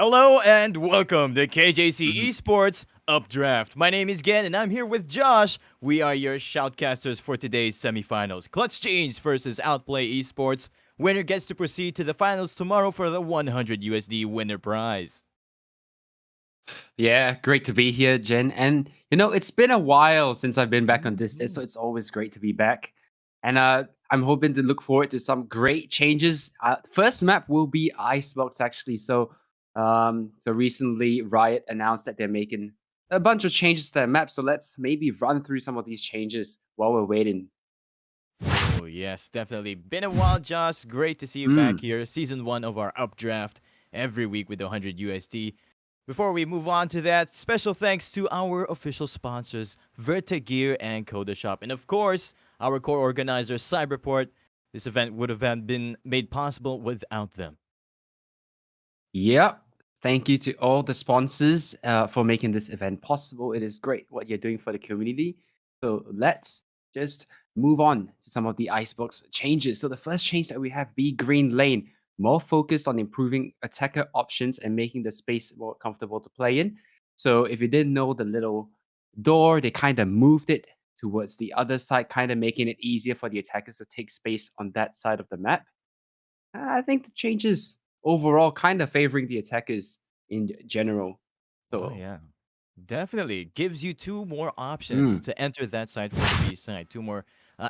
Hello and welcome to KJC eSports Updraft. My name is Gen and I'm here with Josh. We are your shoutcasters for today's semifinals. Clutch Jeans versus Outplay eSports. Winner gets to proceed to the finals tomorrow for the 100 USD winner prize. Yeah, great to be here, Jen. And it's been a while since I've been back on this, so it's always great to be back. And I'm hoping to look forward to some great changes. First map will be Icebox, actually. So recently Riot announced that they're making a bunch of changes to their map. So let's maybe run through some of these changes while we're waiting. Oh, yes, definitely. Been a while, Josh. Great to see you back here. Season 1 of our Updraft every week with 100 USD. Before we move on to that, special thanks to our official sponsors, Vertagear and Coda Shop. And of course, our core organizer, Cyberport. This event would have been made possible without them. Yep. Thank you to all the sponsors for making this event possible. It is great what you're doing for the community. So let's just move on to some of the Icebox changes. So the first change that we have, be Green Lane, more focused on improving attacker options and making the space more comfortable to play in. So if you didn't know the little door, they kind of moved it towards the other side, kind of making it easier for the attackers to take space on that side of the map. I think the changes overall kind of favoring the attackers in general. Oh, So, yeah. Definitely. Gives you two more options mm, to enter that side from the B side. Two more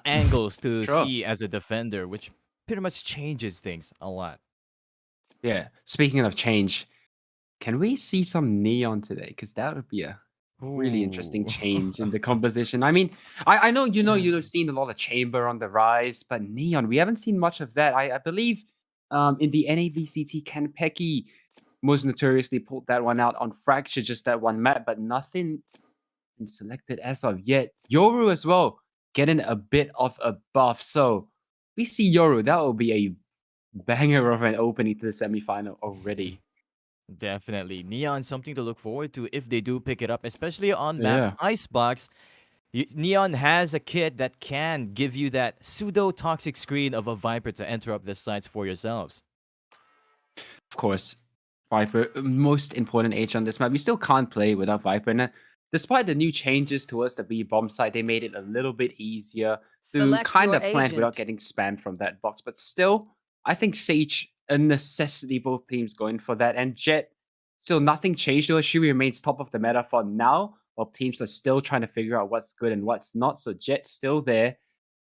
angles to sure. see as a defender, which pretty much changes things a lot. Yeah. Speaking of change, can we see some neon today? Because that would be a really interesting Ooh. change in the composition. I mean, I know you've seen a lot of chamber on the rise, but neon, we haven't seen much of that. I believe in the NAVCT Kanpeki most notoriously pulled that one out on Fracture, just that one map, but nothing been selected as of yet. Yoru as well, getting a bit of a buff. So we see Yoru. That will be a banger of an opening to the semifinal already. Definitely. Neon, something to look forward to if they do pick it up, especially on map Yeah. Icebox. Neon has a kit that can give you that pseudo-toxic screen of a Viper to enter up the sites for yourselves. Of course, Viper, most important age on this map. We still can't play without Viper. And despite the new changes towards the B bomb side, they made it a little bit easier to Select kind your of plant without agent. getting spammed from that box. But still, I think Sage, a necessity, both teams going for that. And Jet, still nothing changed though. She remains top of the meta for now, while teams are still trying to figure out what's good and what's not. So Jet's still there.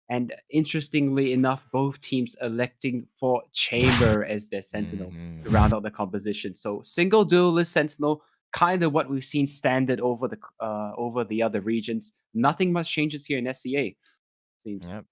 And interestingly enough, both teams electing for Chamber as their Sentinel to Mhm. round out the composition. So single duelist Sentinel, kind of what we've seen standard over the other regions. Nothing much changes here in SCA. Seems. Yep.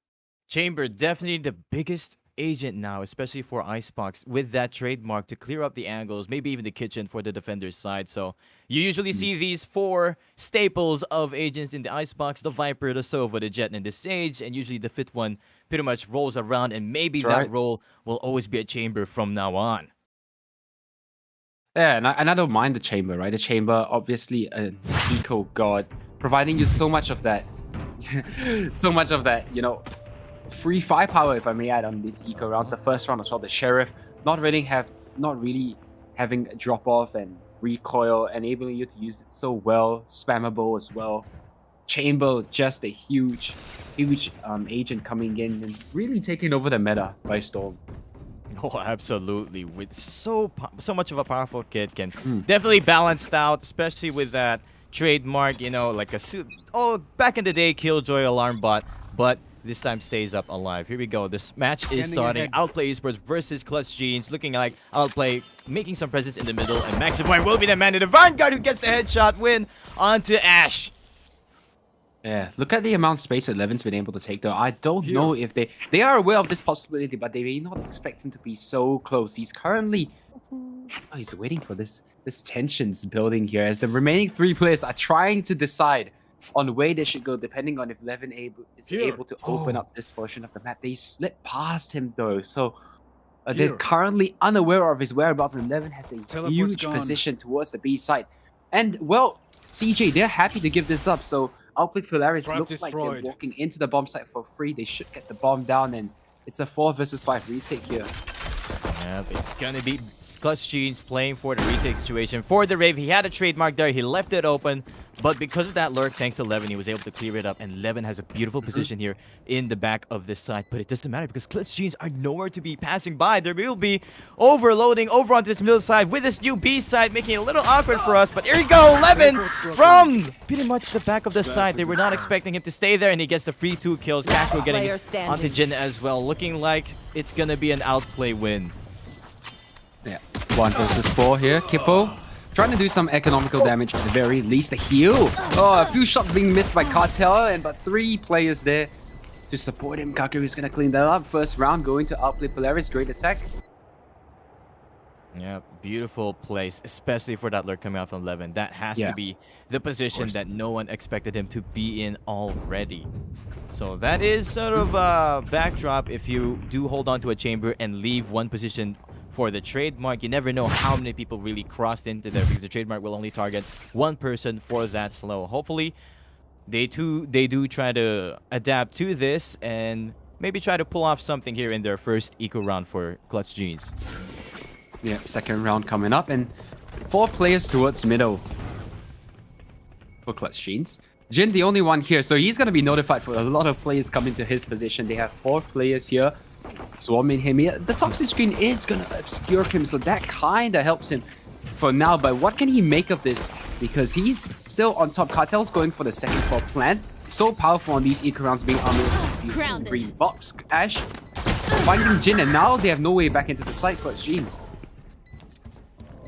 Chamber, definitely the biggest agent now, especially for Icebox, with that trademark to clear up the angles, maybe even the kitchen for the defender's side. So you usually Mm. see these four staples of agents in the Icebox: the Viper, the Sova, the Jet, and the Sage. And usually the fifth one pretty much rolls around, and maybe That's that right. role will always be a Chamber from now on. Yeah, and I don't mind the chamber, right? The chamber, obviously an eco god, providing you so much of that, so much of that, free firepower, if I may add, on these eco rounds. The first round as well, the sheriff, not really having a drop off and recoil, enabling you to use it so well, spammable as well. Chamber, just a huge agent coming in and really taking over the meta by storm. Oh, absolutely. With so much of a powerful kit, can Mm. definitely balanced out, especially with that trademark, like a suit. Oh, back in the day, Killjoy alarm bot, but this time stays up alive. Here we go. This match is starting. Outplay Esports versus Clutch Jeans, looking like Outplay making some presence in the middle, and Maxify will be the man in the Vanguard who gets the headshot win onto Ash. Yeah, look at the amount of space that Levin's been able to take, though. I don't know if they are aware of this possibility, but they may not expect him to be so close. He's currently he's waiting for this tensions building here as the remaining three players are trying to decide on where they should go, depending on if Levin is able to open up this portion of the map. They slip past him though, so they're currently unaware of his whereabouts, and Levin has a huge position towards the B side. And well, CJ, they're happy to give this up, so Outplay Polaris looks like they're walking into the bomb site for free. They should get the bomb down, and it's a 4 versus 5 retake here. Yep, it's gonna be Clutch Genes playing for the retake situation. For the Rave, he had a trademark there. He left it open. But because of that lurk, thanks to Levin, he was able to clear it up. And Levin has a beautiful position here in the back of this side. But it doesn't matter because Clutch Genes are nowhere to be passing by. There will be overloading over onto this middle side with this new B side, making it a little awkward for us. But here you go, Levin from pretty much the back of the side. They were not expecting him to stay there, and he gets the free 2 kills. Casual getting onto Jin as well. Looking like it's going to be an outplay win. Yeah, 1 versus 4 here. Kippo trying to do some economical damage at the very least. A heal. Oh, a few shots being missed by Cartel, but 3 players there to support him. Kakeru's going to clean that up. First round going to Outplay Polaris. Great attack. Yeah, beautiful place, especially for that lurk coming out from Levin. That has to be the position that no one expected him to be in already. So that is sort of a backdrop. If you do hold on to a chamber and leave one position for the trademark, you never know how many people really crossed into there, because the trademark will only target one person for that slow. Hopefully, they do try to adapt to this and maybe try to pull off something here in their first eco round for Clutch Genes. Yeah, second round coming up, and 4 players towards middle for Clutch Genes. Jin, the only one here, so he's going to be notified for a lot of players coming to his position. They have 4 players here swarming him. The toxic screen is going to obscure him, so that kind of helps him for now. But what can he make of this? Because he's still on top. Cartel's going for the second floor plant. So powerful on these eco rounds, being armored green box. Ash finding Jin, and now they have no way back into the site for Genes.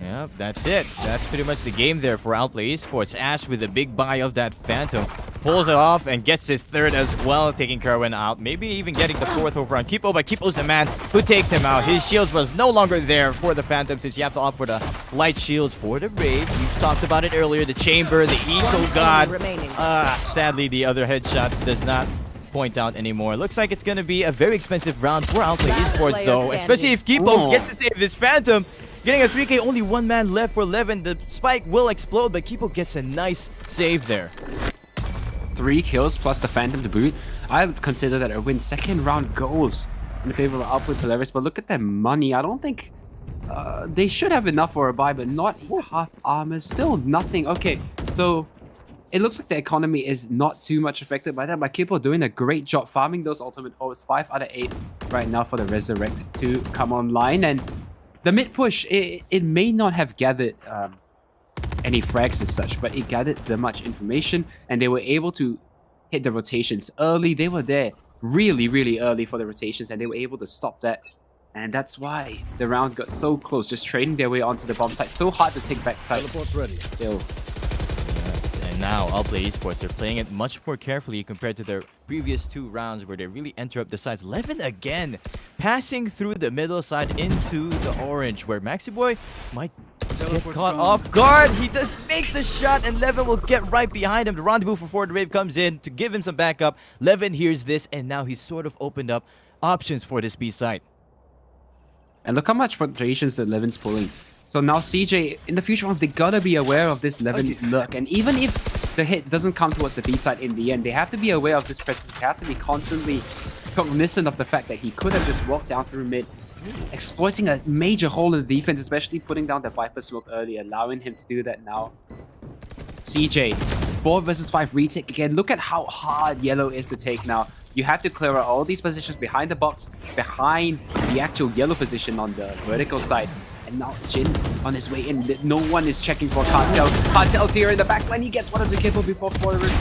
Yep, that's it. That's pretty much the game there for Outplay eSports. Ash with a big buy of that Phantom. Pulls it off and gets his 3rd as well, taking Kerwin out. Maybe even getting the 4th over on Kippo, but Kippo's the man who takes him out. His shields was no longer there for the Phantom, since you have to opt for the light shields for the Rave. We talked about it earlier, the Chamber, the Eco God. Sadly, the other headshots does not point out anymore. Looks like it's going to be a very expensive round for Outplay eSports, though, especially if Kippo gets to save this Phantom. Getting a 3K, only 1 man left for Levin. The spike will explode, but Kippo gets a nice save there. 3 kills plus the Phantom to boot. I would consider that a win. Second round goes in favor of Outplay Polaris, but look at their money. I don't think they should have enough for a buy, but not half armor. Still nothing. Okay, so it looks like the economy is not too much affected by that, but Kippo doing a great job farming those ultimate orbs. 5 out of 8 right now for the Resurrect to come online. And the mid push, it may not have gathered any frags as such, but it gathered the much information, and they were able to hit the rotations early. They were there really, really early for the rotations, and they were able to stop that. And that's why the round got so close, just trading their way onto the bomb site. So hard to take backside. Teleport's ready. Still. And now Outplay eSports, they're playing it much more carefully compared to their previous 2 rounds where they really interrupt the sides. Levin again passing through the middle side into the orange, where Maxiboy might get caught off guard. He does make the shot, and Levin will get right behind him. The rendezvous for Ford Rave comes in to give him some backup. Levin hears this, and now he's sort of opened up options for this B side. And look how much rotations that Levin's pulling. So now CJ, in the future rounds, they gotta be aware of this Levin lurk. And even if the hit doesn't come towards the B side in the end, they have to be aware of this presence. They have to be constantly cognizant of the fact that he could have just walked down through mid, exploiting a major hole in the defense, especially putting down the Viper smoke early, allowing him to do that now. CJ, 4 versus 5 retake again. Look at how hard yellow is to take now. You have to clear out all these positions behind the box, behind the actual yellow position on the vertical side. And now Jin on his way in. No one is checking for Cartel. Cartel's here in the back line. He gets one of the Kippo before forward.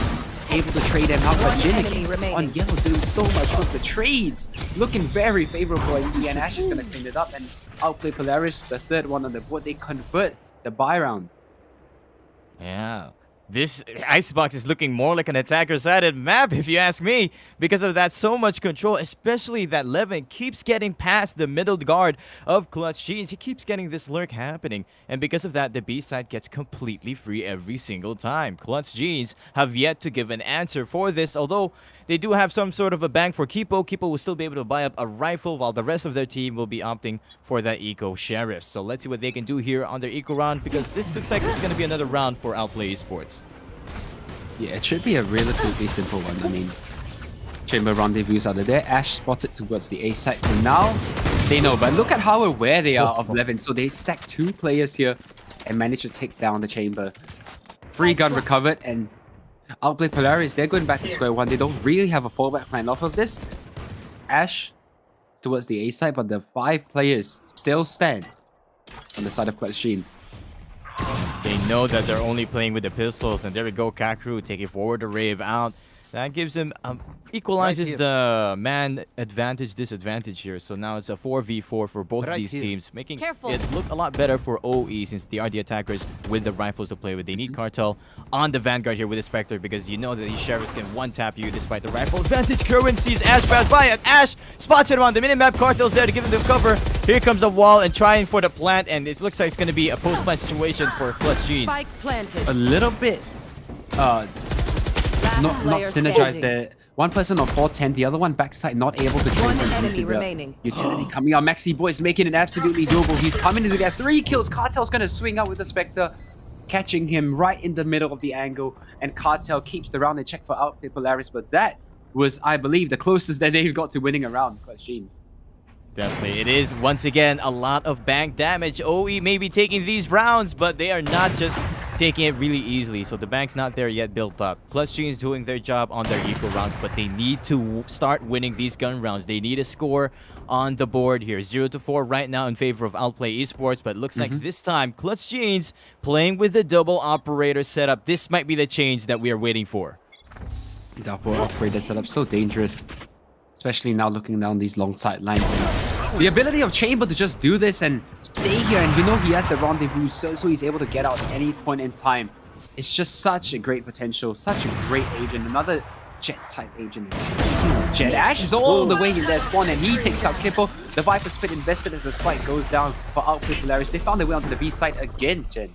Able to trade him out. But Jin again on yellow doing so much work. The trades looking very favorable. And Ash is going to clean it up. And Outplay Polaris, the 3rd one on the board. They convert the buy round. Yeah. This Icebox is looking more like an attacker-sided map, if you ask me, because of that so much control, especially that Levin keeps getting past the middle guard of Clutch Genes. He keeps getting this lurk happening, and because of that, the B side gets completely free every single time. Clutch Genes have yet to give an answer for this, although they do have some sort of a bang for Kippo. Kippo will still be able to buy up a rifle, while the rest of their team will be opting for that Eco Sheriff. So let's see what they can do here on their Eco round, because this looks like it's going to be another round for Outplay eSports. Yeah, it should be a relatively simple one. I mean, Chamber rendezvous out of there. Ash spotted towards the A side. So now They know, but look at how aware they are of Levin. So they stack 2 players here and manage to take down the chamber. 3 gun recovered, and Outplay Polaris, they're going back to square one. They don't really have a fallback plan off of this. Ash towards the A side, but the 5 players still stand on the side of Clutch Jeans. They know that they're only playing with the pistols, and there we go, Kakru taking forward the Rave out. That gives him equalizes the man advantage disadvantage here. So now it's a 4v4 for both of these teams, making it look a lot better for OE since they are the attackers with the rifles to play with. They need Cartel on the Vanguard here with the Spectre because you know that these sheriffs can one-tap you despite the rifle advantage. Kerwin sees Ash pass by, and Ash spots him on the minimap. Cartel's there to give him the cover. Here comes the wall and trying for the plant, and it looks like it's going to be a post-plant situation for Clutch Jeans. A little bit not synergized there. One person on 410, the other one backside, not able to trade from enemy remaining. Utility coming out. Maxi Boy is making it absolutely doable. He's coming in to get 3 kills. Cartel's gonna swing out with the Spectre, catching him right in the middle of the angle, and Cartel keeps the round and check for Outplay Polaris, but that was, I believe, the closest that they've got to winning a round. Clutch Jeans. Definitely. It is, once again, a lot of bank damage. OE may be taking these rounds, but they are not just taking it really easily. So the bank's not there yet built up. Clutch Jeans doing their job on their eco rounds, but they need to start winning these gun rounds. They need a score on the board here. 0-4 right now in favor of Outplay eSports, but it looks like this time Clutch Jeans playing with the double operator setup. This might be the change that we are waiting for. Double operator setup, so dangerous. Especially now looking down these long sidelines. The ability of Chamber to just do this and stay here, and you know he has the rendezvous, so he's able to get out at any point in time. It's just such a great potential, such a great agent. Another Jet-type agent. Jet Ash is all the way in their spawn, and he takes out Kippo. The Viper Spit invested as the spike goes down for Outplay Polaris. They found their way onto the B side again, Jen.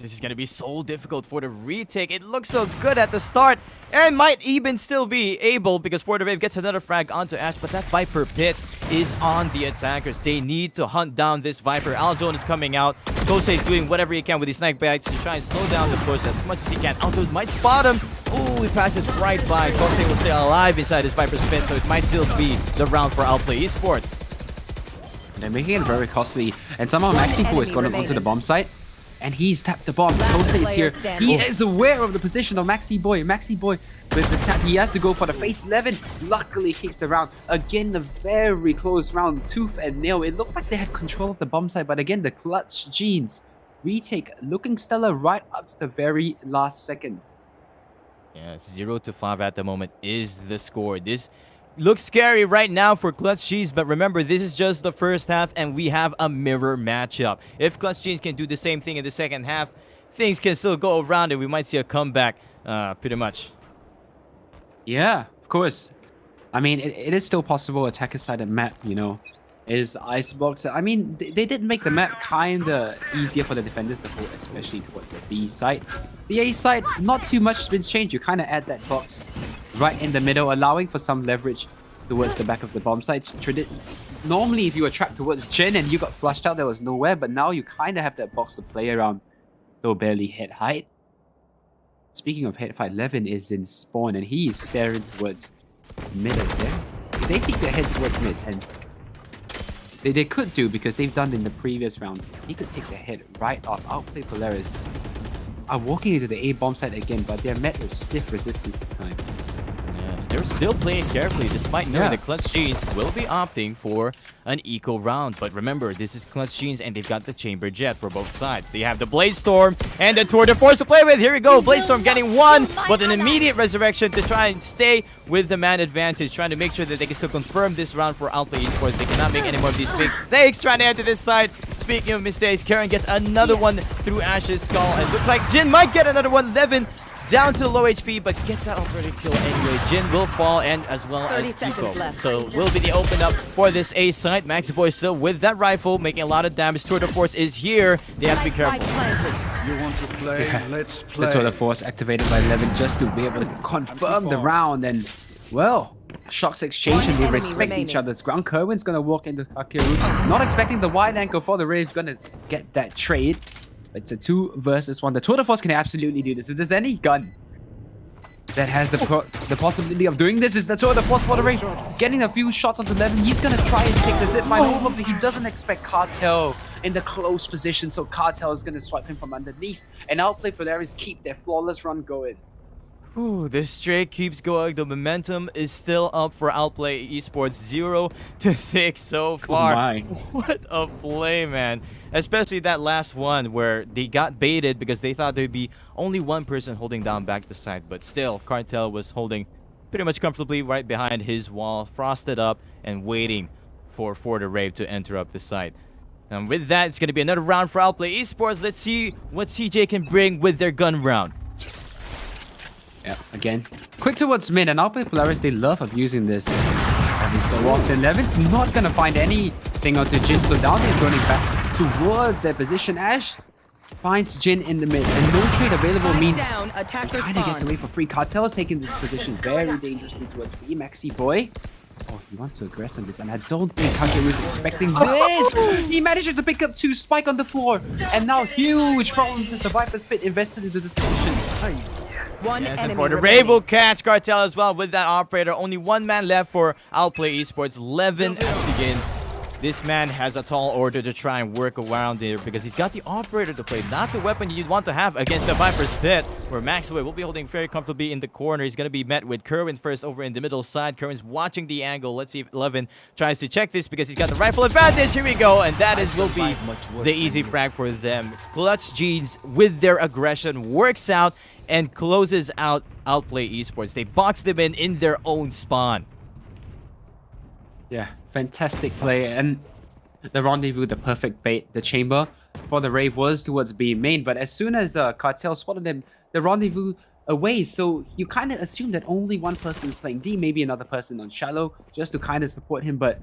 This is going to be so difficult for the retake. It looks so good at the start and might even still be able because For the Wave gets another frag onto Ash, but that Viper Pit is on the attackers. They need to hunt down this Viper. Aldone is coming out. Kosei is doing whatever he can with his snipe bags to try and slow down the push as much as he can. Aldone might spot him. Oh, he passes right by. Kosei will stay alive inside his Viper's Pit, so it might still be the round for Outplay eSports. They're making it very costly, and somehow Maxi is going onto the bomb site. And he's tapped the bomb. Kosei is here. He is aware of the position of Maxi Boy. Maxi Boy with the tap. He has to go for the face 11. Luckily keeps the round. Again, a very close round. Tooth and nail. It looked like they had control of the bomb site. But again, the Clutch Jeans retake looking stellar right up to the very last second. Yeah, 0-5 at the moment is the score. This looks scary right now for Clutch Jeans, but remember, this is just the first half, and we have a mirror matchup. If Clutch Jeans can do the same thing in the second half, things can still go around, and we might see a comeback, pretty much. Yeah, of course. I mean, it is still possible. Attacker side of map, you know, is Icebox. I mean, they did make the map kind of easier for the defenders to hold, especially towards the B side. The A side, not too much has been changed. You kind of add that box right in the middle, allowing for some leverage towards the back of the bomb site. Normally, if you were trapped towards Jin and you got flushed out, there was nowhere, but now you kind of have that box to play around, though barely head height. Speaking of head fight, Levin is in spawn, and he is staring towards mid again. They peek their heads towards mid, and they could do, because they've done in the previous rounds. He could take their head right off. Outplay Polaris are walking into the A bomb site again, but they're met with stiff resistance this time. Yes, they're still playing carefully despite knowing that Clutch Jeans will be opting for an eco round. But remember, this is Clutch Jeans, and they've got the Chamber Jet for both sides. They have the Blade Storm and the Tour de Force to play with. Here we go, Blade Storm getting one, but an immediate resurrection to try and stay with the man advantage, trying to make sure that they can still confirm this round for Outplay eSports. They cannot make any more of these mistakes trying to enter this side. Speaking of mistakes, Karen gets another one through Ash's skull, and looks like Jin might get another one. Levin down to low HP, but gets that operator kill anyway. Jin will fall, and as well as Kiko. So will be the open up for this A site. Maxi Boy still with that rifle, making a lot of damage. Tour de Force is here. They have to be careful. You want to play? Let's play. The Tour de Force activated by Levin just to be able to confirm the round, and well, shots exchange, and they respect each other's ground. Kerwin's gonna walk into Kakeru, not expecting the wide ankle for the Rays, gonna get that trade. It's a 2 versus 1. The Tour de Force can absolutely do this. If there's any gun that has the possibility of doing this is the fourth water ring, getting a few shots onto 11. He's gonna try and take the zip line over, but he doesn't expect Cartel in the close position, so Cartel is gonna swipe him from underneath, and Outplay Polaris keep their flawless run going. Ooh, this streak keeps going. The momentum is still up for Outplay eSports 0-6 so far. my. What a play, man. Especially that last one where they got baited because they thought there'd be only one person holding down back the side. But still, Cartel was holding pretty much comfortably right behind his wall, frosted up and waiting for the Rave to enter up the site. And with that, it's going to be another round for Outplay eSports. Let's see what CJ can bring with their gun round. Yeah, again, quick towards mid, and Outplay Polaris, they love abusing this. Every so often, Levin's not gonna find anything onto Jin, so down he's running back towards their position. Ash finds Jin in the mid, and no trade available means down, attacker kind of gets spawn. away for free. Cartel is taking this position very dangerously towards B. Maxi Boy. Oh, he wants to aggress on this, and I don't think Hunter was expecting this. He manages to pick up 2 Spike on the floor, and now huge problems as the Viper's Pit invested into this position. One Yes, and enemy for the remaining. Rave will catch Cartel as well with that operator. Only one man left for Outplay eSports. 11 as begin. This man has a tall order to try and work around there because he's got the operator to play, not the weapon you'd want to have against the Viper's Pit, where Maxwell will be holding very comfortably in the corner. He's going to be met with Kerwin first over in the middle side. Kerwin's watching the angle. Let's see if 11 tries to check this because he's got the rifle advantage. Here we go, and that will be the easy frag for them. Clutch Jeans, with their aggression, works out and closes out Outplay eSports. They box them in their own spawn. Yeah, fantastic play, and the rendezvous, the perfect bait. The chamber for the Rave was towards B main, but as soon as Cartel spotted them, the rendezvous away, so you kind of assume that only one person is playing D, maybe another person on shallow, just to kind of support him, but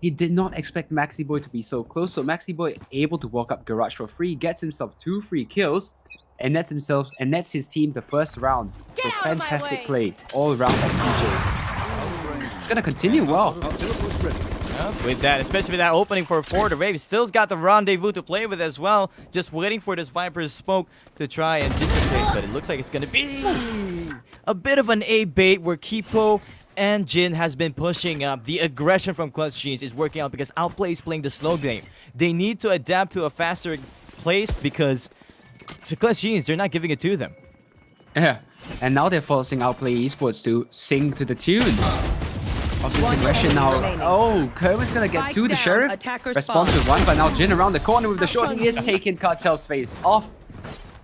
he did not expect Maxi Boy to be so close, so Maxi Boy able to walk up Garage for free, gets himself 2 free kills, and nets his team the first round. So fantastic play all around by CJ. It's gonna continue well. With that, especially with that opening for the Rave, still's got the rendezvous to play with as well. Just waiting for this Viper's smoke to try and dissipate, but it looks like it's gonna be a bit of an A bait where Kipo and Jin has been pushing up. The aggression from Clutch Jeans is working out because Outplay is playing the slow game. They need to adapt to a faster pace because to Clutch Jeans, they're not giving it to them. Yeah, and now they're forcing Outplay eSports to sing to the tune of this One aggression enemy now. remaining. Oh, Kerwin's gonna get Spike 2, the down, Sheriff. attacker Responds spawn. with 1, but now Jin around the corner with the short. He is taking Cartel's face off.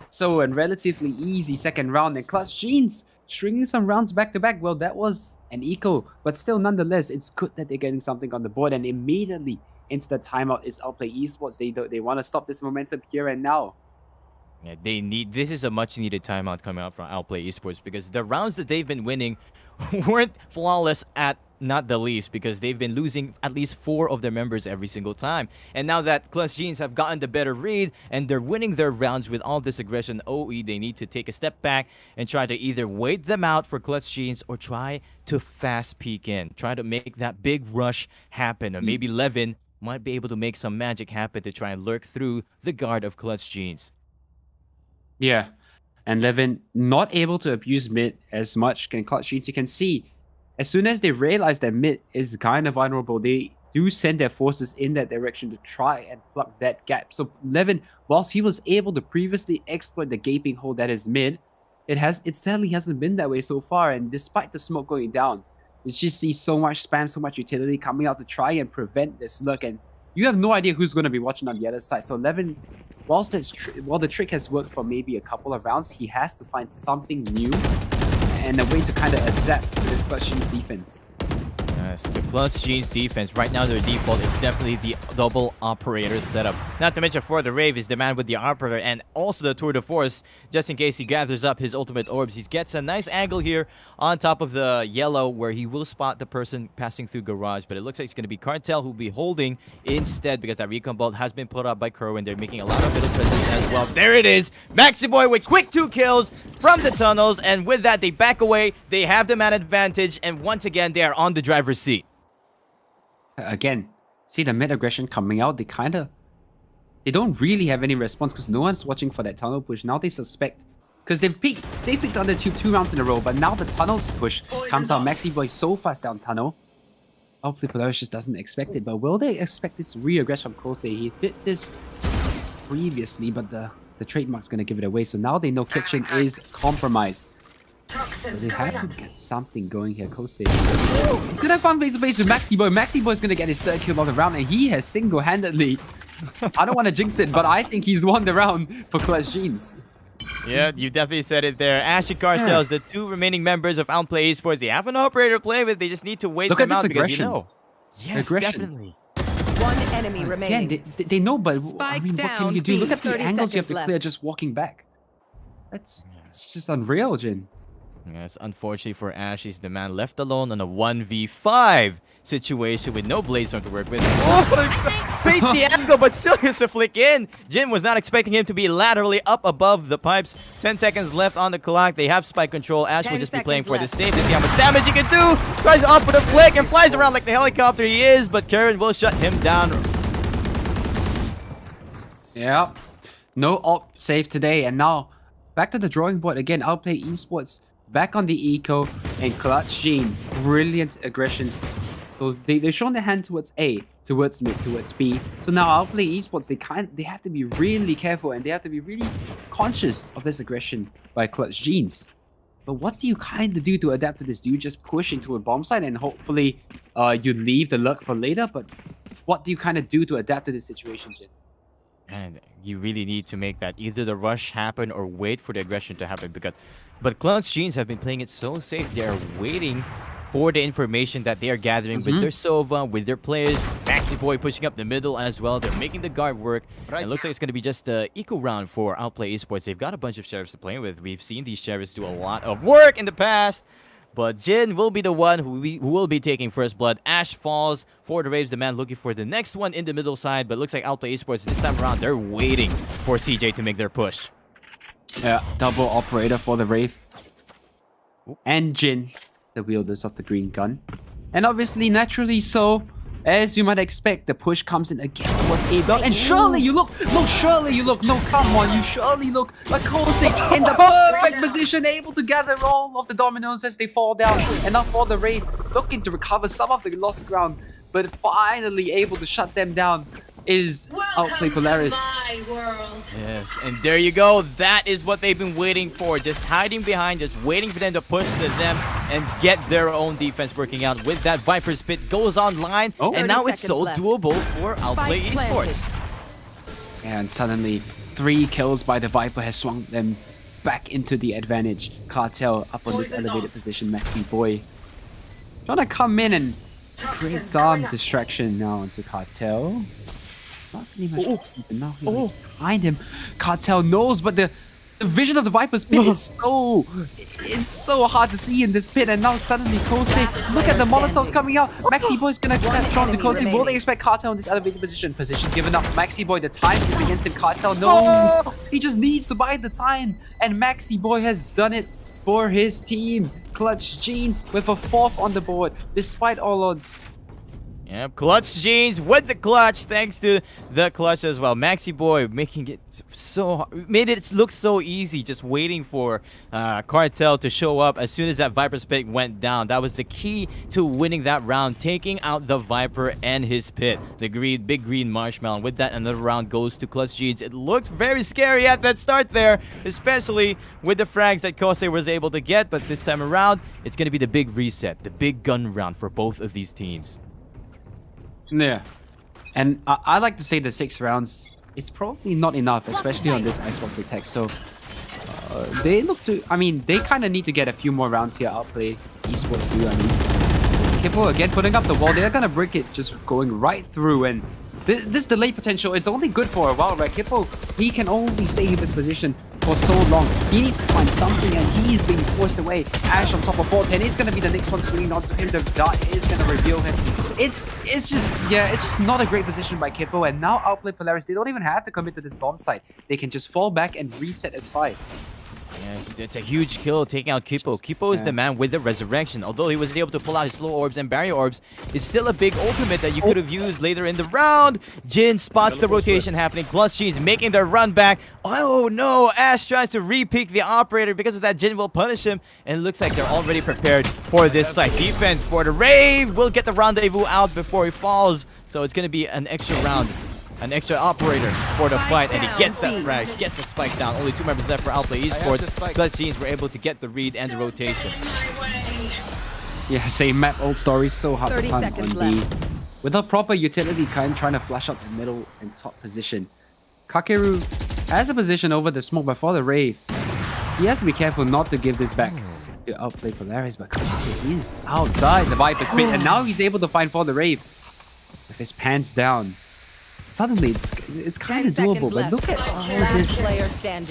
So, a relatively easy second round, and Clutch Jeans stringing some rounds back to back. Well, that was an eco, but still, nonetheless, it's good that they're getting something on the board, and immediately into the timeout is Outplay eSports. They want to stop this momentum here and now. Yeah, this is a much needed timeout coming out from Outplay eSports because the rounds that they've been winning weren't flawless at not the least because they've been losing at least 4 of their members every single time. And now that Clutch Jeans have gotten the better read and they're winning their rounds with all this aggression, OE, they need to take a step back and try to either wait them out for Clutch Jeans or try to fast peek in. Try to make that big rush happen. Or maybe Levin might be able to make some magic happen to try and lurk through the guard of Clutch Jeans. Yeah, and Levin not able to abuse mid as much. Can Clutch Jeans, you can see, as soon as they realize that mid is kind of vulnerable, they do send their forces in that direction to try and plug that gap. So Levin, whilst he was able to previously exploit the gaping hole that is mid, it sadly hasn't been that way so far. And despite the smoke going down, you just see so much spam, so much utility coming out to try and prevent this look. And you have no idea who's going to be watching on the other side. So Levin, while the trick has worked for maybe a couple of rounds, he has to find something new and a way to kind of adapt to this Clutch Jeans defense. Yes, the Clutch Jeans defense. Right now, their default is definitely the double operator setup. Not to mention, for the Rave is the man with the operator and also the tour de force, just in case he gathers up his ultimate orbs. He gets a nice angle here on top of the yellow where he will spot the person passing through garage. But it looks like it's going to be Cartel who will be holding instead because that recon bolt has been put up by Kerwin. They're making a lot of middle presence as well. There it is. Maxi Boy with quick 2 kills from the tunnels. And with that, they back away. They have the man advantage. And once again, they are on the driver's seat. Again, see the mid aggression coming out. They don't really have any response because no one's watching for that tunnel push. Now they suspect because they picked on the two rounds in a row, but now the tunnels push comes out. Maxi Boy so fast down tunnel. Hopefully Polaris just doesn't expect it, but will they expect this re-aggression from Kose? He did this previously, but the trademark's gonna give it away. So now they know Kitchen is compromised. So they have to get something going here. Kose. He's gonna have fun face-to-face with Maxi Boy. Maxi Boy's gonna get his third kill of the round, and he has single-handedly. I don't want to jinx it, but I think he's won the round for Clutch Jeans. Yeah, you definitely said it there. Ash and Cartels, the two remaining members of Outplay eSports, they have an operator to play with. They just need to wait Look them at out this because you aggression. know. Yes, Aggression. definitely. One enemy remaining. Again, they know, but I Spike mean, what can down, you do? B, Look at the 30 angles you have to seconds clear left. just walking back. It's just unreal, Jin. Yes, unfortunately for Ash, he's the man left alone on a 1v5 situation with no Blazestorm to work with. Oh, paints the angle, but still gets a flick in. Jin was not expecting him to be laterally up above the pipes. 10 seconds left on the clock. They have spike control. Ash will 10 just be playing seconds for the left. save to see how much damage he can do. Tries to opt for the flick and flies around like the helicopter he is, but Karen will shut him down. Yeah. No op save today, and now back to the drawing board again. Outplay eSports back on the eco and Clutch Jeans. Brilliant aggression. So they've shown their hand towards A, towards mid, towards B. So now Outplay eSports, they have to be really careful and they have to be really conscious of this aggression by Clutch Jeans. But what do you kind of do to adapt to this? Do you just push into a bomb site and hopefully you leave the luck for later? But what do you kind of do to adapt to this situation, Jin? And you really need to make that either the rush happen or wait for the aggression to happen but Clutch Jeans have been playing it so safe. They are waiting for the information that they are gathering with their Sova, with their players. Maxi Boy pushing up the middle as well. They're making the guard work. It looks like it's going to be just an eco round for Outplay eSports. They've got a bunch of sheriffs to play with. We've seen these sheriffs do a lot of work in the past. But Jin will be the one who will be taking first blood. Ash falls for the Raves, the man looking for the next one in the middle side. But looks like Outplay eSports this time around, they're waiting for CJ to make their push. Yeah, double operator for the Wraith. And Jin, the wielders of the green gun. And obviously, naturally so, as you might expect, the push comes in again towards A block. And surely you look, no, come on, you surely look like Kose in the perfect position, able to gather all of the dominoes as they fall down. And now for the Wraith, looking to recover some of the lost ground, but finally able to shut them down is Outplay Polaris. Yes, and there you go. That is what they've been waiting for. Just hiding behind, just waiting for them to push to them and get their own defense working out. With that, Viper's Pit goes online, and now it's so doable for Outplay eSports. And suddenly, 3 kills by the Viper has swung them back into the advantage. Cartel up on this elevated position. Maxi Boy trying to come in and create some distraction now onto Cartel. Not really much distance, and now he's behind him. Cartel knows, but the vision of the Viper's pit is so hard to see in this pit. And now suddenly Kose, look at the Molotovs coming out. Maxi Boy's gonna catch on to Kose. Will they expect Cartel in this elevated position? Position given up. Maxi Boy, the time is against him. Cartel, no! He just needs to buy the time. And Maxi Boy has done it for his team. Clutch Jeans with a 4th on the board, despite all odds. Yep, Clutch Jeans with the clutch, thanks to the clutch as well. Maxi Boy making it made it look so easy, just waiting for Cartel to show up as soon as that Viper's pit went down. That was the key to winning that round, taking out the Viper and his pit. The big green marshmallow. With that, another round goes to Clutch Jeans. It looked very scary at that start there, especially with the frags that Kose was able to get. But this time around, it's going to be the big reset, the big gun round for both of these teams. Yeah, and I like to say the 6 rounds is probably not enough, especially on this Icebox attack. So they look to, I mean, they kind of need to get a few more rounds here. Outplay eSports do. I mean, Kippo again putting up the wall. They're gonna break it, just going right through. And this delay potential, it's only good for a while, right? Kippo, he can only stay in this position for so long. He needs to find something, and he's being forced away. Ash on top of 410 is going to be the next one swinging onto him. The dart is going to reveal him. It's just not a great position by Kippo. And now Outplay Polaris, they don't even have to commit to this bomb site. They can just fall back and reset as 5. Yes, it's a huge kill taking out Kipo. Kipo is the man with the resurrection. Although he was able to pull out his slow orbs and barrier orbs, it's still a big ultimate that you could have used later in the round. Jin spots the rotation happening. Clutch Genes making their run back. Oh no, Ash tries to re-peek the operator. Because of that, Jin will punish him. And it looks like they're already prepared for this site. Defense for the Rave will get the rendezvous out before he falls. So it's going to be an extra round. An extra operator for the fight, and he gets that frag, gets the spike down. Only 2 members left for Outplay eSports. Clutch Genes were able to get the read and the rotation. Yeah, same map, old story, so hard to 30 hunt seconds on B. left. With a proper utility kind trying to flash out the middle and top position. Kakeru has a position over the smoke before the Rave. He has to be careful not to give this back to Outplay Polaris, but Kakeru is outside the Viper's pit, and now he's able to find for the Rave with his pants down. Suddenly, it's kind of doable, but look at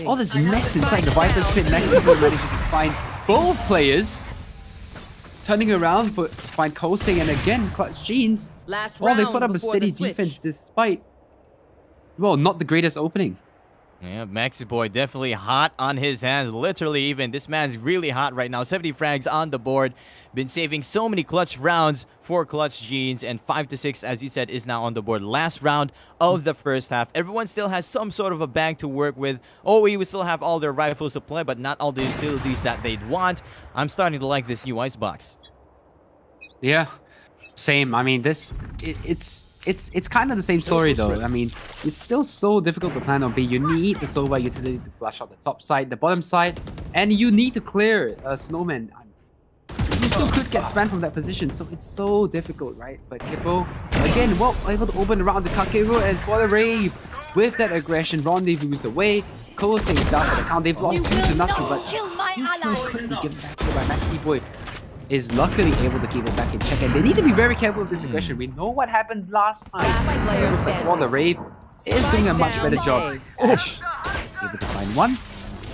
all this mess inside the Viper's pit. Mexico managing to find both players. Turning around to find Kosei, and again, Clutch Genes. Well, they put up a steady defense despite, well, not the greatest opening. Yeah, Maxi Boy definitely hot on his hands. Literally, even. This man's really hot right now. 70 frags on the board. Been saving so many clutch rounds for Clutch Genes. And 5 to 6, as you said, is now on the board. Last round of the first half. Everyone still has some sort of a bag to work with. OE will still have all their rifles to play, but not all the utilities that they'd want. I'm starting to like this new icebox. Yeah, same. I mean, it's kind of the same story though. I mean, it's still so difficult to plan on B. You need the Sova utility to flash out the top side, the bottom side, and you need to clear a snowman. You still could get spanned from that position, so it's so difficult, right? But Kippo, again, well, able to open around the Kakeru, and for the Rave, with that aggression, rendezvous away. Kosei is down for the count. They've lost 2 to nothing, but couldn't be given back by Maxi Boy. Is luckily able to keep it back in check, and they need to be very careful with this aggression. We know what happened last time. It looks like for the Rave is doing a much better job. Ash able to find one,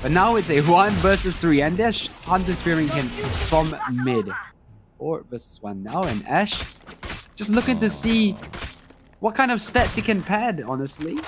but now it's a 1 versus 3, and Ash Hunter spearing him from mid. 4 versus 1 now, and Ash just looking to see what kind of stats he can pad, honestly.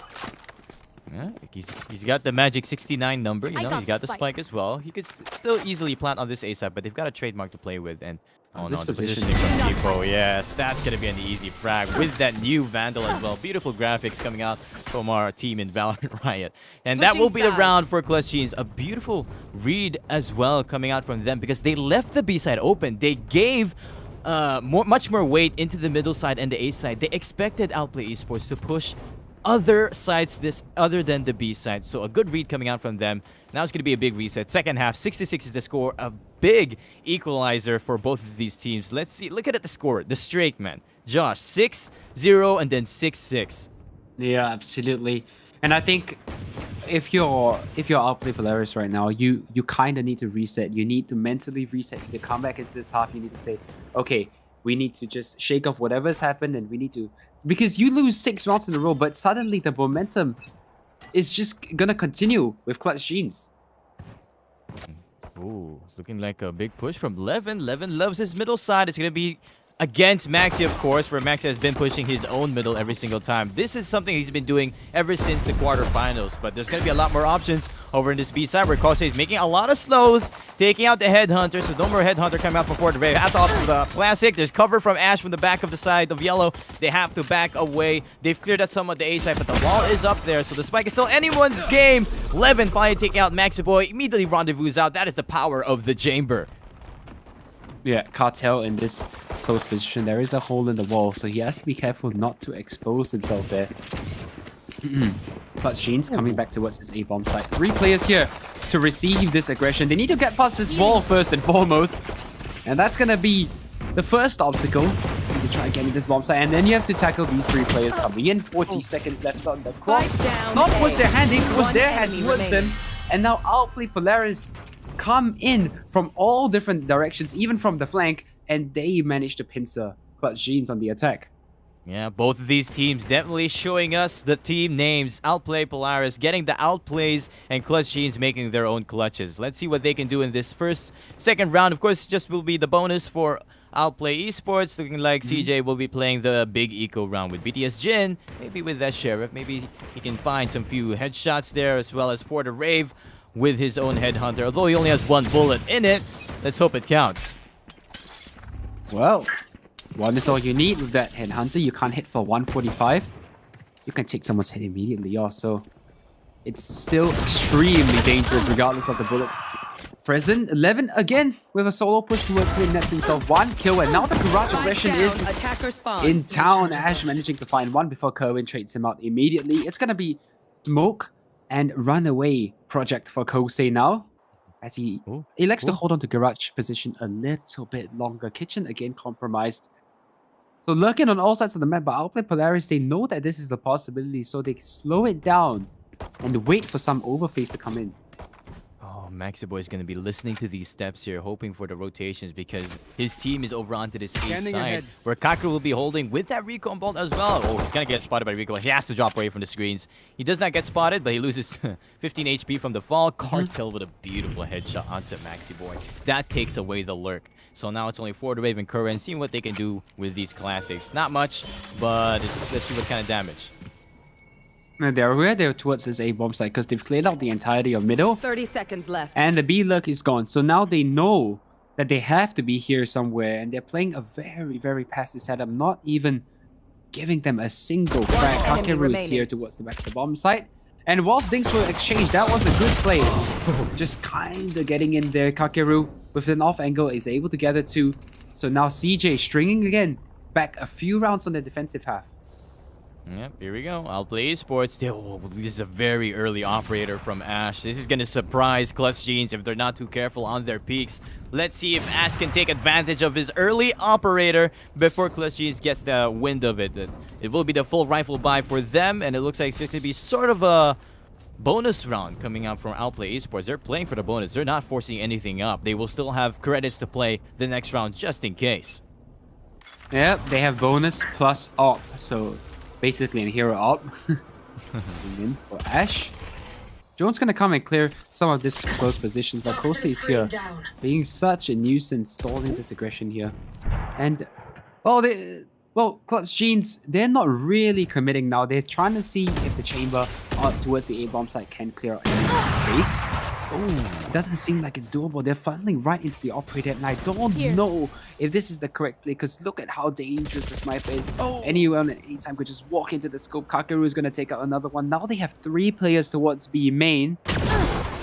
Yeah, he's got the magic 69 number, you know, he's got the spike as well. He could still easily plant on this A side, but they've got a trademark to play with. And oh no, the positioning from Kipo, yes, that's gonna be an easy frag with that new Vandal as well. Beautiful graphics coming out from our team in Valorant Riot. And that will be the round for Clutch Genes. A beautiful read as well coming out from them, because they left the B side open. They gave much more weight into the middle side and the A side. They expected Outplay eSports to push other sides other than the B side. So a good read coming out from them. Now it's going to be a big reset. Second half, 66 is the score. A big equalizer for both of these teams. Let's see. Look at the score. The streak, man. Josh, 6-0 and then 6-6. Yeah, absolutely. And I think if you're Outplay Polaris right now, you kind of need to reset. You need to mentally reset. You need to come back into this half. You need to say, okay, we need to just shake off whatever's happened, and we need to, because you lose 6 rounds in a row, but suddenly the momentum is just gonna continue with Clutch Genes. Ooh, it's looking like a big push from Levin. Levin loves his middle side. It's gonna be against Maxi, of course, where Maxi has been pushing his own middle every single time. This is something he's been doing ever since the quarterfinals, but there's going to be a lot more options over in this B side, where Kosei is making a lot of slows, taking out the Headhunter, so no more Headhunter coming out before the Rave. At the top of the Classic, there's cover from Ash from the back of the side of Yellow. They have to back away. They've cleared out some of the A side, but the wall is up there, so the spike is still anyone's game. Levin finally taking out Maxi Boy, immediately rendezvous out. That is the power of the chamber. Yeah, Cartel in this close position. There is a hole in the wall, so he has to be careful not to expose himself there. But Gene's coming back towards this A-bomb site. 3 players here to receive this aggression. They need to get past this wall first and foremost. And that's going to be the first obstacle to try getting this bomb site. And then you have to tackle these 3 players coming in. 40 seconds left on the clock. Not towards their hand, it was their hand towards them. And now Outplay Polaris come in from all different directions, even from the flank, and they managed to pincer Clutch Genes on the attack. Yeah, both of these teams definitely showing us the team names. Outplay Polaris getting the outplays, and Clutch Genes making their own clutches. Let's see what they can do in this second round. Of course, just will be the bonus for Outplay eSports. Looking like CJ will be playing the big eco round with BTS Jin. Maybe with that Sheriff. Maybe he can find some few headshots there, as well as for the Rave. with his own headhunter. Although he only has one bullet in it, let's hope it counts. Well, one is all you need with that headhunter. You can't hit for 145. You can take someone's head immediately also. It's still extremely dangerous regardless of the bullets present. 11 again with a solo push towards mid, nets himself 1 kill, and now the garage aggression is in town. Ash managing to find 1 before Kerwin trades him out immediately. It's gonna be smoke and runaway project for Kosei now, as he elects to hold on to garage position a little bit longer. Kitchen again compromised. So lurking on all sides of the map, but Outplay Polaris, they know that this is a possibility, so they slow it down and wait for some overface to come in. Oh, Maxi Boy is going to be listening to these steps here, hoping for the rotations because his team is over onto this east side, where Kaku will be holding with that recon bolt as well. Oh, he's going to get spotted by Rico. He has to drop away from the screens. He does not get spotted, but he loses 15 HP from the fall. Cartel with a beautiful headshot onto Maxi Boy. That takes away the lurk. So now it's only For the Wave and Curran, seeing what they can do with these classics. Not much, but let's see what kind of damage. They're towards this A bomb site because they've cleared out the entirety of middle. 30 seconds left. And the B lurk is gone. So now they know that they have to be here somewhere, and they're playing a very, very passive setup, not even giving them a single frag. Kakeru is here towards the back of the bomb site. And whilst things were exchanged, that was a good play. Just kind of getting in there. Kakeru, with an off angle, is able to gather 2. So now CJ stringing again back a few rounds on the defensive half. Yep, here we go. Outplay eSports. This is a very early operator from Ash. This is going to surprise Clutch Genes if they're not too careful on their peaks. Let's see if Ash can take advantage of his early operator before Clutch Genes gets the wind of it. It will be the full rifle buy for them, and it looks like it's going to be sort of a bonus round coming out from Outplay eSports. They're playing for the bonus. They're not forcing anything up. They will still have credits to play the next round just in case. Yep, they have bonus plus op. So basically a hero op. In for Ash. Jones gonna come and clear some of this close positions, but Kosei is here, being such a nuisance, stalling this aggression here. And Clutch Genes, they're not really committing now. They're trying to see if the chamber towards the A bomb site can clear out any space. Oh, it doesn't seem like it's doable. They're funneling right into the operator, and I don't know if this is the correct play, because look at how dangerous the sniper is. Anyone at any time could just walk into the scope. Kakeru is going to take out another one. Now they have 3 players towards B main.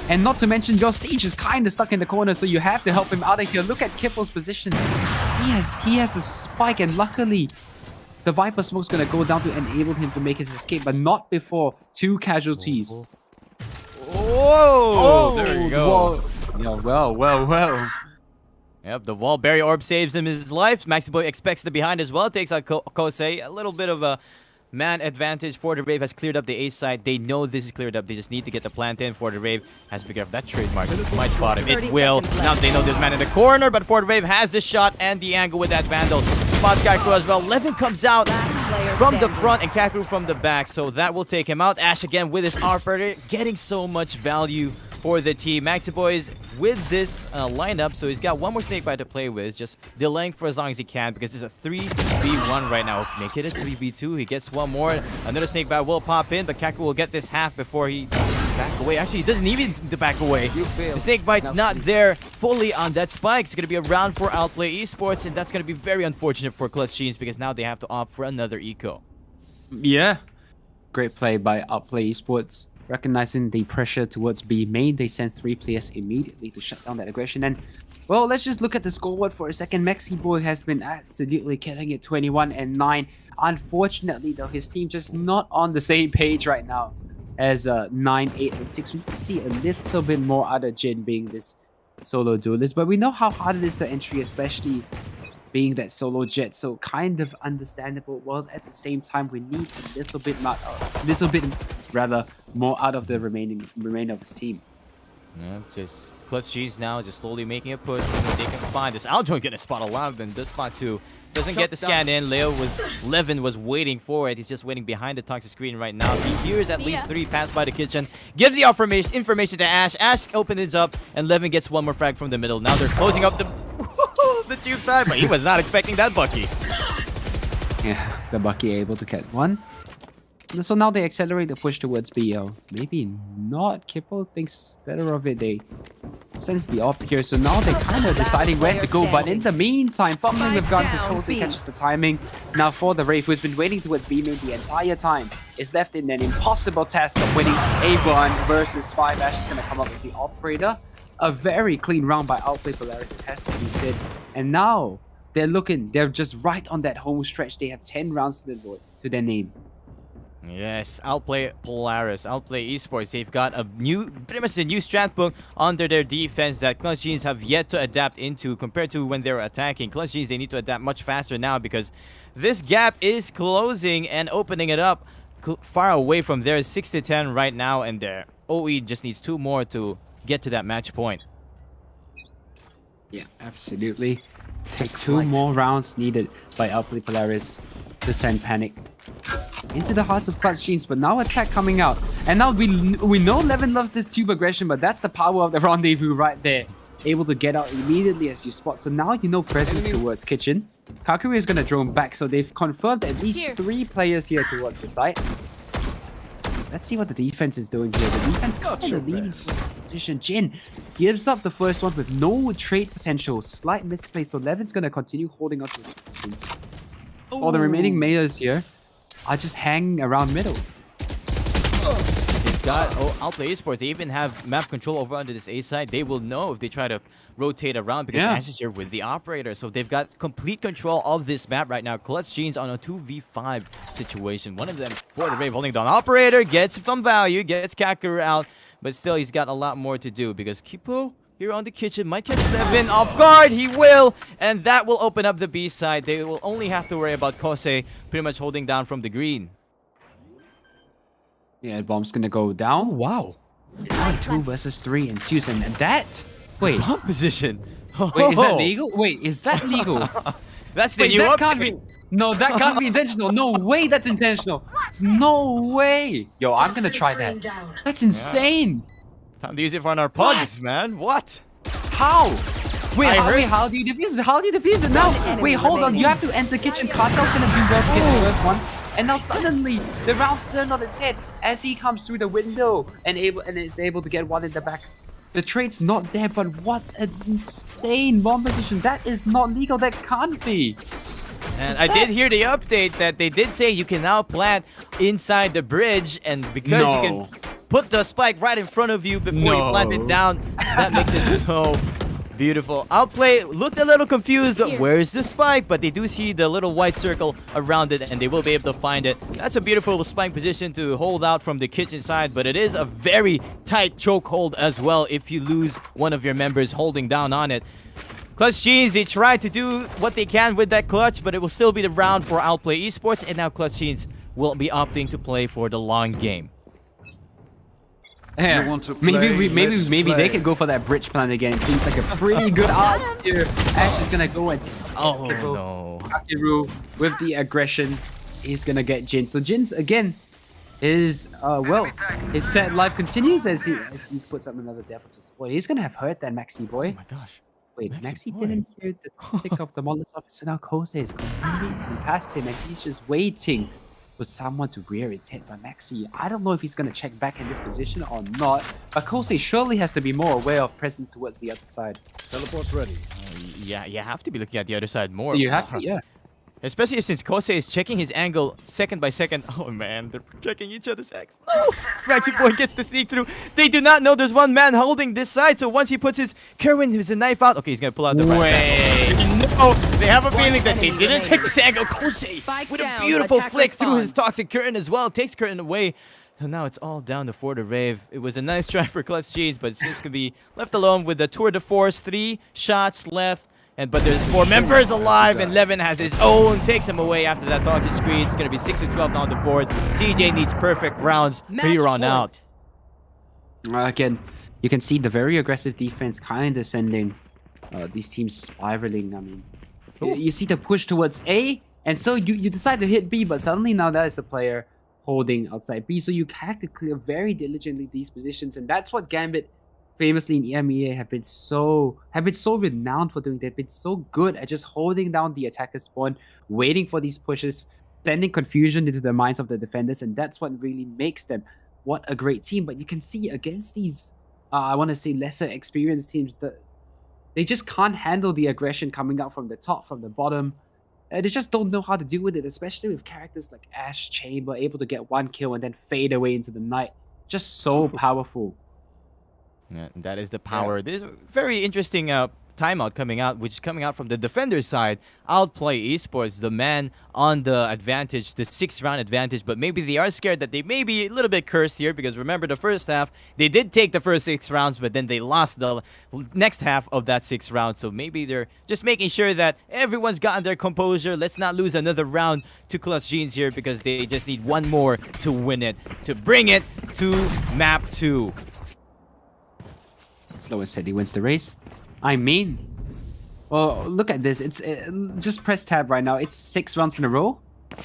And not to mention, your Siege is kind of stuck in the corner, so you have to help him out of here. Look at Kipple's position. He has a spike, and luckily, the Viper Smoke's going to go down to enable him to make his escape, but not before 2 casualties. Whoa! There you go. Yeah, well. Yep, the wall barrier orb saves him his life. Maxi Boy expects the behind as well. Takes out Kosei. A little bit of a man advantage. For the Rave has cleared up the A side. They know this is cleared up. They just need to get the plant in. For the Rave has to be careful. That trademark might spot him. It will. Now they know there's man in the corner, but For the Rave has the shot and the angle with that Vandal. Spots Kakeru as well. Levin comes out from the front and Kakeru from the back, so that will take him out. Ash again with his operator, getting so much value for the team. Maxi Boys with this lineup, so he's got one more snake bite to play with, just delaying for as long as he can because it's a 3v1 right now. Make it a 3v2. He gets one more. Another snake bite will pop in, but Kakeru will get this half before he back away. Actually, he doesn't need to back away. The snake bite's not there fully on that spike. It's going to be a round for Outplay eSports, and that's going to be very unfortunate for Clutch Genes because now they have to opt for another eco. Yeah. Great play by Outplay eSports. Recognizing the pressure towards B main, they sent 3 players immediately to shut down that aggression. And, well, let's just look at the scoreboard for a second. Maxi Boy has been absolutely killing it, 21-9. Unfortunately, though, his team just not on the same page right now as 9, 8, and 6. We can see a little bit more out of Jin being this solo duelist, but we know how hard it is to entry, especially being that solo jet, so kind of understandable. While at the same time, we need a little bit more out of the remainder of his team. Yeah, just Clutch Genes now, just slowly making a push. They can find this. Aljoy gonna spot a lot of them. Does spot 2. Doesn't get the scan in. Levin was waiting for it. He's just waiting behind the toxic screen right now. He hears at least 3 pass by the kitchen. Gives the information to Ash. Ash opens it up, and Levin gets one more frag from the middle. Now they're closing up the tube side, but he was not expecting that Bucky. Yeah, the Bucky able to catch one. So now they accelerate the push towards BL. Maybe not. Kippo thinks better of it. They sense the op here, so now they're kind of deciding where to go. But in the meantime, fumbling with guns as Kose catches the timing. Now for the Wraith, who's been waiting towards B mid the entire time, is left in an impossible task of winning A1 versus 5. Ash is going to come up with the operator. A very clean round by Outplay Polaris, it has to be said. And now they're just right on that home stretch. They have 10 rounds to their name. Yes, Outplay Polaris, Outplay eSports. They've got pretty much a new strat book under their defense that Clutch Genes have yet to adapt into compared to when they were attacking. Clutch Genes, they need to adapt much faster now because this gap is closing and opening it up far away from there. 6-10 right now, and their OE just needs 2 more to get to that match point. Yeah, absolutely. Take 2 more rounds needed by Outplay Polaris to send Panic into the hearts of Clutch Genes, but now attack coming out. And now we know Levin loves this tube aggression, but that's the power of the rendezvous right there. Able to get out immediately as you spot. So now you know presence towards Kitchen. Kakuri is going to drone back, so they've confirmed at least 3 players here towards the site. Let's see what the defense is doing here. The defense got the leading position. Jin gives up the first one with no trade potential. Slight misplay, so Levin's going to continue holding on to his position. All the remaining mayors here are just hanging around middle. They've got Outplay eSports. They even have map control over onto this A side. They will know if they try to rotate around because Ash is here with the operator. So they've got complete control of this map right now. Clutch Genes on a 2v5 situation. One of them for the Rave holding down. Operator gets some value, gets Kakuru out, but still he's got a lot more to do because Kippo here on the kitchen might catch Levin off guard. He will, and that will open up the B side. They will only have to worry about Kose pretty much holding down from the green. Yeah, bomb's gonna go down. Oh, wow. 2 versus 3 ensues, and that. Wait, Bomb position. wait, is that legal? Wait, is that legal? That's the Wait, new that update. can't be. No, that can't be intentional. No way, that's intentional. No way. Yo, I'm gonna try that. That's insane. Time to use it for our pods, man. What? How? Wait, I heard- how do you defuse it? How do you defuse it now? enemy Wait, hold on. remaining. You have to enter kitchen. Cartel's gonna do well to get the first one. And now suddenly the round's turned on its head as he comes through the window and is able to get one in the back. The trade's not there, but what an insane bomb position. That is not legal. That can't be. And I did hear the update that they did say you can now plant inside the bridge, and because you can put the spike right in front of you before you plant it down, that makes it so beautiful. Outplay looked a little confused. Where's the spike? But they do see the little white circle around it, and they will be able to find it. That's a beautiful spike position to hold out from the kitchen side, but it is a very tight chokehold as well if you lose one of your members holding down on it. Clutch Genes, they tried to do what they can with that clutch, but it will still be the round for Outplay eSports, and now Clutch Genes will be opting to play for the long game. Yeah. You want to play? Maybe Let's they play. could go for that bridge plan again. Seems like a pretty good art here. Ash is gonna go and Oh no. Kakeru with the aggression. He's gonna get Jin. So Jin's again is his sad life continues as he puts up another death to his boy. He's gonna have hurt that Maxi Oh boy. my gosh. Wait, Maxi Maxi boy. didn't hear the tick of the Molotov, so now Kose is completely past him and he's just waiting for someone to rear its head. But Maxi, I don't know if he's gonna check back in this position or not, but Kose surely has to be more aware of presence towards the other side. Teleport's ready. Yeah, you have to be looking at the other side more. You have to, yeah. Especially since Kose is checking his angle second by second. Oh man, they're checking each other's angle. Oh, Maxi Boy gets the sneak through. They do not know there's one man holding this side, so once he puts his Kerwin, his knife out. Okay, he's gonna pull out the right. No, they have a feeling that they didn't check this angle. Kose with a down, beautiful attacker flick through spawn. his toxic curtain as well. Takes curtain away. So now it's all down to for the Rave. It was a nice try for Clutch Genes, but it's just gonna be left alone with the Tour de Force. 3 shots left. But there's 4 members alive, and Levin has his own. Takes him away after that toxic screen. It's going to be 6-12 on the board. CJ needs perfect rounds here on out. Again, you can see the very aggressive defense kind of sending these teams spiraling. I mean, you see the push towards A, and so you decide to hit B, but suddenly now there is a player holding outside B, so you have to clear very diligently these positions, and that's what Gambit famously in EMEA have been so renowned for doing. They've been so good at just holding down the attacker spawn, waiting for these pushes, sending confusion into the minds of the defenders, and that's what really makes them what a great team. But you can see against these, I want to say lesser experienced teams, that they just can't handle the aggression coming out from the top, from the bottom. They just don't know how to deal with it, especially with characters like Ash Chamber, able to get one kill and then fade away into the night. Just so powerful. Yeah, that is the power. There's a very interesting timeout coming out, which is coming out from the defender side. Outplay eSports, the man on the advantage, the 6th-round advantage, but maybe they are scared that they may be a little bit cursed here, because remember the first half, they did take the first 6 rounds, but then they lost the next half of that 6th round. So maybe they're just making sure that everyone's gotten their composure. Let's not lose another round to Clutch Jeans here, because they just need one more to win it, to bring it to map 2. Slow and steady wins the race. I mean, well, look at this. It's just press tab right now. It's 6 rounds in a row,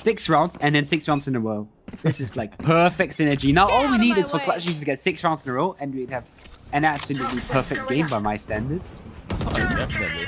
6 rounds, and then 6 rounds in a row. This is like perfect synergy. Now all we need is for Clutch Jeans to get 6 rounds in a row, and we'd have an absolutely perfect game by my standards. Oh, definitely.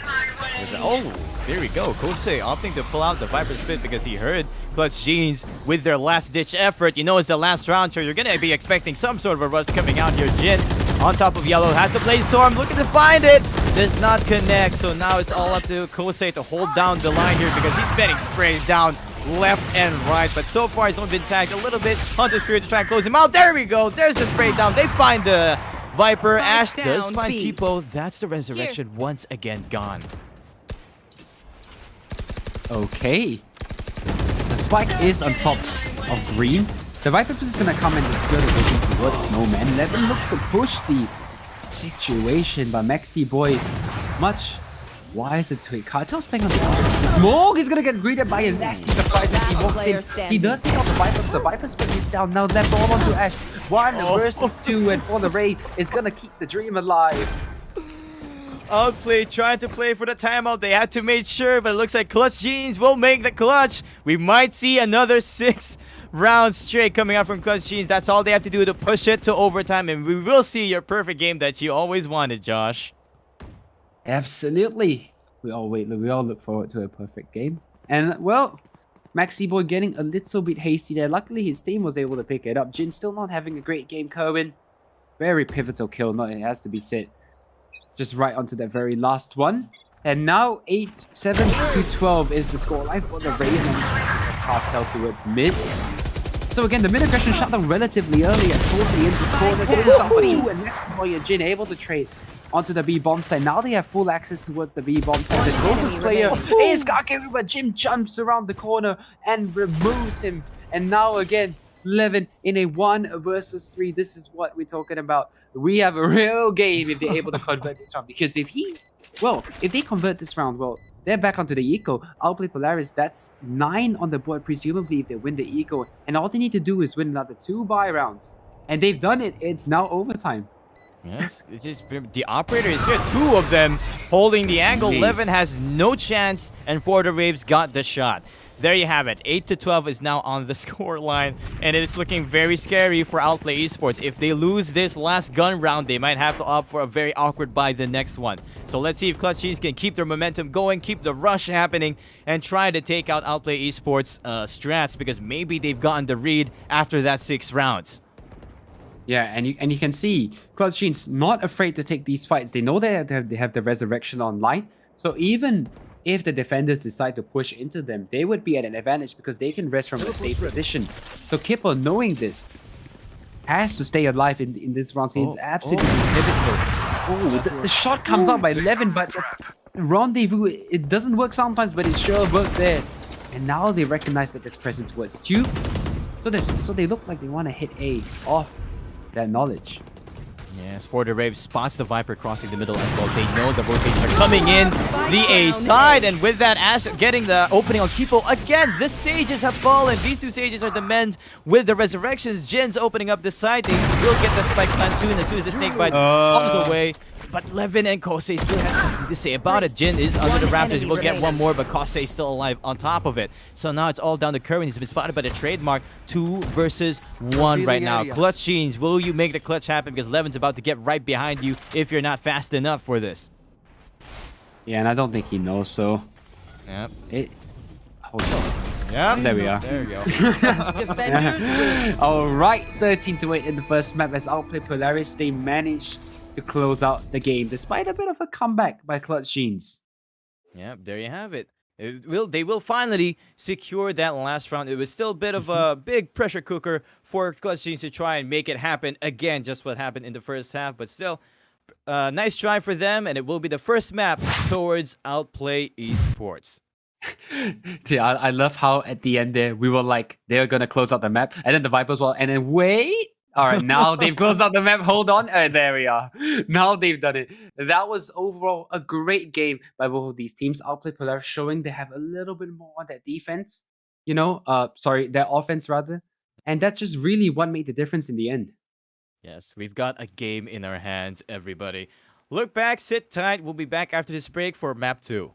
Oh, there we go. Kosei opting to pull out the Viper Spit because he heard Clutch Jeans with their last-ditch effort. You know it's the last round, so you're going to be expecting some sort of a rush coming out here. Jin on top of Yellow has to play Storm, looking to find it. Does not connect, so now it's all up to Kosei to hold down the line here, because he's getting sprayed down left and right. But so far he's only been tagged a little bit. Hunter's Fury to try and close him out. There we go. There's the spray down. They find the Viper. Spike Ash does down, find B. Kipo. That's the resurrection once again gone. Okay. The spike is on top of green. The Viper is going to come in with good vision towards Snowman. Levin looks to push the situation, but Maxi Boy much wiser to it. Cartel's playing on the outside. Smoke is going to get greeted by a nasty surprise as he walks in. He does take out the Viper. The Viper's spin is down. Now left all onto Ash. 1 versus 2, and for the Raid is going to keep the dream alive. Outplay trying to play for the timeout. They had to make sure, but it looks like Clutch Jeans will make the clutch. We might see another 6 rounds straight coming out from Clutch Jeans. That's all they have to do to push it to overtime, and we will see your perfect game that you always wanted, Josh. Absolutely. We all look forward to a perfect game. And, well, Maxi Boy getting a little bit hasty there. Luckily, his team was able to pick it up. Jin still not having a great game, Kerwin. Very pivotal kill, it has to be said. Just right onto that very last one. And now 8-7 to 12 is the scoreline for the Raid and Cartel towards mid. So again, the mid aggression shut down relatively early and forcing into this corner. Spins out for 2, and next Boy and Jin able to trade onto the B bomb side. Now they have full access towards the B bomb side. The closest player is Gakeru, but Jim jumps around the corner and removes him. And now again, Levin in a 1 versus 3. This is what we're talking about. We have a real game if they're able to convert this round. Because if they convert this round, well, they're back onto the eco. Outplay Polaris, that's 9 on the board, presumably if they win the eco. And all they need to do is win another 2 buy rounds. And they've done it. It's now overtime. Yes, it's just the operator is here. 2 of them holding the angle. Levin has no chance, and For the Waves got the shot. There you have it. 8-12 is now on the score line, and it is looking very scary for Outplay Esports. If they lose this last gun round, they might have to opt for a very awkward buy the next one. So let's see if Clutch Jeans can keep their momentum going, keep the rush happening, and try to take out Outplay Esports strats, because maybe they've gotten the read after that 6 rounds. Yeah, and you can see Clutch Jeans not afraid to take these fights. They know they have the resurrection online. So even if the defenders decide to push into them, they would be at an advantage because they can rest from a safe position. So Kipper, knowing this, has to stay alive in this round. So it's absolutely pivotal. Oh, the shot comes out by 11, but the rendezvous, it doesn't work sometimes, but it sure worked there. And now they recognize that there's presence towards Tube. So they look like they want to hit A off that knowledge. Yes, For the Rave spots the Viper crossing the middle as well. They know the rotations are coming in the A side, and with that, Ash getting the opening on Kipo. Again, the Sages have fallen. These 2 Sages are the men with the resurrections. Jin's opening up the side. They will get the spike plant soon as the snake bite falls away. But Levin and Kosei still have something to say about it. Jin is under the Raptors. We'll get one more, but Kosei is still alive on top of it. So now it's all down to Kerwin. He's been spotted by the trademark. 2 versus 1 right now. Clutch Jeans, will you make the clutch happen? Because Levin's about to get right behind you if you're not fast enough for this. Yeah, and I don't think he knows, so... Yep. Hold on. Yeah, There we are. There you go. Defenders win. All right, 13-8 in the first map as Outplay Polaris. They managed to close out the game despite a bit of a comeback by Clutch Jeans. Yeah, there you have it. They will finally secure that last round. It was still a bit of a big pressure cooker for Clutch Jeans to try and make it happen again, just what happened in the first half. But still, nice try for them, and it will be the first map towards Outplay eSports. See, I love how at the end there we were like they're gonna close out the map, and then the Vipers were, and then wait. All right, now they've closed out the map. Hold on, and there we are. Now they've done it. That was overall a great game by both of these teams. Outplay Polaris showing they have a little bit more on that defense. Their offense rather, and that's just really what made the difference in the end. Yes, we've got a game in our hands, everybody. Look back, sit tight. We'll be back after this break for map 2.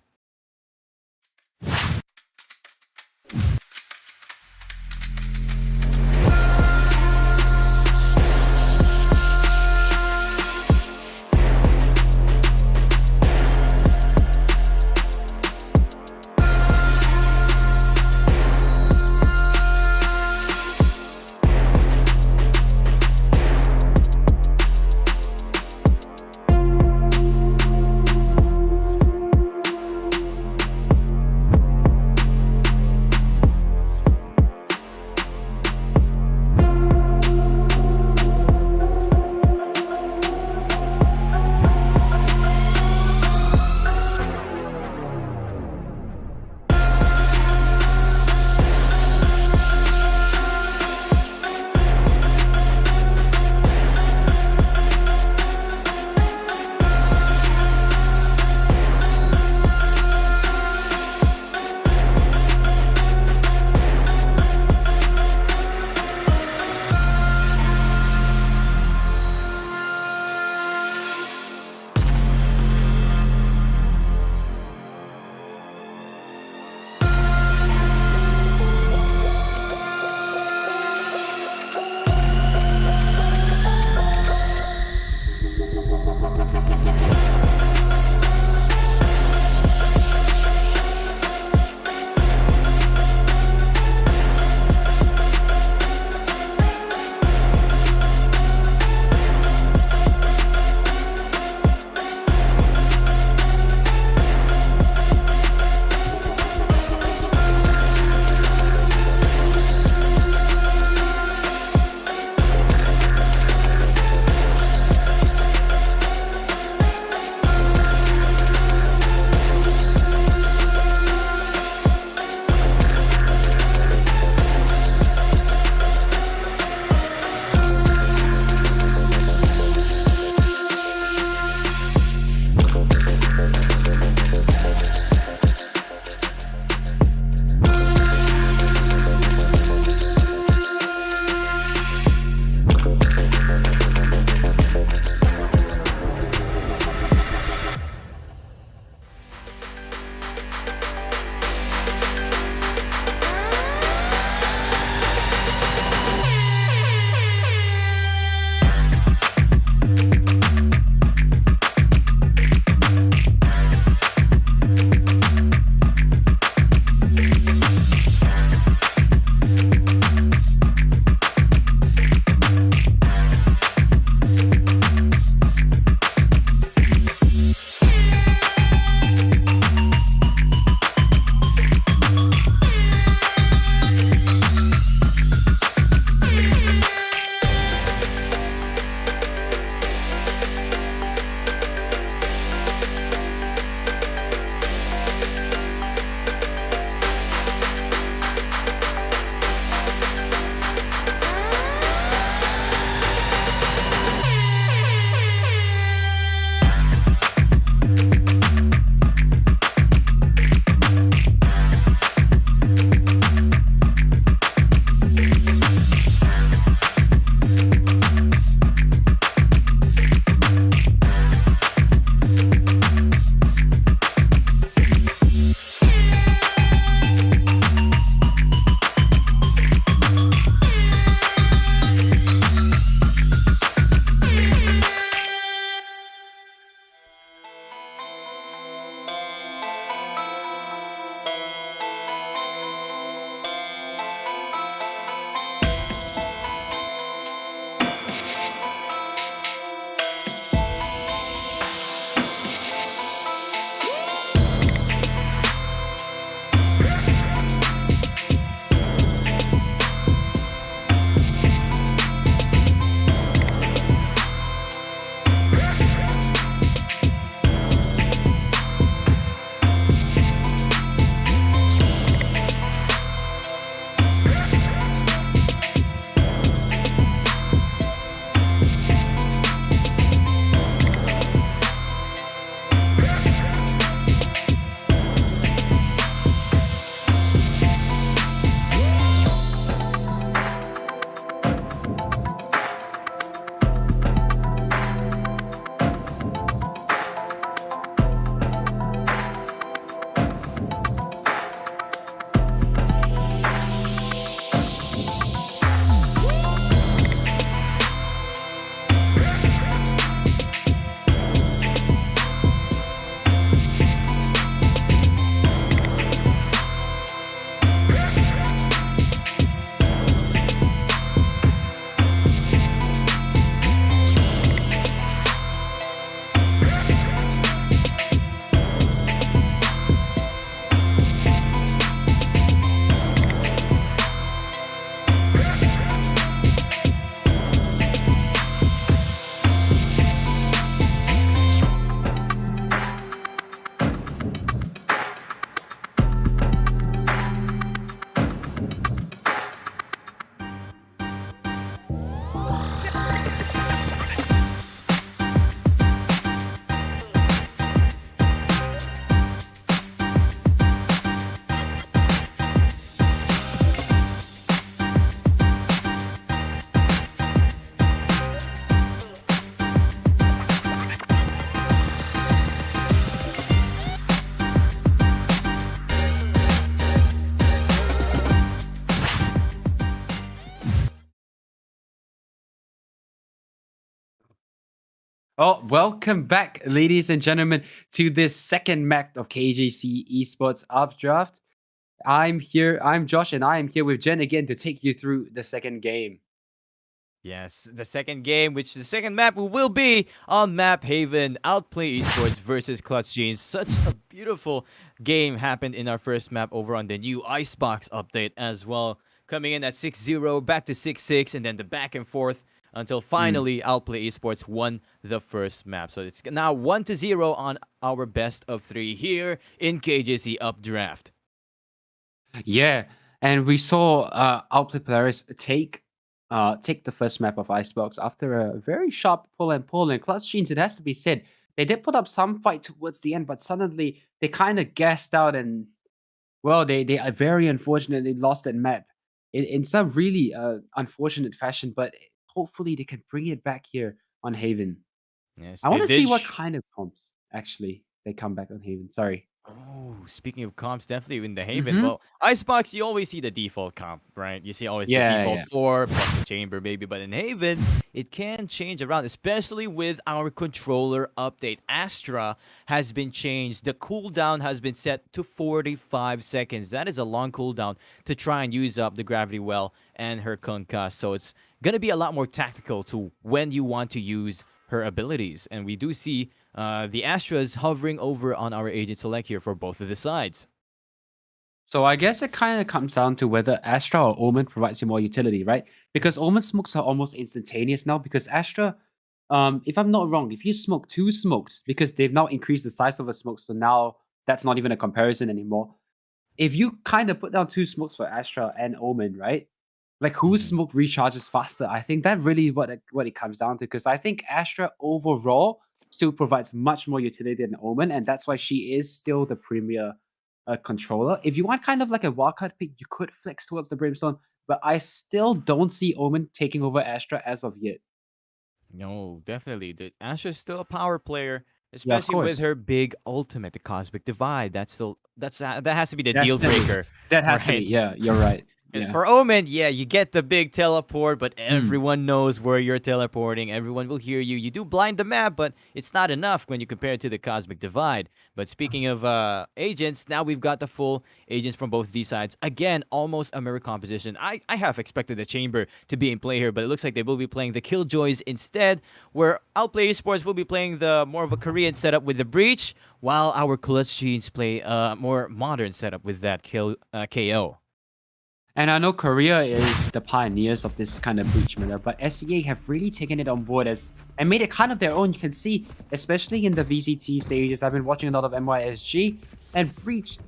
Oh, welcome back, ladies and gentlemen, to this second map of KJC eSports Updraft. I'm Josh, and I am here with Jen again to take you through the second game. Yes, the second game, which the second map will be on Map Haven, Outplay Esports versus Clutch Jeans. Such a beautiful game happened in our first map over on the new Icebox update as well. Coming in at 6-0, back to 6-6, and then the back and forth until finally Outplay Esports won the first map. So it's now 1-0 on our best of 3 here in KJC Updraft. Yeah, and we saw Outplay players take the first map of Icebox after a very sharp pull. And Clutch Jeans, it has to be said, they did put up some fight towards the end, but suddenly they kind of gassed out and, well, they are very unfortunately lost that map in some really unfortunate fashion, but hopefully they can bring it back here on Haven. Yes, I they want to see did. what kind of comps actually they come back on Haven. Sorry. Oh, speaking of comps, definitely in the Haven. Well, Icebox, you always see the default comp, right? You see always the default Yeah. 4 plus the chamber, maybe. But in Haven, it can change around, especially with our controller update. Astra has been changed. The cooldown has been set to 45 seconds. That is a long cooldown to try and use up the Gravity Well and her concuss. So it's going to be a lot more tactical to when you want to use her abilities. And we do see the Astras hovering over on our agent select here for both of the sides. So I guess it kind of comes down to whether Astra or Omen provides you more utility, right? Because Omen smokes are almost instantaneous now. Because Astra, if I'm not wrong, if you smoke 2 smokes, because they've now increased the size of a smoke, so now that's not even a comparison anymore. If you kind of put down 2 smokes for Astra and Omen, right? Like whose smoke recharges faster? I think that really what it comes down to. Because I think Astra overall still provides much more utility than Omen, and that's why she is still the premier controller. If you want kind of like a wildcard pick, you could flex towards the Brimstone, but I still don't see Omen taking over Astra as of yet. No, definitely. The Astra's still a power player, Yeah, of especially with course. her big ultimate, the Cosmic Divide. That has to be the deal Definitely. breaker. That has to be. Right. Yeah, you're right. And Yeah. for Omen, yeah, you get the big teleport, but everyone knows where you're teleporting. Everyone will hear you. You do blind the map, but it's not enough when you compare it to the Cosmic Divide. But speaking of agents, now we've got the full agents from both these sides. Again, almost a mirror composition. I have expected the Chamber to be in play here, but it looks like they will be playing the Killjoys instead, where Outplay Esports will be playing the more of a Korean setup with the Breach, while our Clutch Jeans play a more modern setup with that KO. And I know Korea is the pioneers of this kind of breach meta, but SEA have really taken it on board and made it kind of their own. You can see, especially in the VCT stages, I've been watching a lot of MYSG, and breach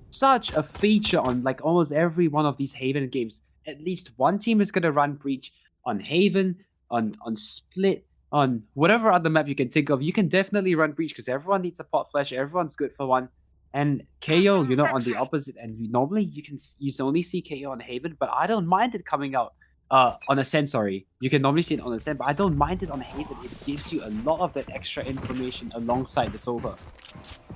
such a feature on like almost every one of these Haven games. At least one team is gonna run breach on Haven, on Split, on whatever other map you can think of. You can definitely run breach because everyone needs a pot flash. Everyone's good for one. And KO, on the opposite end, normally you only see KO on Haven, but I don't mind it coming out on Ascent. Sorry, you can normally see it on Ascent, but I don't mind it on Haven. It gives you a lot of that extra information alongside the Sova.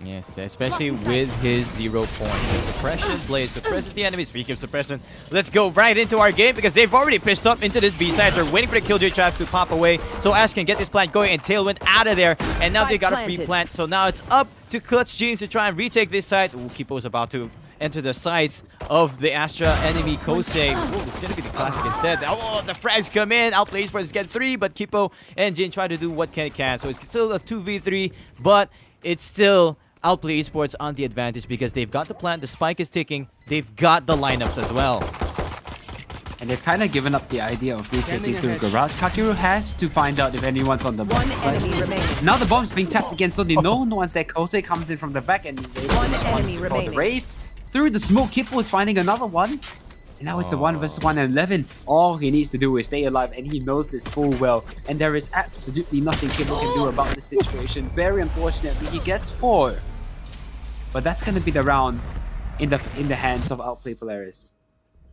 Yes, especially with his 0 point. The suppression blade suppresses the enemy. Speaking of suppression, let's go right into our game because they've already pitched up into this B side. They're waiting for the Killjoy trap to pop away so Ash can get this plant going and Tailwind out of there. And now they got a free plant. So now it's up to Clutch Jeans to try and retake this side. Ooh, Kipo's about to enter the sights of the Astra enemy Kosei. Oh, it's going to be the Classic instead. Oh, the frags come in. Outplay Esports get 3, but Kipo and Jin try to do what they can. So it's still a 2v3, but it's still Outplay Esports on the advantage because they've got the plant, the spike is ticking, they've got the lineups as well. And they've kind of given up the idea of retaking through Garage. Kakeru has to find out if anyone's on the One bomb side. enemy remaining. Now the bomb's being tapped again, so they know no one's there. Kosei comes in from the back and they One enemy for the remaining. Rave. Through the smoke, Kippo is finding another one. And now it's a 1 versus 1 and 11. All he needs to do is stay alive, and he knows this full well. And there is absolutely nothing Kippo can do about this situation. Very unfortunately, he gets 4. But that's going to be the round in the hands of Outplay Polaris.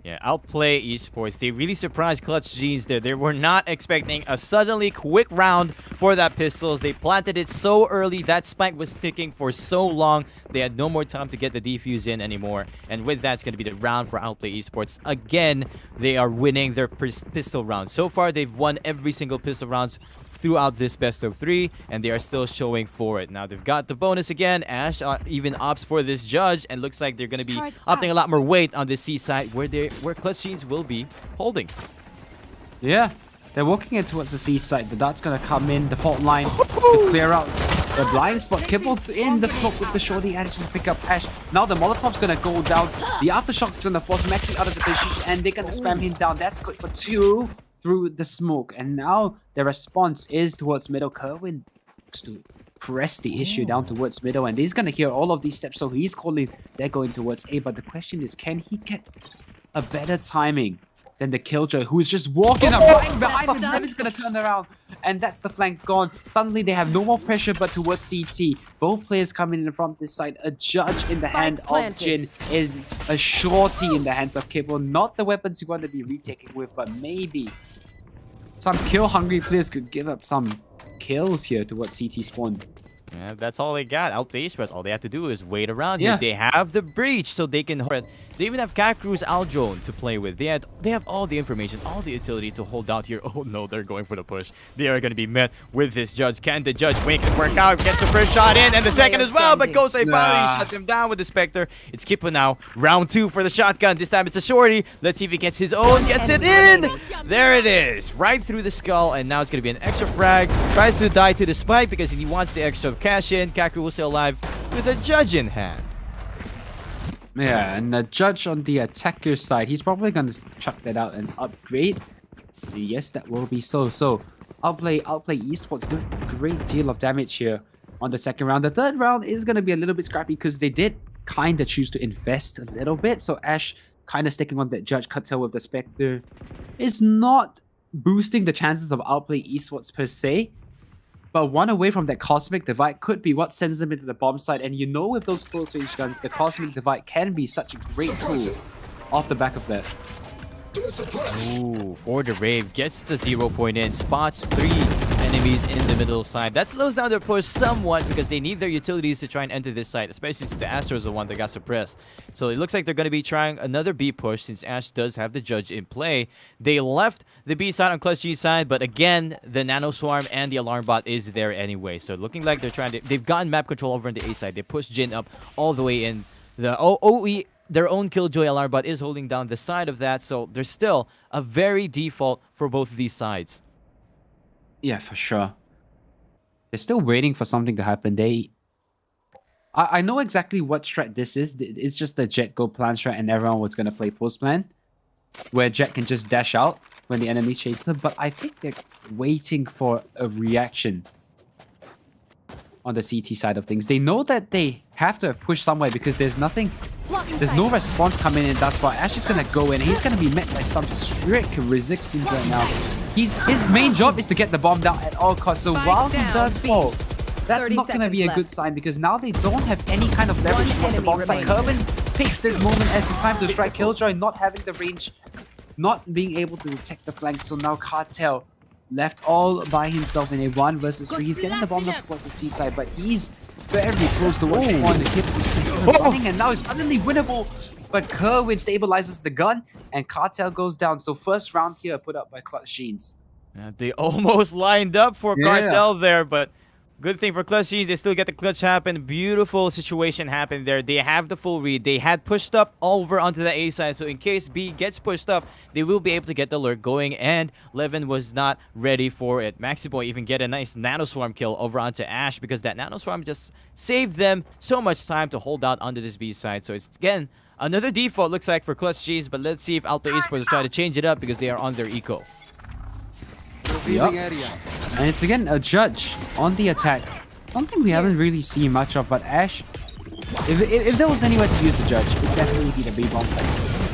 Yeah, Outplay Esports. They really surprised Clutch Jeans there. They were not expecting a suddenly quick round for that pistols. They planted it so early. That spike was ticking for so long. They had no more time to get the defuse in anymore. And with that, it's going to be the round for Outplay Esports. Again, they are winning their pistol rounds. So far, they've won every single pistol rounds throughout this best of 3, and they are still showing for it. Now they've got the bonus again. Ash even opts for this judge, and looks like they're going to be opting a lot more weight on the C side where Clutch Genes will be holding. Yeah, they're walking in towards the C side. The dart's gonna come in, the fault line to clear out the blind spot. Kibbles in the smoke with the shorty and to pick up Ash. Now the Molotov's gonna go down. The aftershock's gonna force Maxi out of the position, and they're gonna spam him down. That's good for 2 through the smoke. And now the response is towards middle. Kerwin looks to press the issue down towards middle, and he's gonna hear all of these steps, so he's calling they're going towards A. But the question is, can he get a better timing than the Killjoy, who is just walking right behind him? Revan's gonna turn around, and that's the flank gone. Suddenly they have no more pressure but towards CT. Both players coming in from this side. A judge in the hand of Jin, and a shorty in the hands of Kibble. Not the weapons you want to be retaking with, but maybe some kill-hungry players could give up some kills here towards CT spawn. Yeah, that's all they got. Outplay eSports, all they have to do is wait around here. They have the breach, so they can... They even have Kakru's Aldrone to play with. They have all the information, all the utility to hold out here. Oh no, they're going for the push. They are going to be met with this judge. Can the judge wink and work out? Gets the first shot in, and the second as well, but Kosei finally shuts him down with the Spectre. It's Kippo now. Round 2 for the shotgun. This time it's a shorty. Let's see if he gets his own. Gets it in! There it is. Right through the skull, and now it's going to be an extra frag. Tries to die to the spike because he wants the extra cash in. Kakru will still alive with a judge in hand. Yeah, and the judge on the attacker side, he's probably going to chuck that out and upgrade. Yes, that will be so. So, Outplay eSports doing a great deal of damage here on the second round. The third round is going to be a little bit scrappy because they did kind of choose to invest a little bit. So, Ash kind of sticking on that judge cutter with the Spectre is not boosting the chances of Outplay eSports per se. But one away from that Cosmic Divide could be what sends them into the bomb site. And you know, with those close range guns, the Cosmic Divide can be such a great tool off the back of that. Ooh, for the Rave, gets the 0 point in, spots 3 enemies in the middle side. That slows down their push somewhat because they need their utilities to try and enter this site, especially since the Astro is the one that got suppressed. So it looks like they're going to be trying another B push since Ash does have the judge in play. They left the B side on Clutch G side, but again, the Nano Swarm and the Alarm Bot is there anyway. So looking like they've gotten map control over on the A side. They pushed Jin up all the way in. The OE, their own Killjoy Alarm Bot is holding down the side of that, so there's still a very default for both of these sides. Yeah, for sure. They're still waiting for something to happen. I know exactly what strat this is. It's just the Jet go plan strat, and everyone was going to play post plan, where Jet can just dash out when the enemy chases them. But I think they're waiting for a reaction on the CT side of things. They know that they have to have pushed somewhere because there's nothing... There's no response coming in. That's why Ash is going to go in. He's going to be met by some strict resistance right now. His main job is to get the bomb down at all costs. So while he does fall, that's not going to be a good sign because now they don't have any kind of leverage towards the bomb side. Kerwin picks this moment as it's time to strike Killjoy, not having the range, not being able to detect the flank. So now Cartel left all by himself in a 1 versus 3. He's getting the bomb up towards the C side, but he's very close to what's on the hip. Running, and now it's suddenly winnable. But Kerwin stabilizes the gun, and Cartel goes down. So first round here put up by Clutch Genes. They almost lined up for Cartel there, but good thing for Clutch Genes, they still get the clutch happen. Beautiful situation happened there. They have the full read. They had pushed up over onto the A side, so in case B gets pushed up, they will be able to get the lurk going, and Levin was not ready for it. Maxiboy even get a nice Nano Swarm kill over onto Ash because that Nano Swarm just saved them so much time to hold out onto this B side. So it's, again, another default looks like for Clutch Genes, but let's see if Outplay eSports will try to change it up because they are on their eco. Yep. And it's again a judge on the attack. Something we haven't really seen much of, but Ash, if there was anywhere to use the judge, it would definitely be the B-bomb.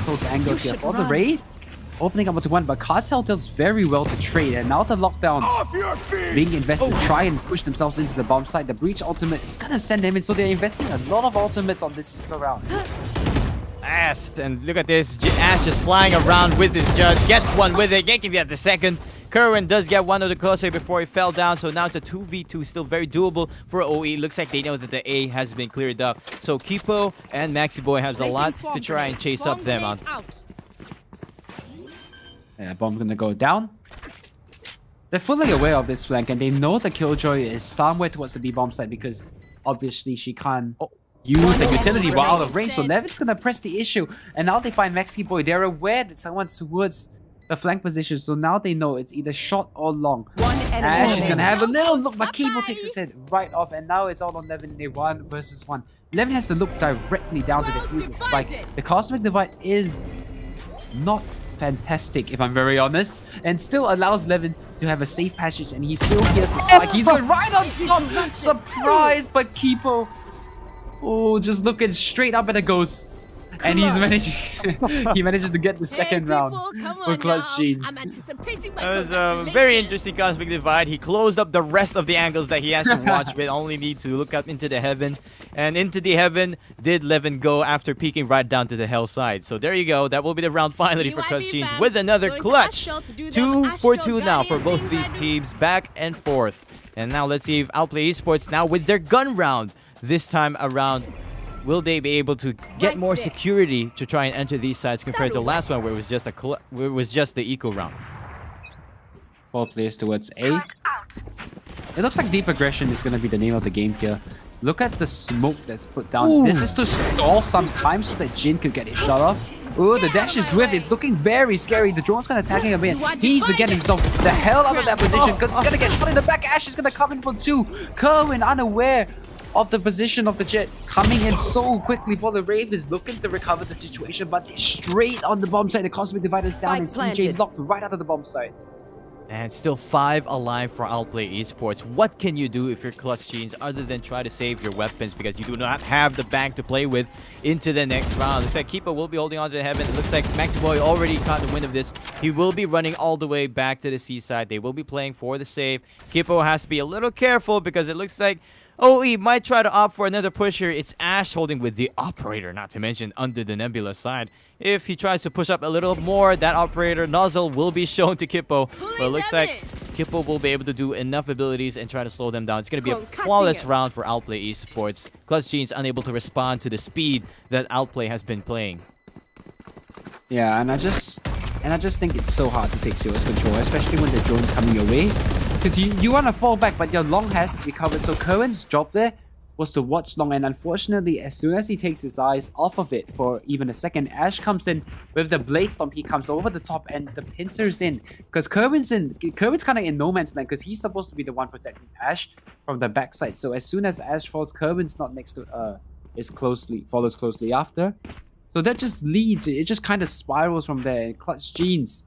Close angles here for the raid. Opening up to 1, but Cartel does very well to trade. And now the lockdown being invested to try and push themselves into the bomb site. The breach ultimate is going to send them in, so they're investing a lot of ultimates on this round. Ash, and look at this. Ash just flying around with his judge. Gets one with it. Yanking at the second. Kerwin does get one of the Kosei before he fell down, so now it's a 2v2, still very doable for OE. Looks like they know that the A has been cleared up. So Kippo and Maxiboy has a lot to try and chase up them on. Yeah, bomb's gonna go down. They're fully aware of this flank, and they know the Killjoy is somewhere towards the B-bomb side because obviously she can't use the utility while out of range. So Levin's gonna press the issue, and now they find Maxi Boy. They're aware that someone's towards the flank position, so now they know it's either short or long. Ash is gonna have a little look, but Kibo takes his head right off, and now it's all on Levin in a 1 versus 1. Levin has to look directly down to defuse the spike. The Cosmic Divide is not fantastic, if I'm very honest, and still allows Levin to have a safe passage, and he still hears the spike. He's going right on top! Surprised by Kipo. Oh, just looking straight up at the ghost. And he manages to get the second round for Clutch Jeans. That was a very interesting Cosmic Divide. He closed up the rest of the angles that he has to watch with. Only need to look up into the heaven. And into the heaven did Levin go after peeking right down to the hell side. So there you go. That will be the round finally for Clutch Jeans with another clutch. 2 for 2 now for both these teams, back and forth. And now let's see if Outplay eSports now with their gun round this time around. Will they be able to get more security to try and enter these sides compared to the last one where it was just the eco round? 4 players towards A. It looks like Deep Aggression is going to be the name of the game here. Look at the smoke that's put down. Ooh. This is to stall some time so that Jin could get his shot off. Oh, the dash is with. It's looking very scary. The drone's going to attack him a bit. He needs to get himself the hell out of that position because he's going to get shot in the back. Ash is going to come in for 2. Kerwin unaware of the position of the jet, coming in so quickly for the Ravens, looking to recover the situation, but straight on the bomb side. The Cosmic Divide is down, and CJ locked right out of the bomb side. And still 5 alive for Outplay eSports. What can you do if you're Clutch Jeans other than try to save your weapons because you do not have the bank to play with into the next round? Looks like Keepa will be holding on to the heaven. It looks like Maxi Boy already caught the wind of this. He will be running all the way back to the seaside. They will be playing for the save. Keepa has to be a little careful because it looks like he might try to opt for another push here. It's Ash holding with the operator, not to mention under the Nebula side. If he tries to push up a little more, that operator nozzle will be shown to Kippo. But it looks like Kippo will be able to do enough abilities and try to slow them down. It's going to be a flawless round for Outplay eSports. Clutch Jeans unable to respond to the speed that Outplay has been playing. Yeah, and I just think it's so hard to take serious control, especially when the drone's coming your way. Because you want to fall back, but your long has to be covered. So Kerwin's job there was to watch long, and unfortunately, as soon as he takes his eyes off of it for even a second, Ash comes in with the Blade Storm. He comes over the top, and the pincer's in. Because Kerwin's kind of in no man's land, because he's supposed to be the one protecting Ash from the backside. So as soon as Ash falls, Kerwin's not next to follows closely after. So that just leads, it just kind of spirals from there. Clutch Jeans.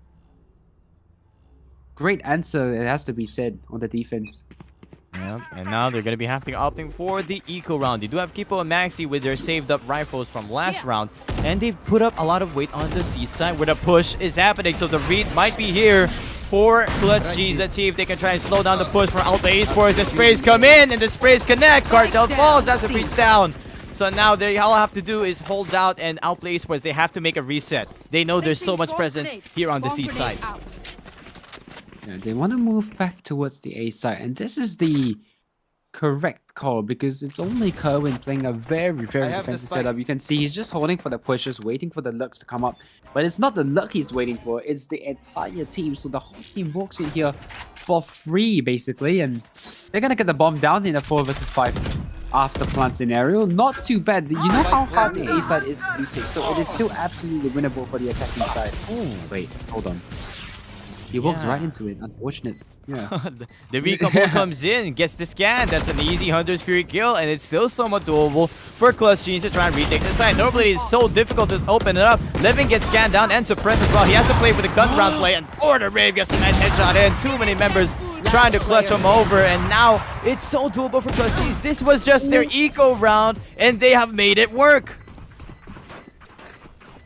Great answer, it has to be said, on the defense. Yeah, and now they're going to be opting for the eco round. They do have Kipo and Maxi with their saved up rifles from last round. And they've put up a lot of weight on the seaside where the push is happening. So the read might be here for Clutch G's. Let's see if they can try and slow down the push for Outplay eSports. The sprays come in and the sprays connect. Cartel falls, that's the breach down. So now they all have to do is hold out, and Outplay eSports, they have to make a reset. They know there's so much presence here on the seaside. Yeah, they want to move back towards the A side, and this is the correct call because it's only Kerwin playing a very defensive setup. You can see he's just holding for the pushes, waiting for the Lux to come up. But it's not the Luck he's waiting for, it's the entire team. So the whole team walks in here for free, basically, and they're going to get the bomb down in a 4 versus 5 after plant scenario. Not too bad. You know how hard the A side is to retake, so it is still absolutely winnable for the attacking side. Oh, wait, hold on. He walks right into it. Unfortunate. Yeah. The recombo comes in, gets the scan. That's an easy Hunter's Fury kill, and it's still somewhat doable for Clutch Jeans to try and retake the side. Normally, it's so difficult to open it up. Levin gets scanned down and suppressed as well. He has to play with the gun round play, and the Rave gets a nice headshot in. Too many members trying to clutch him over, and now it's so doable for Clutch Jeans. This was just their eco round, and they have made it work.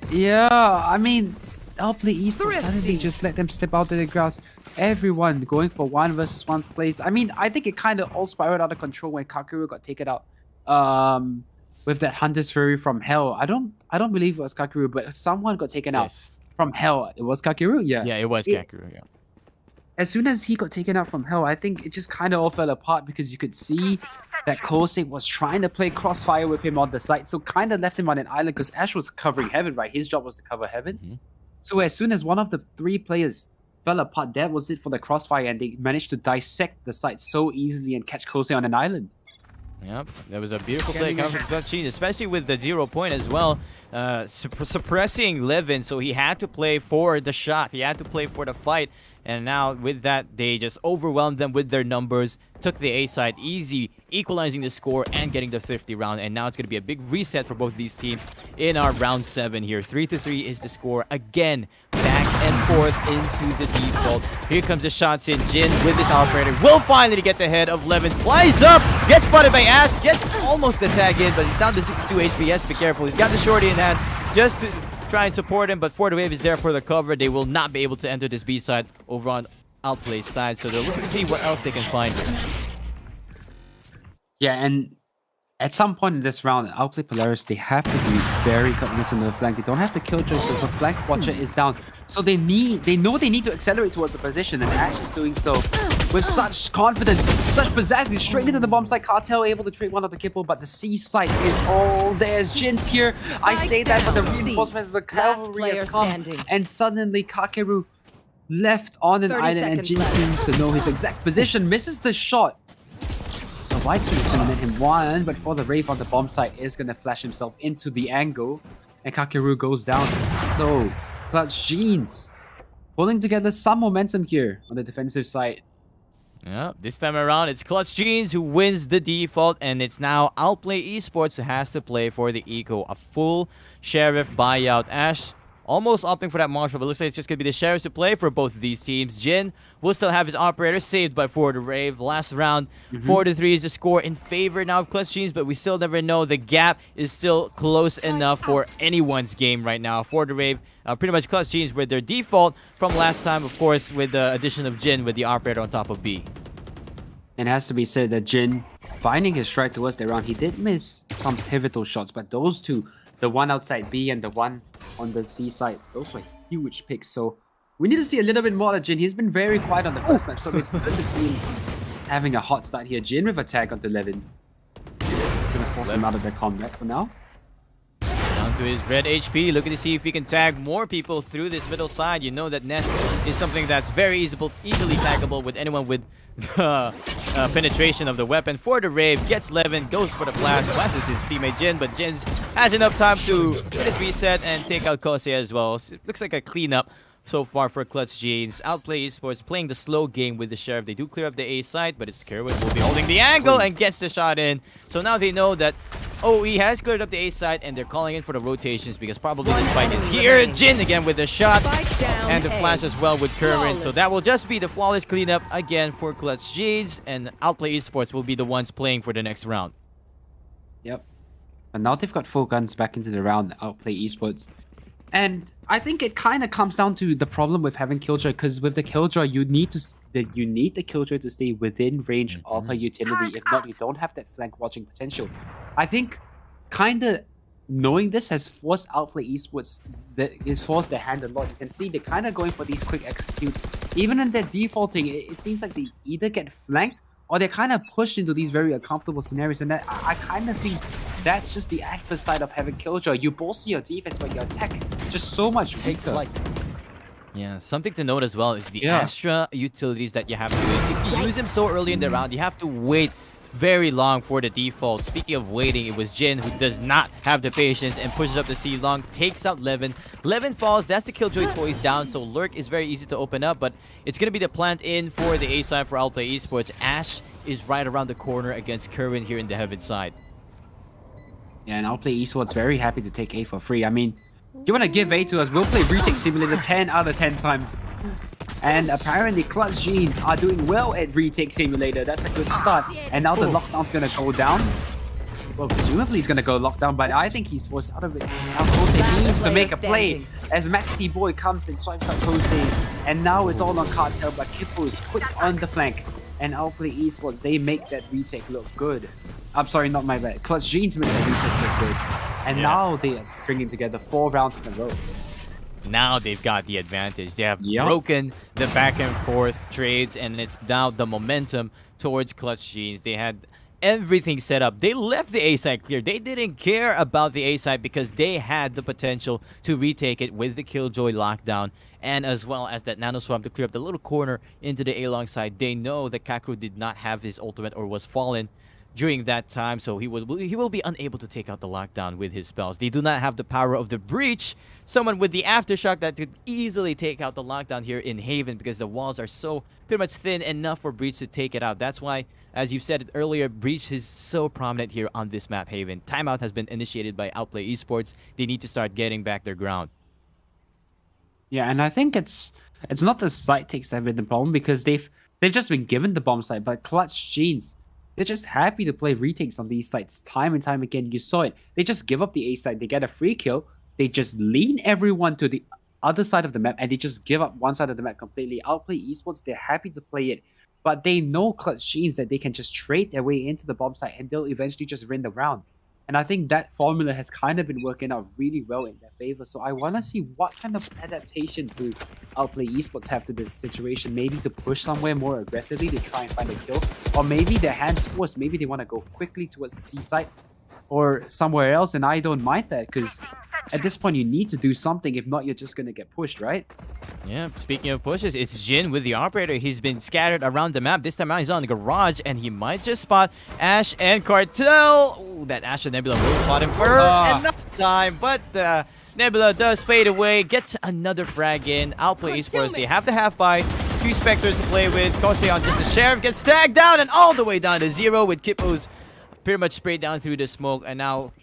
Yeah, I mean, Outplay eSports suddenly just let them step out of the grass. Everyone going for 1 versus 1 plays. I mean, I think it kind of all spiraled out of control when Kakeru got taken out with that Hunter's Fury from Hell. I don't believe it was Kakeru, but someone got taken out from Hell. It was Kakeru? Yeah. Yeah, it was Kakeru, yeah. As soon as he got taken out from Hell, I think it just kind of all fell apart because you could see that Kosei was trying to play crossfire with him on the side, so kind of left him on an island because Ash was covering Heaven, right? His job was to cover Heaven. So as soon as one of the 3 players fell apart. That was it for the crossfire, and they managed to dissect the site so easily and catch KJC on an island. Yep, that was a beautiful play coming from Clutch Genes, especially with the 0 point as well, suppressing Levin, so he had to play for the shot, he had to play for the fight, and now with that, they just overwhelmed them with their numbers, took the A side easy, equalizing the score and getting the 50 round, and now it's going to be a big reset for both these teams in our round 7 here. 3-3 is the score again, back and forth into the default. Here comes the shots in. Jin with his operator will finally get the head of Levin, flies up, gets spotted by Ash, gets almost the tag in, but he's down to 62 HP. He has to be careful. He's got the shorty in hand just to try and support him, but For the Wave is there for the cover. They will not be able to enter this B side over on Outplay's side, so they'll look to see what else they can find here. Yeah, and at some point in this round, Outplay Polaris, they have to be very cognizant of the flank. They don't have to kill just so the flank watcher is down. So they know they need to accelerate towards the position, and Ash is doing so with such confidence, such pizzazz. He's straight into the bomb site. Cartel able to trade one of the kipple, but the C site is all theirs. Jin's here. I say that, but the reinforcements of the cavalry has come, and suddenly Kakeru left on an island, and Jin seems to know his exact position. Misses the shot. The White Swing is going to net him one, but For the Rave on the bomb site is going to flash himself into the angle, and Kakeru goes down. So, Clutch Genes pulling together some momentum here on the defensive side. Yeah, this time around, it's Clutch Genes who wins the default, and it's now Outplay eSports who has to play for the eco. A full Sheriff buyout. Ash almost opting for that Marshall, but looks like it's just going to be the Sheriffs to play for both of these teams. Jin will still have his operator saved by For the Rave. Last round, 4-3 is the score in favor now of Clutch Genes, but we still never know. The gap is still close enough for anyone's game right now. For the Rave, pretty much Clutch Genes with their default from last time, of course, with the addition of Jin with the operator on top of B. It has to be said that Jin, finding his strike towards the round, he did miss some pivotal shots, but those two, the one outside B and the one on the C side, those were huge picks. So we need to see a little bit more of Jin. He's been very quiet on the first map, so it's good to see him having a hot start here. Jin with a tag onto Levin. Gonna force him out of the combat for now. Down to his red HP, looking to see if he can tag more people through this middle side. You know that Nest is something that's very easily taggable with anyone with the penetration of the weapon. For the Rave, gets Levin, goes for the flash, flashes his teammate Jin, but Jin has enough time to get his reset and take out KJC as well. So it looks like a cleanup so far for Clutch Genes. Outplay eSports playing the slow game with the Sheriff. They do clear up the A side, but it's Kerwin will be holding the angle and gets the shot in. So now they know that OE has cleared up the A side, and they're calling in for the rotations because probably the spike is here. Jin again with the shot and the flash as well with Kerwin. So that will just be the flawless cleanup again for Clutch Genes, and Outplay eSports will be the ones playing for the next round. Yep. And now they've got full guns back into the round, Outplay eSports. And I think it kind of comes down to the problem with having Killjoy, because with the Killjoy, you need the Killjoy to stay within range of her utility. If not, you don't have that flank watching potential. I think kind of knowing this has forced Outplay eSports, it's forced their hand a lot. You can see they're kind of going for these quick executes. Even in their defaulting, it seems like they either get flanked or they're kind of pushed into these very uncomfortable scenarios, and that I kind of think that's just the adverse side of having Killjoy. You bolster your defense, but your attack just so much weaker. Yeah, something to note as well is the extra utilities that you have to use. If you use them so early in the round, you have to wait very long for the default. Speaking of waiting, it was Jin who does not have the patience and pushes up the C long, takes out Levin. Levin falls, that's the Killjoy toys down, so Lurk is very easy to open up, but it's going to be the plant in for the A side for Outplay eSports. Ash is right around the corner against Kerwin here in the Heaven side. Yeah, and Outplay eSports very happy to take A for free. I mean, you want to give A to us, we'll play Retake Simulator 10 out of 10 times. And apparently Clutch Genes are doing well at Retake Simulator. That's a good start. And now the lockdown's going to go down. Well, presumably he's going to go lockdown, but I think he's forced out of it. Now Jose needs to make a play as Maxi Boy comes and swipes out Jose. And now it's all on Cartel, but Kippo is quick on the flank. And Outplay eSports, they make that retake look good. I'm sorry, not my bad. Clutch Genes make that retake look good. And now they are stringing together 4 rounds in a row. Now they've got the advantage. They have broken the back and forth trades, and it's now the momentum towards Clutch Genes. They had everything set up. They left the A side clear. They didn't care about the A side because they had the potential to retake it with the Killjoy lockdown and as well as that Nano Swarm to clear up the little corner into the A long side. They know that Kaku did not have his ultimate or was fallen during that time, so he will be unable to take out the lockdown with his spells. They do not have the power of the breach, someone with the aftershock that could easily take out the lockdown here in Haven because the walls are so pretty much thin enough for breach to take it out. That's why, as you've said it earlier, breach is so prominent here on this map, Haven. Timeout has been initiated by Outplay eSports. They need to start getting back their ground. Yeah, and I think it's not the site takes that have been the problem because they've just been given the bomb site, but Clutch Genes, they're just happy to play retakes on these sites time and time again. You saw it. They just give up the A side. They get a free kill. They just lean everyone to the other side of the map, and they just give up one side of the map completely. Outplay eSports, they're happy to play it, but they know Clutch Genes that they can just trade their way into the bomb site, and they'll eventually just win the round. And I think that formula has kind of been working out really well in their favor. So I want to see what kind of adaptations do Outplay eSports have to this situation. Maybe to push somewhere more aggressively to try and find a kill. Or maybe their hands forced. Maybe they want to go quickly towards the C side or somewhere else. And I don't mind that because at this point you need to do something. If not, you're just going to get pushed, right? Yeah, speaking of pushes, it's Jin with the operator. He's been scattered around the map. This time around, he's on the garage, and he might just spot Ash and Cartel. Ooh, that Ash and Nebula will spot him for enough time, but Nebula does fade away, gets another frag in. Outplay eSports, they have the half-buy. Two Spectres to play with. Kosei on just the Sheriff gets tagged down, and all the way down to 0 with Kippo's pretty much sprayed down through the smoke, and now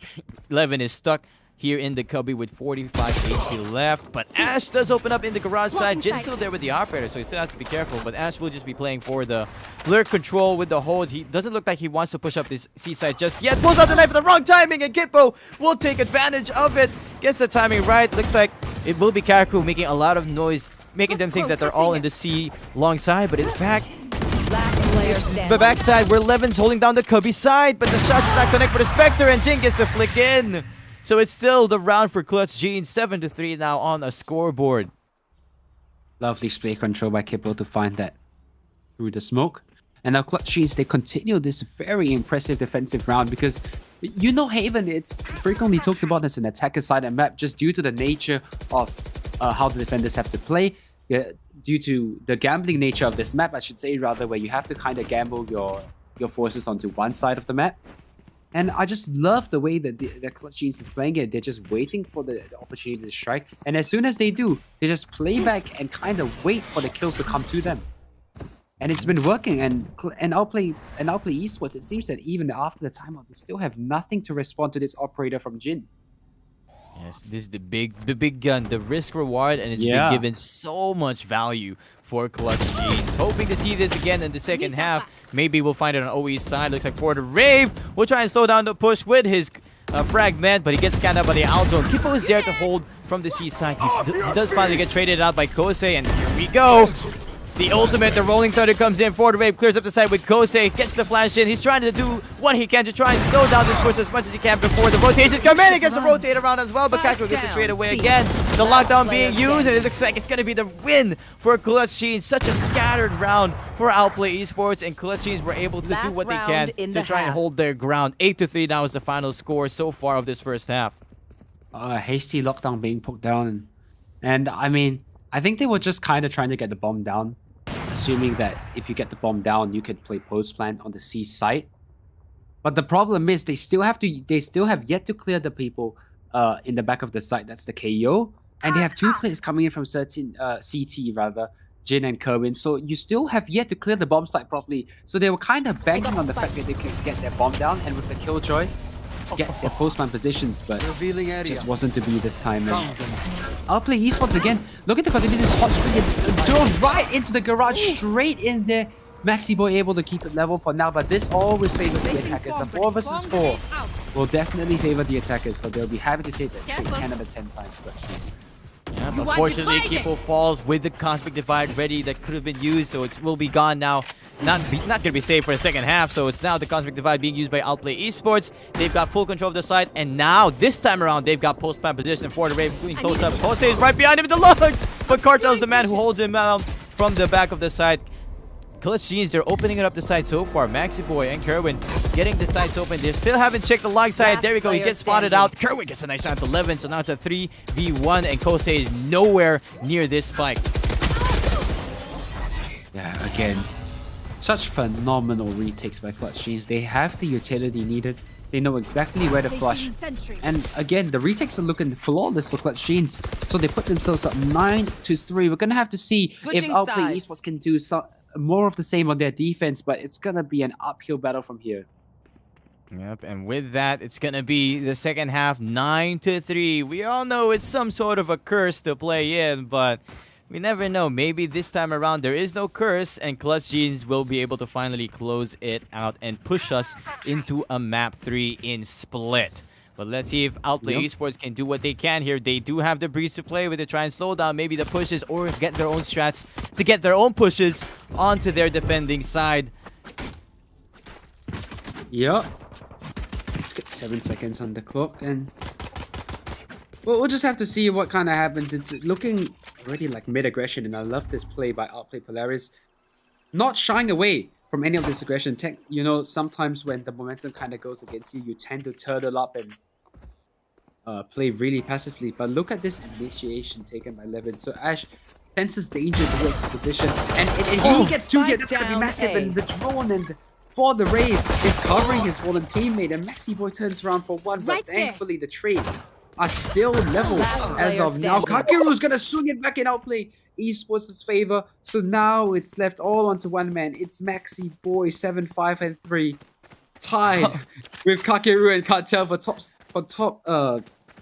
Levin is stuck here in the cubby with 45 HP left. But Ash does open up in the garage side. Jin's still there with the operator, so he still has to be careful. But Ash will just be playing for the lurk control with the hold. He doesn't look like he wants to push up this C side just yet. Pulls out the knife at the wrong timing, and Kippo will take advantage of it. Gets the timing right. Looks like it will be Karaku making a lot of noise, making them think that they're all in the C long side. But in fact, the backside where Levin's holding down the cubby side, but the shots does not connect for the Spectre, and Jin gets the flick in. So it's still the round for Clutch Genes, 7-3 now on a scoreboard. Lovely spray control by Kippo to find that through the smoke. And now Clutch Genes, they continue this very impressive defensive round because you know Haven, it's frequently talked about as an attacker side and map just due to the nature of how the defenders have to play. Due to the gambling nature of this map, I should say, rather, where you have to kind of gamble your forces onto one side of the map. And I just love the way that the Clutch Genes is playing it. They're just waiting for the opportunity to strike. And as soon as they do, they just play back and kind of wait for the kills to come to them. And it's been working. And Outplay eSports, it seems that even after the timeout, they still have nothing to respond to this operator from Jin. Yes, this is the big gun, the risk reward, and it's been given so much value for Clutch Genes. Hoping to see this again in the second half. Maybe we'll find it on OE's side. Looks like for the Rave will try and slow down the push with his fragment, but he gets scanned out by the Alto. Kippo is there to hold from the C side. He does finally get traded out by Kosei, and here we go. The ultimate, the Rolling Thunder comes in for the Rave, clears up the side with Kosei, gets the flash in. He's trying to do what he can to try and slow down this push as much as he can before the rotations come in. He gets the rotate around as well, but Kaku gets the trade away again. The lockdown being used, and it looks like it's going to be the win for Clutch Genes. Such a scattered round for Outplay eSports, and Clutch Genes were able to do what they can to try and hold their ground. 8-3 now is the final score so far of this first half. Hasty lockdown being put down. And I mean, I think they were just kind of trying to get the bomb down, assuming that if you get the bomb down, you could play post plant on the C site. But the problem is they still have yet to clear the people in the back of the site. That's the KO, and they have two players coming in from CT rather, Jin and Kerwin. So you still have yet to clear the bomb site properly. So they were kind of banking on the fact that they could get their bomb down and with the Killjoy get their post plant positions, but it just wasn't to be this time. Outplay eSports again. Look at the continuous hot spring. It's thrown right into the garage, straight in there. Maxi Boy able to keep it level for now, but this always favors the attackers. A 4 versus 4 will definitely favor the attackers, so they'll be happy to take that trade 10 out of 10 times. But yeah, unfortunately, Kippo falls with the Cosmic Divide ready that could have been used, so it will be gone now. Not going to be saved for the second half, so it's now the Cosmic Divide being used by Outplay eSports. They've got full control of the site, and now, this time around, they've got post-plant position for the Rave, including close-up. Kosei is right behind him with the lugs, but Cartel's the man who holds him from the back of the site. Clutch Jeans, they're opening it up the side so far. Maxi Boy and Kerwin getting the sides open. They still haven't checked the long side. Last There we go. He player gets spotted standing. out. Kerwin gets a nice shot at 11. So now it's a 3v1, and Kosei is nowhere near this spike. Yeah, again, such phenomenal retakes by Clutch Jeans. They have the utility needed. They know exactly where to flush. And again, the retakes are looking flawless for Clutch Jeans. So they put themselves up 9-3. We're going to have to see Switching if Outplay sides. eSports can do more of the same on their defense, but it's going to be an uphill battle from here. Yep, and with that, it's going to be the second half 9-3. We all know it's some sort of a curse to play in, but we never know. Maybe this time around there is no curse, and Clutch Jeans will be able to finally close it out and push us into a map 3 in Split. But let's see if Outplay eSports can do what they can here. They do have the breeze to play with to try and slow down maybe the pushes or get their own strats to get their own pushes onto their defending side. Yep. Let's get 7 seconds on the clock, and we'll just have to see what kind of happens. It's looking already like mid-aggression, and I love this play by Outplay Polaris. Not shying away from any of this aggression. You know, sometimes when the momentum kind of goes against you, you tend to turtle up and play really passively. But look at this initiation taken by Levin. So Ash senses danger towards the position, and he gets 2 hits. That's going to be down massive, A. and the drone and for the raid is covering his fallen teammate, and Maxi Boy turns around for one, but Right there. thankfully the trades are still level Last as player of now. standing. Kakeru's gonna swing it back in Outplay eSports' favor, so now it's left all onto one man. It's Maxi Boy 7-5-3, tied with Kakeru and Cartel for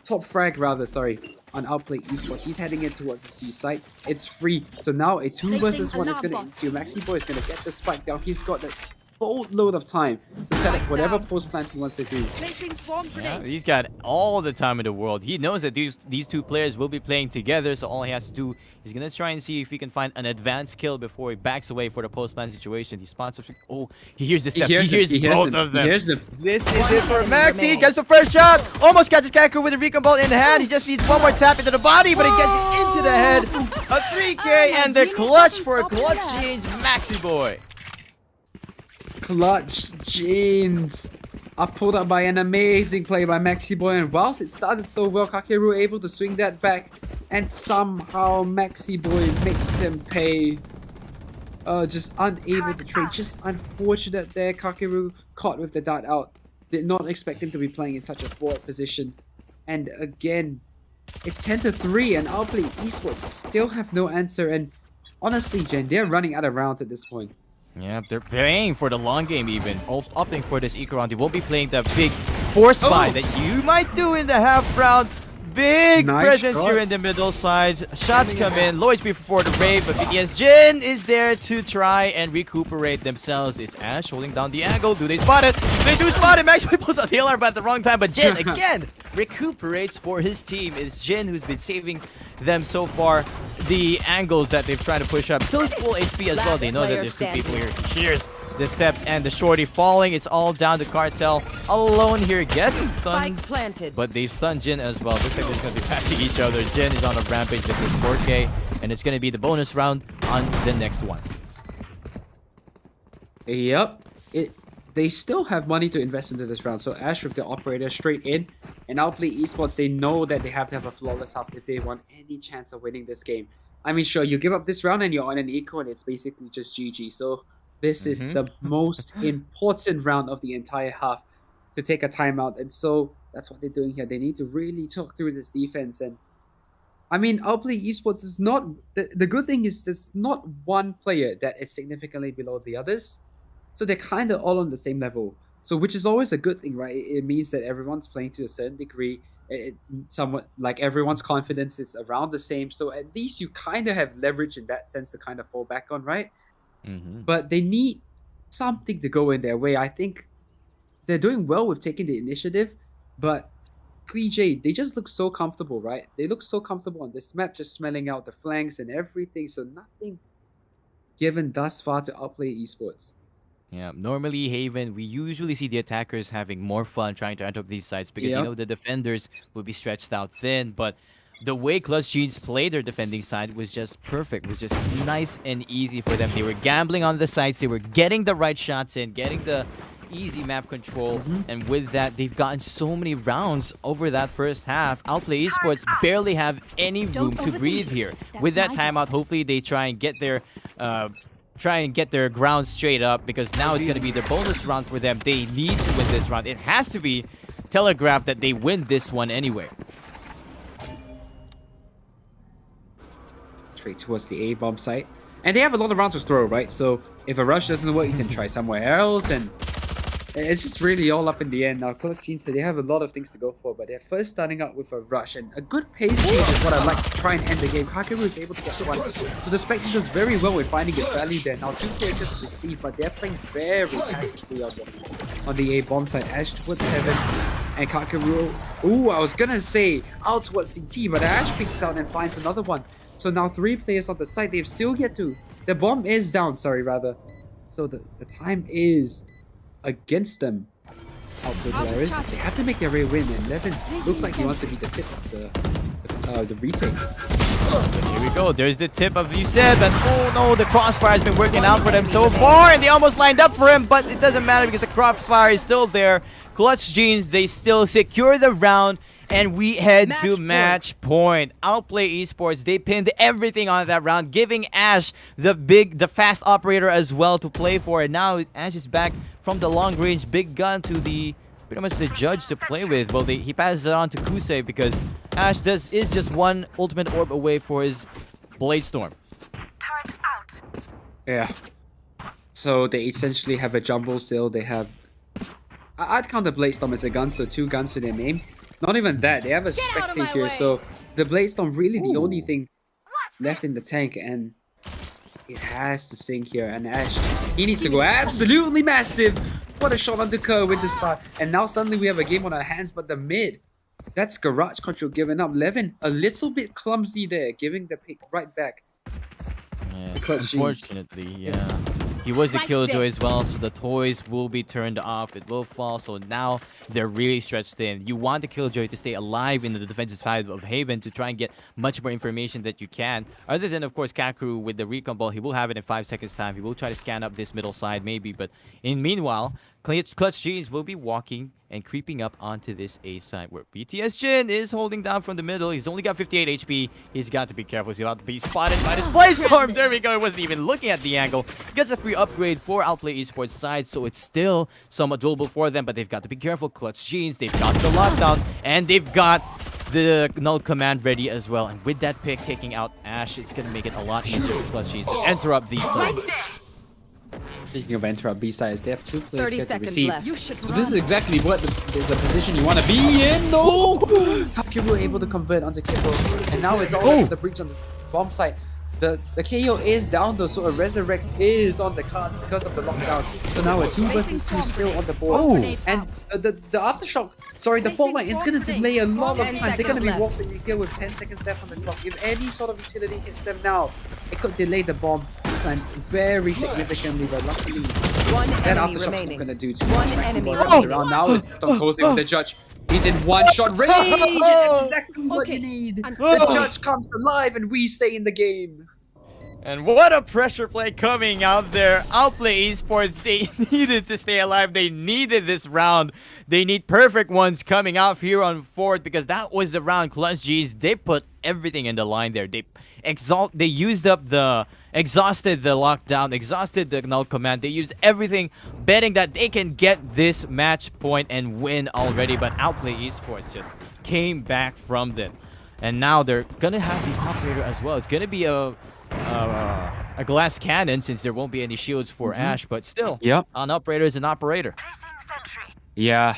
top frag rather. Sorry, on Outplay eSports. He's heading in towards the C site. It's free, so now a 2 versus 1 is gonna ensue. Maxi Boy is gonna get the spike down. He's got the boatload of time to set up whatever post plant he wants to do. Placing swarm Yeah, grenade. he's got all the time in the world. He knows that these two players will be playing together, so all he has to do is gonna try and see if he can find an advanced kill before he backs away for the post-plan situation. He spots up. Oh, he hears the steps. He hears both of them. He hears them. This is it for Maxi. He gets the first shot. Almost catches Kakeru with a recon bolt in the hand. He just needs one more tap into the body, but it gets it into the head. A 3K and the clutch for Clutch Jeans, Maxi Boy. Clutch Jeans are pulled up by an amazing play by Maxi Boy, and whilst it started so well, Kakeru able to swing that back, and somehow Maxi Boy makes them pay. Just unable to trade. Just unfortunate there. Kakeru caught with the dart out. Did not expect him to be playing in such a forward position. And again, it's 10-3, and Outplay eSports still have no answer. And honestly, Jen, they're running out of rounds at this point. Yeah, they're playing for the long game even. Opting for this eco round. They won't be playing the big force buy that you might do in the half round. Big Nice presence shot. here in the middle side. Shots come in. Low HP for the raid, but BTS Jin is there to try and recuperate themselves. It's Ash holding down the angle. Do they spot it? They do spot him. Actually pulls out the alarm at the wrong time, but Jin again recuperates for his team. It's Jin who's been saving them so far. The angles that they've tried to push up. Still full HP as well. They know that there's 2 people here. Here's the steps and the shorty falling. It's all down to Cartel. Alone here gets stunned. Spike planted. But they've stunned Jin as well. Looks like they're going to be passing each other. Jin is on a rampage with his 4K. And it's going to be the bonus round on the next one. Yep. They still have money to invest into this round. So Ash with the operator straight in. And Outplay eSports, they know that they have to have a flawless half if they want any chance of winning this game. I mean, sure, you give up this round and you're on an eco and it's basically just GG. So this is the most important round of the entire half to take a timeout. And so that's what they're doing here. They need to really talk through this defense. And I mean, Outplay eSports is not... The good thing is there's not one player that is significantly below the others. So they're kind of all on the same level. So which is always a good thing, right? It means that everyone's playing to a certain degree. Somewhat like everyone's confidence is around the same. So at least you kind of have leverage in that sense to kind of fall back on, right? But they need something to go in their way. I think they're doing well with taking the initiative, but KJ, they just look so comfortable, right? They look so comfortable on this map, just smelling out the flanks and everything. So nothing given thus far to Outplay eSports. Yeah, normally Haven, we usually see the attackers having more fun trying to enter up these sites because you know the defenders will be stretched out thin. But the way Clutch Genes played their defending side was just perfect. It was just nice and easy for them. They were gambling on the sides. They were getting the right shots in, getting the easy map control. And with that, they've gotten so many rounds over that first half. Outplay eSports barely have any room to breathe here. With that timeout, hopefully they try and get their ground straight up, because now it's going to be the bonus round for them. They need to win this round. It has to be telegraphed that they win this one anyway. Straight towards the A bomb site. And they have a lot of rounds to throw, right? So if a rush doesn't work, you can try somewhere else, and it's just really all up in the end. Now, Clutch Genes, they have a lot of things to go for, but they're first starting out with a rush, and a good pace change is what I like to try and end the game. Kakeru is able to get one. So the Spectre does very well with finding its value there. Now, 2 players just receive, but they're playing very tactically on the A bomb side. Ash towards Heaven, and Kakeru, ooh, I was gonna say out towards CT, but Ash picks out and finds another one. So now 3 players on the side. They've still yet to. The bomb is down, sorry, rather. So the time is against them. Outplay players. They have to make their way win, and Levin looks like he wants to be the tip of the retake. Here we go. There's the tip of, you said that, oh no, the crossfire has been working out for them so far, and they almost lined up for him, but it doesn't matter because the crossfire is still there. Clutch Genes, they still secure the round, and we head to match point. Outplay eSports, they pinned everything on that round, giving Ash the fast operator as well to play for. And now Ash is back from the long range big gun to the pretty much the judge to play with. Well, he passes it on to Kusei because Ash is just one ultimate orb away for his Blade Storm. Yeah. So they essentially have a jumble still. They have, I'd count the Blade Storm as a gun, so 2 guns to their name. Not even that, they have a Spectre here, so the Blade Storm really the only thing left in the tank, and it has to sink here. And Ash, he needs to go absolutely massive. What a shot onto Kerr with the start. And now suddenly we have a game on our hands, but the mid, that's Garage Control giving up. Levin, a little bit clumsy there, giving the pick right back. Yeah, unfortunately, yeah. He was the killjoy as well, so the toys will be turned off. It will fall, so now they're really stretched thin. You want the killjoy to stay alive in the defensive side of Haven to try and get much more information that you can. Other than, of course, Kakeru with the recon ball, he will have it in 5 seconds time. He will try to scan up this middle side maybe, but meanwhile, Clutch Genes will be walking and creeping up onto this A side where BTS Jin is holding down from the middle. He's only got 58 HP. He's got to be careful. He's about to be spotted by this Blade Storm. There we go. He wasn't even looking at the angle. Gets a free upgrade for Outplay eSports side, so it's still somewhat doable for them, but they've got to be careful. Clutch Genes, they've got the lockdown, and they've got the null command ready as well. And with that pick taking out Ash, it's going to make it a lot easier for Clutch Genes to enter up these sides. Speaking of enter up B sides, they have 2 players 30 here to seconds receive. left. So this is exactly what the position you want to be in. No! Kakeru able to convert onto Kippo. And now it's all the breach on the bomb site. The KO is down though, so a resurrect is on the cards because of the lockdown. So now a 2 versus 2 still on the board. And the aftershock, sorry, the fault line, it's going to delay a lot of time. They're going to be walking here with 10 seconds left on the clock. If any sort of utility hits them now, it could delay the bomb and very significantly, but luckily that aftershock's not going to do too much. Around now is Stone closing with the judge. He's in 1-shot range. It's exactly what you need. The judge comes alive and we stay in the game. And what a pressure play coming out there. Outplay eSports, they needed to stay alive. They needed this round. They need perfect ones coming out here on 4th because that was the round. Clutch Genes, they put everything in the line there. They used up exhausted the lockdown, exhausted the null command. They used everything, betting that they can get this match point and win already. But Outplay eSports just came back from them. And now they're going to have the operator as well. It's going to be a glass cannon since there won't be any shields for Ash, but still, an operator is an operator. Yeah,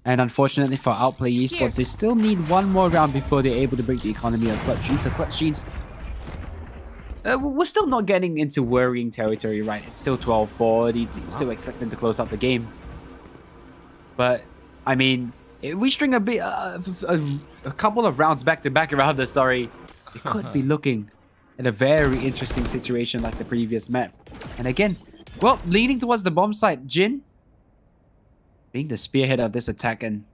and unfortunately for Outplay eSports, they still need 1 more round before they're able to break the economy of Clutch Genes. So Clutch Genes, we're still not getting into worrying territory, right? It's still 12-4. You still expect them to close out the game. But, I mean, if we string a couple of rounds back-to-back around this, it could be looking in a very interesting situation like the previous map. And again, well, leaning towards the bomb site, Jin being the spearhead of this attack, and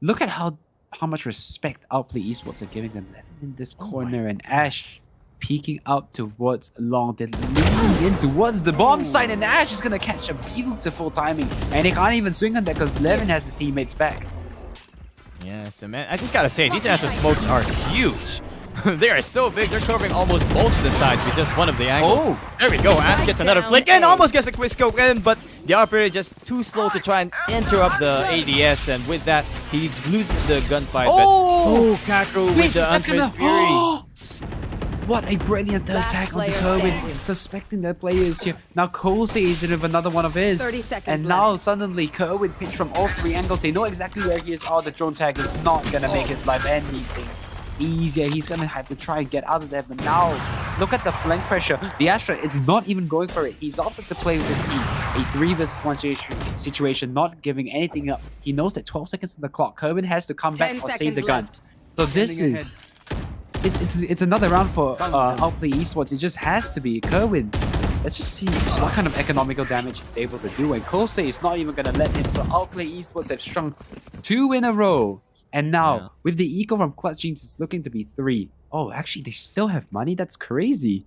look at how how much respect Outplay eSports are giving them. Levin in this Oh my corner and Ash peeking out towards long. They're leaning in towards the bomb site, and Ash is gonna catch a beautiful timing. And they can't even swing on that because Levin has his teammates back. Yes, and man, I just gotta say, these Astra smokes are huge. They are so big, they're covering almost both the sides with just one of the angles. Oh. There we go, Ash gets another Down flick and A. almost gets a quick scope in, but the operator just too slow to try and interrupt the ADS, and with that, he loses the gunfight. Oh! But, Kakro Wait, with the that's Untrace Fury. What a brilliant Last attack on the player Kerwin, standing. suspecting their players here. Now Kose is in with another one of his. 30 seconds and now left. suddenly Kerwin pinched from all three angles. They know exactly where he is. Oh, the drone tag is not gonna make his life anything easier. He's gonna have to try and get out of there. But now, look at the flank pressure. The Astra is not even going for it. He's opted to play with his team. A 3 versus 1 situation, not giving anything up. He knows that 12 seconds on the clock. Kerwin has to come 10 back or save the seconds gun. left. So this Standing is... It's another round for Outplay eSports. It just has to be Kerwin. Let's just see what kind of economical damage he's able to do. And Kose is not even going to let him. So Outplay eSports have strung 2 in a row. And now, Yeah. with the eco from Clutch Jeans, it's looking to be 3. Oh, actually, they still have money? That's crazy.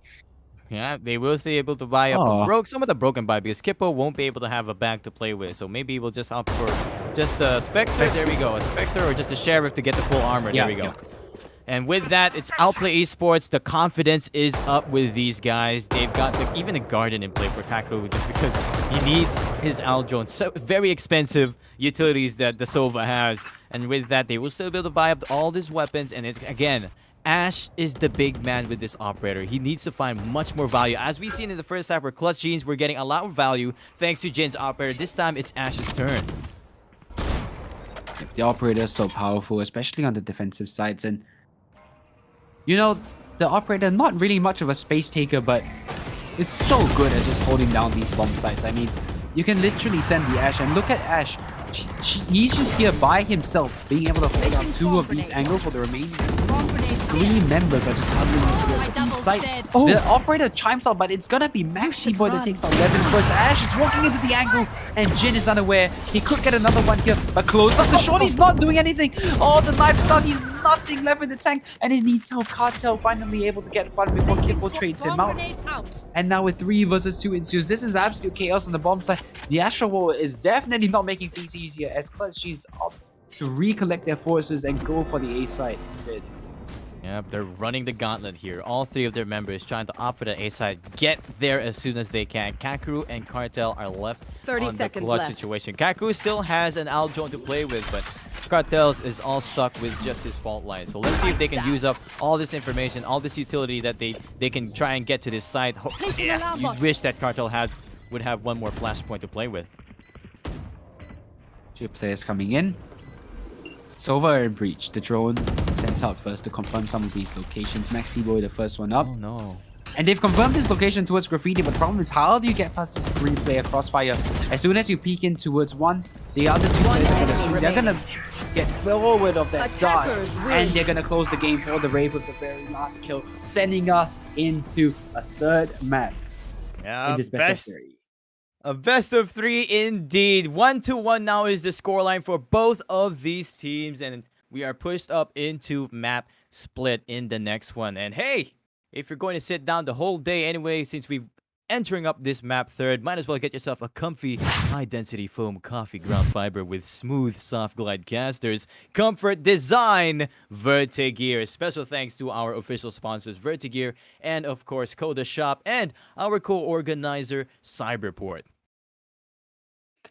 Yeah, they will be able to buy up some of the broken buy because Kippo won't be able to have a bag to play with. So maybe we'll just opt for just a Spectre. There we go, a Spectre or just a Sheriff to get the full armor. There we go. Yeah. And with that, it's Outplay eSports. The confidence is up with these guys. They've got even a Garden in play for Kakro just because he needs his Aldrone. So very expensive utilities that the Sova has. And with that, they will still be able to buy up all these weapons. And it's, again, Ash is the big man with this operator. He needs to find much more value. As we've seen in the first half where Clutch Jeans were getting a lot of value thanks to Jin's operator. This time, it's Ash's turn. The operator is so powerful, especially on the defensive sides. And you know, the operator, not really much of a space taker, but it's so good at just holding down these bomb sites. I mean, you can literally send the Ash, and look at Ash. He's just here by himself, being able to hold down 2 of these angles for the remaining 3 members are just huddling into the site. The operator chimes out, but it's gonna be Maxi Boy that takes out Levin first. Ash is walking into the angle, and Jin is unaware. He could get another one here, but close up. The Shorty's not doing anything. Oh, the knife's out. He's nothing left in the tank, and he needs help. Cartel finally able to get one before Kippo trades him out. And now with 3 versus 2 ensues, this is absolute chaos on the bomb side. The Astra War is definitely not making things easier as Clutch Jeans opt to recollect their forces and go for the A side instead. Yep, they're running the gauntlet here. All 3 of their members trying to opt for the A side, get there as soon as they can. Kakru and Cartel are left 30 on the seconds clutch left. situation. Kakru still has an Aldrone to play with, but Cartels is all stuck with just his fault line. So let's see if they can use up all this information, all this utility that they can try and get to this side. Yeah, you wish that Cartel would have one more flashpoint to play with. 2 players coming in. Sova and Breach, the drone sent out first to confirm some of these locations. Maxi Boy, the first one up. Oh no. And they've confirmed this location towards Graffiti, but the problem is how do you get past this 3-player crossfire? As soon as you peek in towards one, the other 2 players are gonna swing. They're gonna get forward of that dart, Attackers win. and they're gonna close the game for the Rave with the very last kill, sending us into a 3rd map Yeah, in this best of 3. A best of 3 indeed. 1-1 now is the scoreline for both of these teams, and we are pushed up into map split in the next one. And hey, if you're going to sit down the whole day anyway, since we're entering up this map 3rd, might as well get yourself a comfy, high-density foam coffee ground fiber with smooth, soft glide casters. Comfort design, Vertigear. Special thanks to our official sponsors, Vertigear, and of course, Coda Shop, and our co-organizer, Cyberport.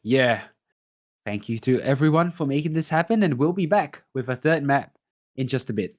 Yeah. Thank you to everyone for making this happen, and we'll be back with a 3rd map in just a bit.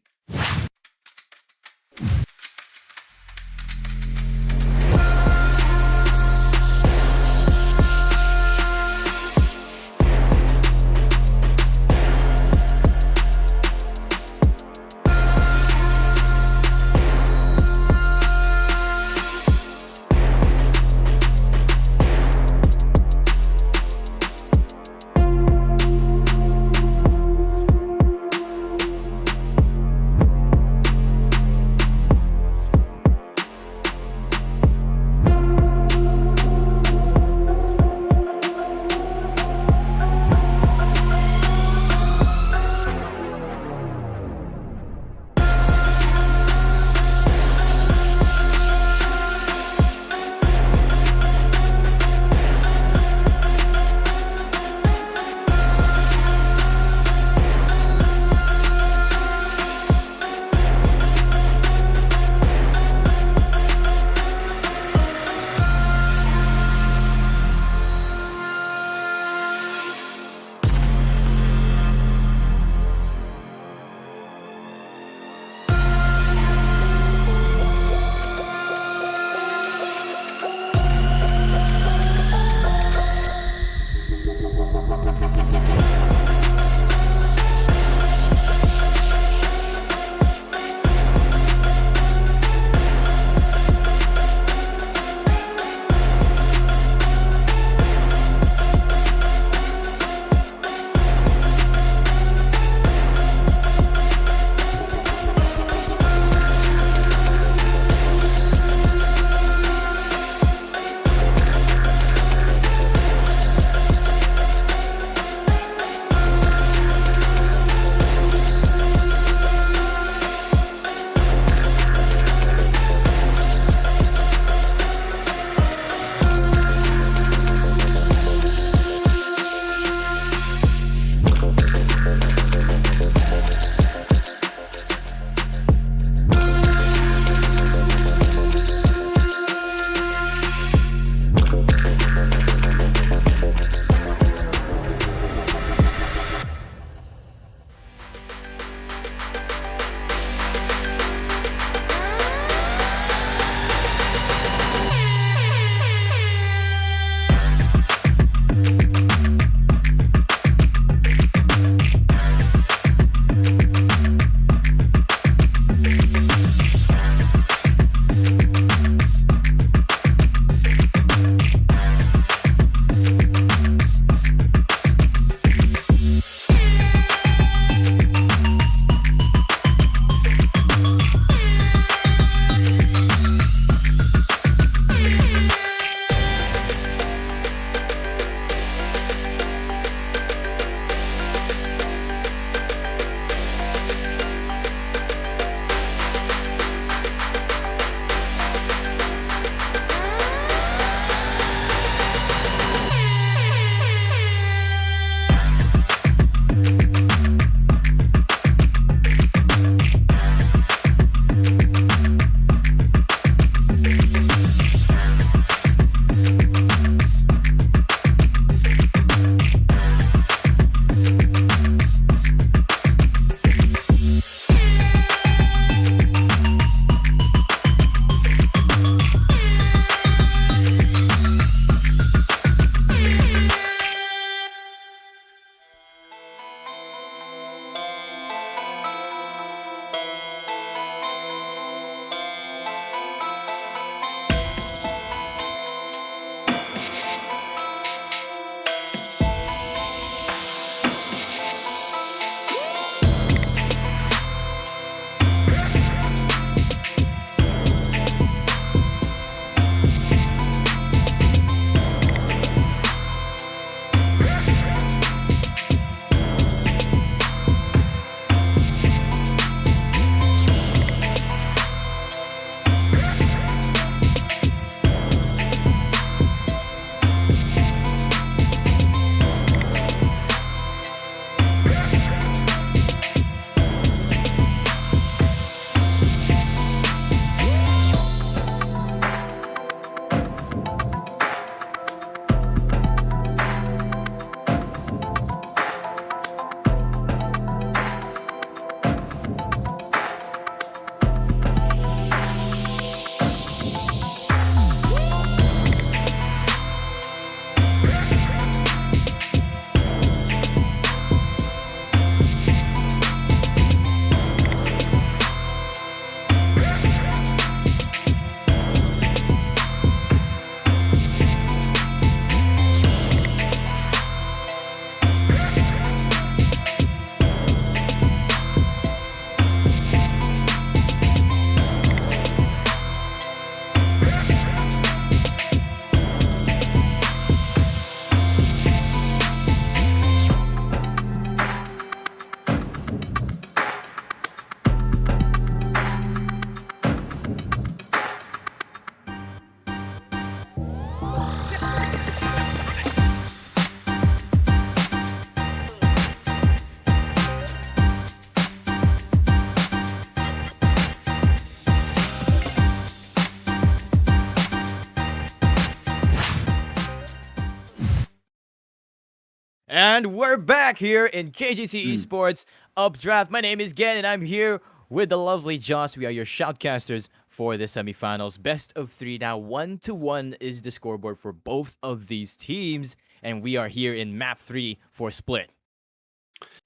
And we're back here in KJC eSports Updraft. My name is Gen, and I'm here with the lovely Joss. We are your shoutcasters for the semifinals. Best of 3 now. 1-1 is the scoreboard for both of these teams, and we are here in map 3 for Split.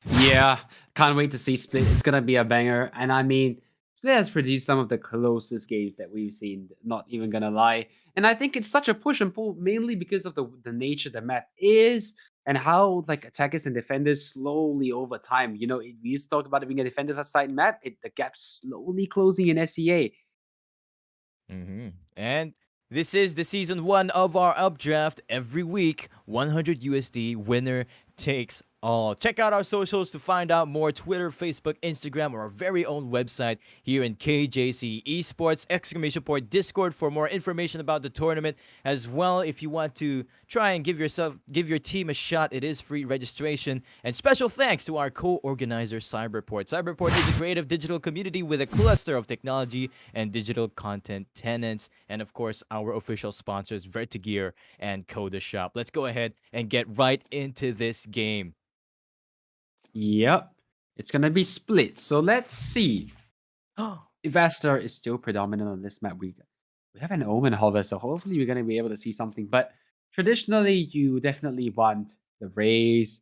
Yeah, can't wait to see Split. It's gonna be a banger. And I mean, Split has produced some of the closest games that we've seen, not even gonna lie. And I think it's such a push and pull, mainly because of the nature the map is and how like attackers and defenders slowly over time. You know, we used to talk about it being a defender side map, the gap's slowly closing in SEA. And this is the season 1 of our Updraft. Every week, 100 USD winner takes all. Check out our socials to find out more: Twitter, Facebook, Instagram, or our very own website here in KJC Esports, ! Discord for more information about the tournament as well. If you want to try and give your team a shot, it is free registration. And special thanks to our co-organizer Cyberport. Cyberport is a creative digital community with a cluster of technology and digital content tenants, and of course our official sponsors Vertigear and Coda Shop. Let's go ahead and get right into this game. Yep, it's gonna be Split. So let's see. Investor is still predominant on this map. We have an Omen hover, so hopefully we're gonna be able to see something. But traditionally, you definitely want the Raze.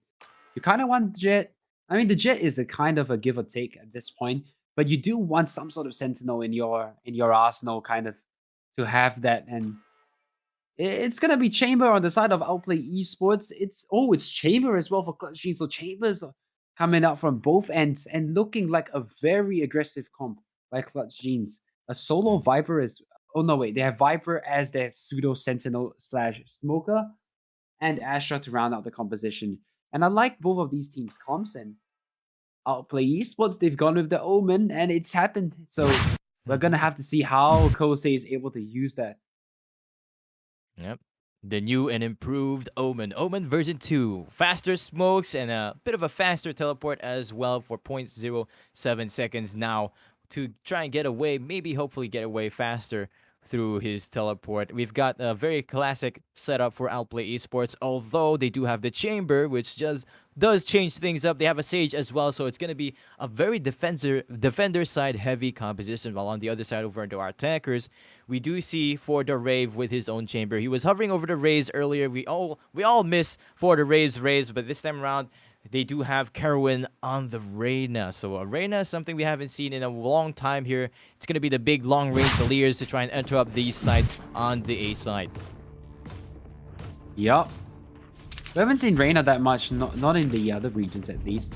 You kind of want the Jet. I mean, the Jet is a kind of a give or take at this point, but you do want some sort of Sentinel in your arsenal, kind of to have that. And it's gonna be Chamber on the side of Outplay Esports. It's Chamber as well for Clutch Jeans. So Chambers are coming out from both ends and looking like a very aggressive comp by Clutch Jeans. A solo Viper is they have Viper as their pseudo Sentinel / Smoker, and Astra to round out the composition. And I like both of these teams' comps, and Outplay Esports, they've gone with the Omen, and it's happened. So we're gonna have to see how Kosei is able to use that. Yep. The new and improved Omen. Omen version 2. Faster smokes and a bit of a faster teleport as well for 0.07 seconds now to try and get away, hopefully get away faster through his teleport. We've got a very classic setup for Outplay Esports, although they do have the Chamber, which just does change things up. They have a Sage as well, so it's going to be a very defender side heavy composition, while on the other side over into our attackers, we do see For the Rave with his own Chamber. He was hovering over the Raze earlier. We all miss For the Rave's Raze, but this time around, they do have Carwin on the Reyna. So Reyna is something we haven't seen in a long time here. It's going to be the big long-range Deliers to try and enter up these sites on the A side. Yup. We haven't seen Reyna that much, not in the other regions at least.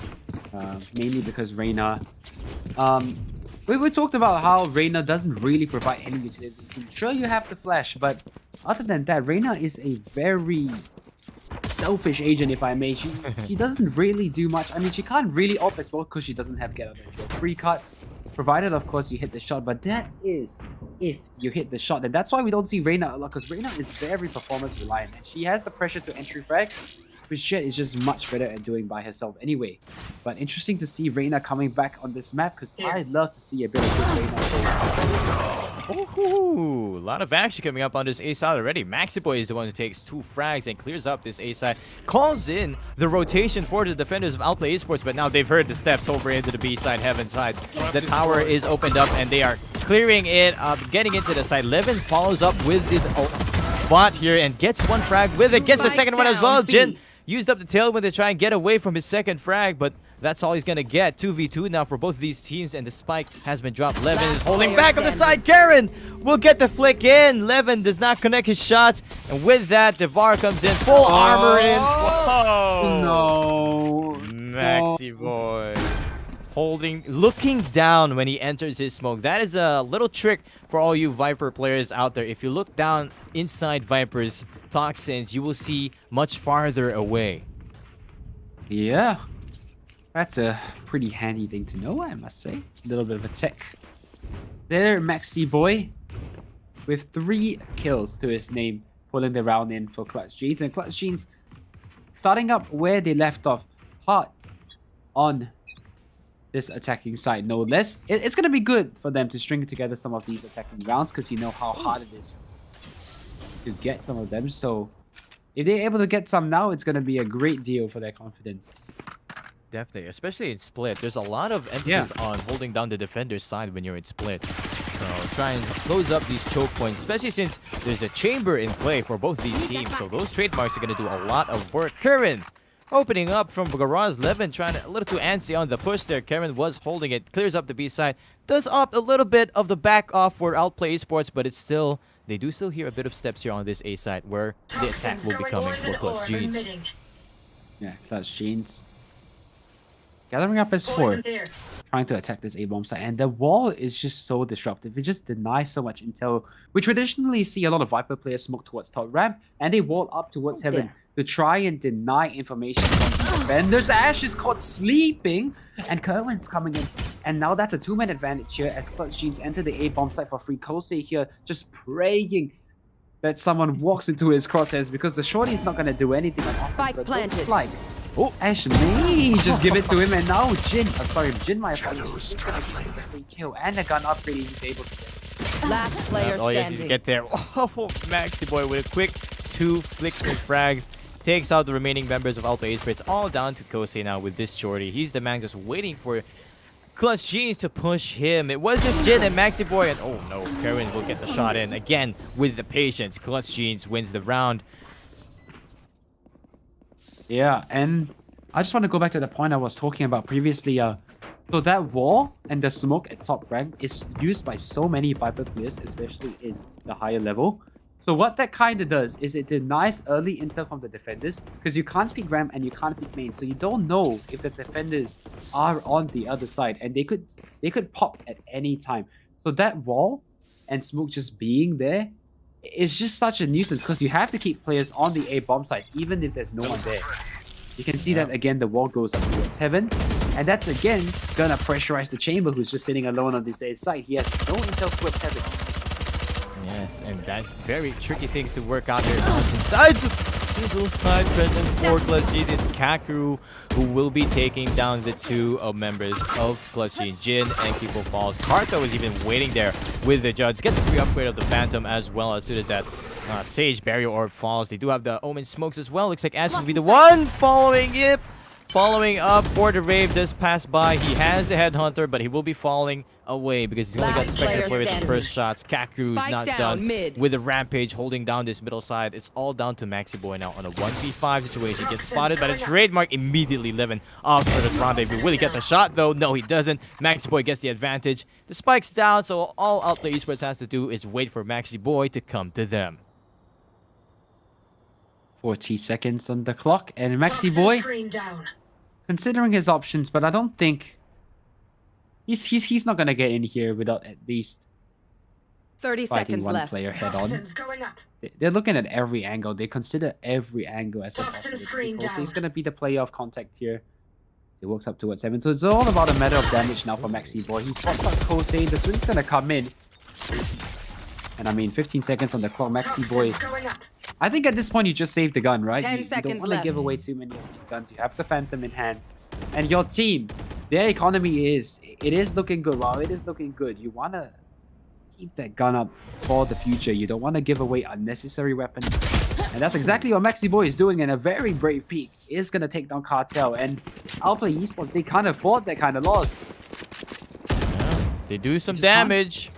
Mainly because Reyna... we talked about how Reyna doesn't really provide any utility. Sure, you have the flash, but other than that, Reyna is a very selfish agent, if I may. She doesn't really do much. I mean, she can't really op as well because she doesn't have get out of jail free cut, provided of course you hit the shot, but that is if you hit the shot. And that's why we don't see Reyna a lot, because Reyna is very performance reliant, and she has the pressure to entry frag, which Jet is just much better at doing by herself anyway. But interesting to see Reyna coming back on this map, because I'd love to see a bit of good Reyna. Ooh, a lot of action coming up on this A side already. Maxiboy is the one who takes 2 frags and clears up this A side. Calls in the rotation for the defenders of Outplay Esports, but now they've heard the steps over into the B side, Heaven side. The tower is opened up and they are clearing it up, getting into the side. Levin follows up with the bot here and gets 1 frag with it. Gets the second one as well. Jin used up the tailwind to try and get away from his second frag, but that's all he's gonna get. 2v2 now for both of these teams, and the spike has been dropped. Levin is holding back on the side. Karen will get the flick in. Levin does not connect his shots, and with that, Devar comes in, full armor in. Whoa! No. Maxi boy. Looking down when he enters his smoke. That is a little trick for all you Viper players out there. If you look down inside Viper's toxins, you will see much farther away. Yeah. That's a pretty handy thing to know, I must say. A little bit of a tech. There, Maxi Boy, with 3 kills to his name, pulling the round in for Clutch Jeans. And Clutch Jeans starting up where they left off, hard on this attacking side, no less. It's going to be good for them to string together some of these attacking rounds, because you know how hard it is to get some of them. So If they're able to get some now, it's going to be a great deal for their confidence. Definitely, especially in split. There's a lot of emphasis on holding down the defender's side when you're in split. So try and close up these choke points, especially since there's a chamber in play for both these teams. So those trademarks are going to do a lot of work. Karen opening up from Garage. Levin trying to, a little too antsy on the push there. Karen was holding it, clears up the B side, does opt a little bit of the back off for Outplay eSports, but it's still, they do still hear a bit of steps here on this A side where the attack will be coming for Clutch Jeans. Yeah, Clutch Jeans. Gathering up his fort, trying to attack this A-bomb site, and the wall is just so disruptive. It just denies so much intel. We traditionally see a lot of Viper players smoke towards top ramp, and they wall up towards heaven to try and deny information from the defenders. Ash is caught sleeping, and Kerwin's coming in, and now that's a 2-man advantage here as Clutch Jeans enter the A-bomb site for free. Kosei here just praying that someone walks into his crosshairs because the shorty's not going to do anything. Spike planted. Like, oh, Ash may just give it to him, and now Jin, Jin, my apologies, free kill and a gun upgrade he's able to get. Last player Oh, yes, standing. he's get there. Oh, Maxi Boy with a quick 2 flicks and frags. Takes out the remaining members of Outplay eSports. All down to Kosei now with this shorty. He's the man just waiting for Clutch Jeans to push him. It was just Jin and Maxi Boy, and oh no, Karen will get the shot in again with the patience. Clutch Jeans wins the round. Yeah, and I just want to go back to the point I was talking about previously. So that wall and the smoke at top rank is used by so many Viper players, especially in the higher level. So what that kind of does is it denies early intel from the defenders because you can't pick ramp and you can't pick main, so you don't know if the defenders are on the other side, and they could pop at any time. So that wall and smoke just being there is just such a nuisance because you have to keep players on the A bomb side even if there's no one there. You can see that again, the wall goes up towards heaven, and that's again gonna pressurize the chamber who's just sitting alone on this A side. He has no intel towards heaven. Yes, and that's very tricky things to work out here. Now it's inside the middle side present for Clutch Jeans. It's Kakeru who will be taking down the 2 members of Clutch Jeans, Jin and Kipo Falls. Karto is even waiting there with the judge. Gets the free upgrade of the Phantom as well as soon as that Sage Barrier Orb falls. They do have the Omen Smokes as well. Looks like Ash will be the one following it. Following up for the Rave just passed by. He has the Headhunter, but he will be falling away because he's only got the Spectre play with the first shots. Kakeru is not done with the Rampage holding down this middle side. It's all down to Maxi Boy now on a 1v5 situation. Gets spotted by the trademark immediately. Levin off for this rendezvous. Will he get the shot though? No, he doesn't. Maxi Boy gets the advantage. The spike's down, so all Outplay eSports has to do is wait for Maxi Boy to come to them. 40 seconds on the clock, and Maxi Boy considering his options, but I don't think he's not gonna get in here without at least 30 fighting seconds one left. player head on. They're looking at every angle. They consider every angle as a possibility. So he's gonna be the player of contact here. He walks up towards 7, so it's all about a matter of damage now for Maxi Boy. He spots up Kosei. The swing's gonna come in, and I mean 15 seconds on the clock. Maxi Boy, I think at this point you just save the gun, right? 10 You seconds don't want to left. give away too many of these guns. You have the Phantom in hand, and your team, their economy is looking good. While it is looking good, you want to keep that gun up for the future. You don't want to give away unnecessary weapons, and that's exactly what Maxi Boy is doing in a very brave peak. Is going to take down Cartel, and Outplay eSports, they can't afford that kind of loss. Yeah, they do some damage.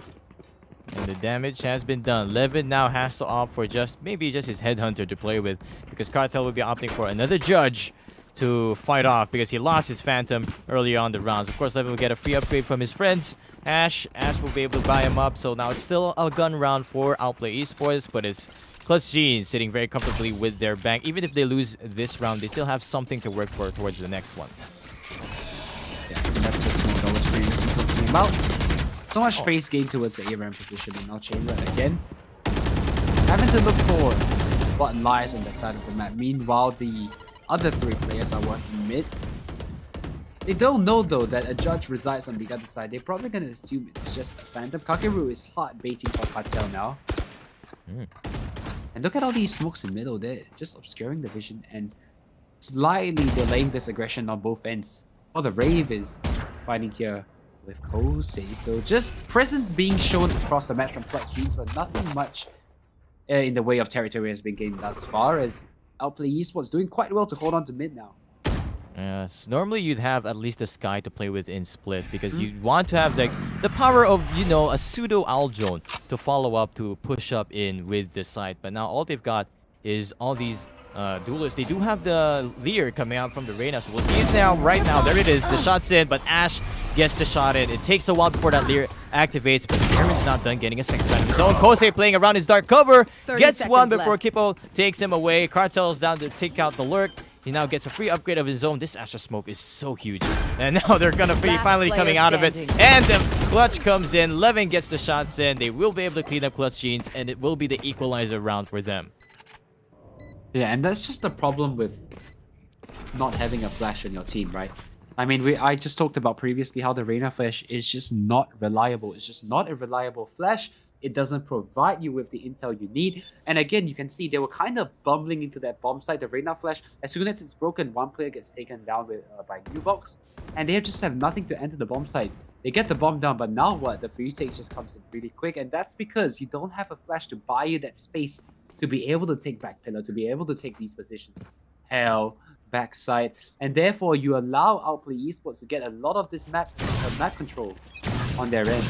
And the damage has been done. Levin now has to opt for maybe just his Headhunter to play with, because Cartel will be opting for another judge to fight off because he lost his Phantom earlier on the rounds. Of course, Levin will get a free upgrade from his friends. Ash will be able to buy him up. So now it's still a gun round for Outplay eSports, but it's Clutch Jeans sitting very comfortably with their bank. Even if they lose this round, they still have something to work for towards the next one. Yeah, that's the smoke I was previously talking about. So much space gained towards the A-ramp position, and now chamber again. Having to look for what lies on that side of the map. Meanwhile, the other 3 players are working mid. They don't know though that a judge resides on the other side. They're probably gonna assume it's just a Phantom. Kakeru is hard baiting for Cartel now. And look at all these smokes in middle. They're just obscuring the vision and slightly delaying this aggression on both ends. Oh, the Rave is fighting here with Kosei. So just presence being shown across the match from Clutch Jeans, but nothing much in the way of territory has been gained thus far, as Outplay eSports doing quite well to hold on to mid now. Yes, normally you'd have at least a Sky to play with in split because you want to have like the power of, you know, a pseudo Aljon to follow up to push up in with the site. But now all they've got is all these duelists. They do have the Lear coming out from the Reyna, so we'll see it now. Right now, there it is. The shot's in, but Ash gets the shot in. It takes a while before that Lear activates, but Aaron's not done getting a second round of his own. Kosei playing around his dark cover, 30 gets one seconds before left. Kippo takes him away. Cartel's down to take out the lurk. He now gets a free upgrade of his own. This Astra smoke is so huge. And now they're going to be Last finally player coming out of it. standing. And the clutch comes in. Levin gets the shots in. They will be able to clean up clutch jeans, and it will be the equalizer round for them. Yeah, and that's just the problem with not having a flash on your team, right? I mean, I just talked about previously how the Reyna flash is just not reliable. It's just not a reliable flash. It doesn't provide you with the intel you need. And again, you can see they were kind of bumbling into that bomb site. The Reyna flash, as soon as it's broken, one player gets taken down with by Newbox. And they just have nothing to enter the bomb site. They get the bomb down, but now what? The free take just comes in really quick. And that's because you don't have a flash to buy you that space to be able to take back pillar, to be able to take these positions. Hell, backside. And therefore, you allow Outplay eSports to get a lot of this map control on their end.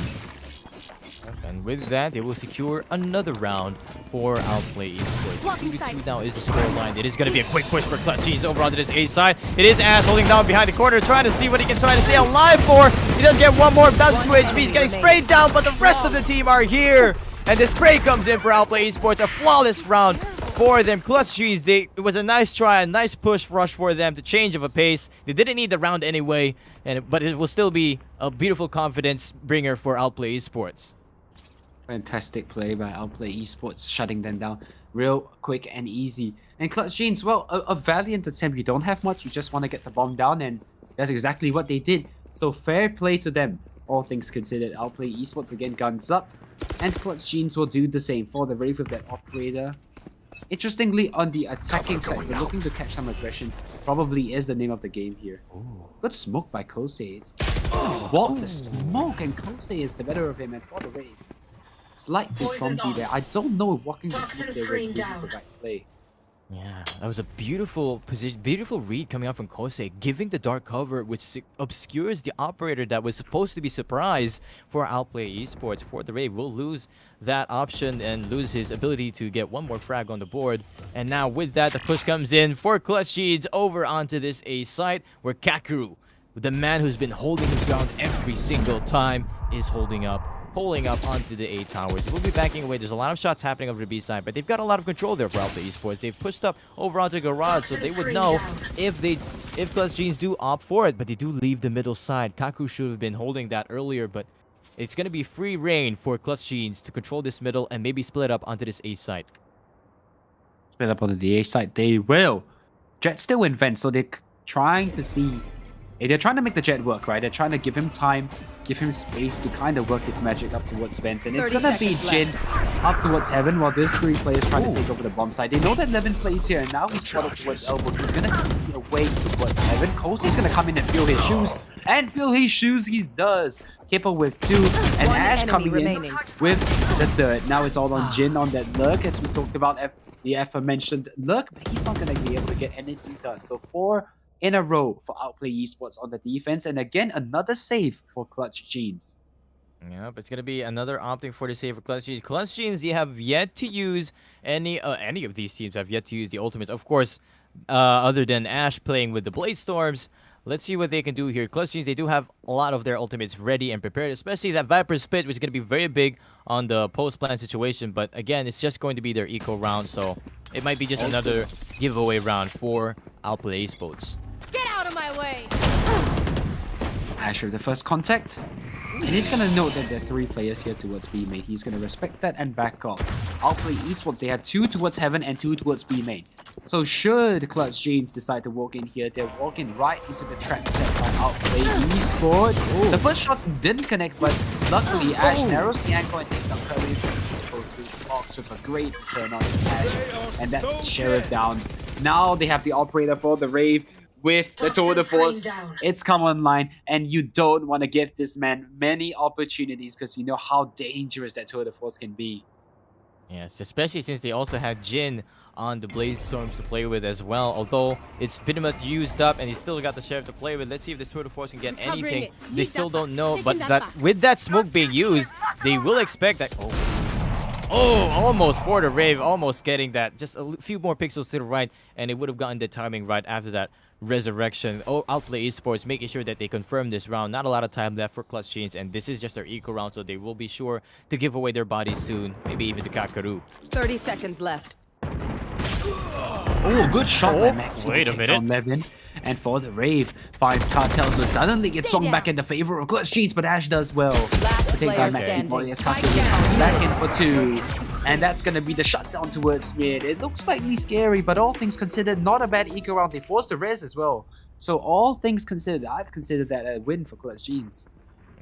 And with that, they will secure another round for Outplay eSports. Blocking 2-2 now is the scoreline. It is going to be a quick push for Clutch Jeans over onto this A side. It is Ash holding down behind the corner, trying to see what he can try to stay alive for. He does get one more, down to 2 HP. He's getting sprayed down, but the rest of the team are here. And the spray comes in for Outplay eSports. A flawless round for them. Clutch Jeans, it was a nice try, a nice push rush for them to change of a pace. They didn't need the round anyway, but it will still be a beautiful confidence bringer for Outplay eSports. Fantastic play by Outplay eSports, shutting them down real quick and easy. And Clutch Jeans, well, a valiant attempt. You don't have much, you just want to get the bomb down, and that's exactly what they did. So fair play to them, all things considered. Outplay eSports again, guns up, and Clutch Jeans will do the same for the Wraith with that operator. Interestingly, on the attacking side, so looking to catch some aggression probably is the name of the game here. Good smoke by Kosei. It's walk the smoke, and Kosei is the better of him, and for the Wraith. Slightly clumsy there. I don't know if walking the smoke there was really the right play. Yeah, that was a beautiful position, beautiful read coming out from Kosei, giving the dark cover, which obscures the operator that was supposed to be surprise for Outplay eSports. For the Wraith will lose that option and lose his ability to get one more frag on the board. And now with that, the push comes in for Clutch Jeans over onto this A site where Kakeru, the man who's been holding his ground every single time, is pulling up onto the A towers. We'll be backing away. There's a lot of shots happening over the B side, but they've got a lot of control there for Outplay eSports. They've pushed up over onto the garage, so they would know if Clutch Jeans do opt for it, but they do leave the middle side. Kaku should have been holding that earlier, but it's going to be free reign for Clutch Jeans to control this middle and maybe split up onto this A side. Split up onto the A side, they will. Jet still in vent, so they're trying to see. They're trying to make the Jet work, right? They're trying to give him time, give him space to kind of work his magic up towards vents. And it's 30 gonna be seconds Jin left. up towards heaven while this three players trying to take over the bomb side. They know that Levin plays here, and now he's spotted towards elbow. He's gonna take away towards heaven. Kosei's gonna come in and feel his shoes. And feel his shoes he does. Kipper with 2, and One Ash enemy coming remaining. in with the 3rd. Now it's all on Jin on that lurk, as we talked about the aforementioned lurk, but he's not gonna be able to get anything done. So 4 in a row for Outplay eSports on the defense, and again another save for Clutch Jeans. Yep, it's gonna be another opting for the save for Clutch Jeans. Clutch Jeans, they have yet to use any of these teams have yet to use the ultimates. Of course, other than Ash playing with the Blade Storms. Let's see what they can do here. Clutch Jeans, they do have a lot of their ultimates ready and prepared, especially that Viper Spit, which is going to be very big on the post-plan situation. But again, it's just going to be their eco round, so it might be just another giveaway round for Outplay eSports. Get out of my way! Asher, the first contact. And he's going to note that there are 3 players here towards B main. He's going to respect that and back off. Outplay eSports, they have 2 towards heaven and 2 towards B main. So should Clutch Jeans decide to walk in here, they're walking right into the trap set by Outplay eSports. The first shots didn't connect, but luckily Ash narrows the angle and takes up Curly box with a great turn on Ash. And that's Sheriff down. Now they have the operator for the Rave. With the tour de force, it's come online, and you don't want to give this man many opportunities because you know how dangerous that tour de force can be. Yes, especially since they also have Jin on the Blade Storms to play with as well. Although it's pretty much used up and he's still got the Sheriff to play with. Let's see if this Tour de Force can get Covering anything. it. They Use still that don't back. know, Taking but that that back. with that smoke being used, they will expect that. Oh, almost for the Rave, almost getting that. Just a few more pixels to the right, and it would have gotten the timing right after that resurrection. Oh, Outplay eSports making sure that they confirm this round. Not a lot of time left for Clutch Jeans, and this is just their eco round, so they will be sure to give away their bodies soon. Maybe even to Kakaru. 30 seconds left. Oh, good shot by Oh, Max. wait a minute. Levin. And for the Rave, 5 cartels will suddenly get Stay swung down. back in the favor of Clutch Jeans, but Ash does well. Last To take player down Max standing. Warriors, Spike Kakaru down. back in for 2. And that's going to be the shutdown towards mid. It looks slightly scary, but all things considered, not a bad eco round. They forced the res as well. So all things considered, I'd consider that a win for Clutch Jeans.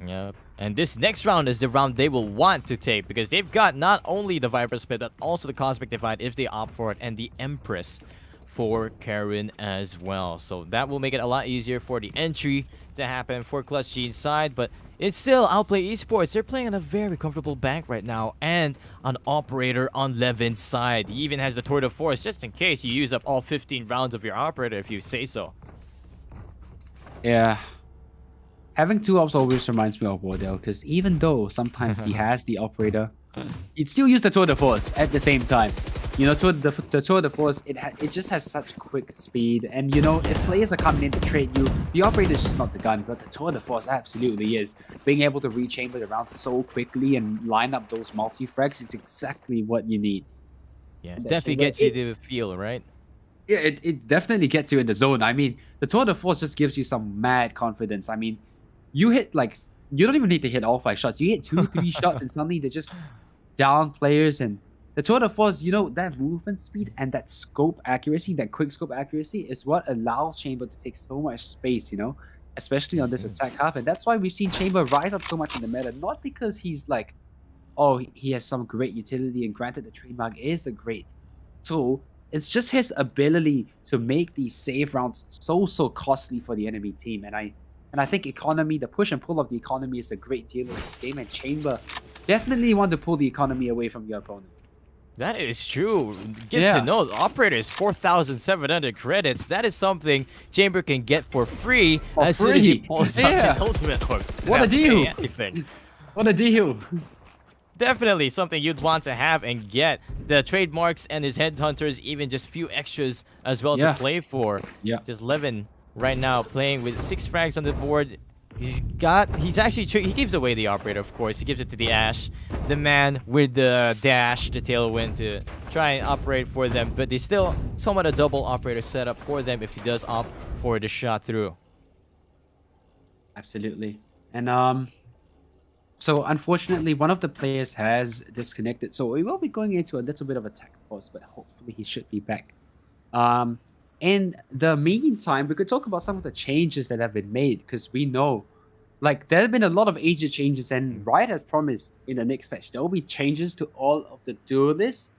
Yep. And this next round is the round they will want to take because they've got not only the Viper Split, but also the Cosmic Divide if they opt for it, and the Empress for Karen as well. So that will make it a lot easier for the entry to happen for Clutch Gene's side, but it's still Outplay Esports. They're playing on a very comfortable bank right now and an operator on Levin's side. He even has the Tour de Force just in case you use up all 15 rounds of your operator if you say so. Yeah. Having 2 ops always reminds me of Wardell, because even though sometimes he has the operator, he'd still use the Tour de Force at the same time. You know, the Tour de Force, it just has such quick speed, and you know, if players are coming in to trade you, the operator is just not the gun, but the Tour de Force absolutely is. Being able to rechamber the rounds so quickly and line up those multi-frags is exactly what you need. Yes, And that definitely chamber, gets you to feel, right? Yeah, it definitely gets you in the zone. I mean, the Tour de Force just gives you some mad confidence. I mean, you hit like, you don't even need to hit all 5 shots. You hit 2, 3 shots and suddenly they're just down players. And the Tour de Force, you know, that movement speed and that scope accuracy, that quick scope accuracy is what allows Chamber to take so much space, you know, especially on this attack half. And that's why we've seen Chamber rise up so much in the meta, not because he's like, oh, he has some great utility, and granted the trademark is a great tool. It's just his ability to make these save rounds so costly for the enemy team. And I think economy, the push and pull of the economy is a great deal in this game, and Chamber definitely want to pull the economy away from your opponent. That is true. Good Yeah. to know. The operator is 4,700 credits. That is something Chamber can get for free For as soon as he free. pulls Yeah. out his ultimate orb. What a Not pay deal. anything. What a deal! Definitely something you'd want to have and get. The trademarks and his headhunters, even just few extras as well Yeah. to play for. Yeah. Just Levin right now playing with 6 frags on the board. He gives away the operator, of course. He gives it to the Ash, the man with the dash, the tailwind to try and operate for them. But they still somewhat a double operator setup for them if he does opt for the shot through. Absolutely. And so unfortunately, one of the players has disconnected. So we will be going into a little bit of a tech pause, but hopefully he should be back. In the meantime, we could talk about some of the changes that have been made, because we know, like, there have been a lot of agent changes, and Riot has promised in the next patch there will be changes to all of the duelists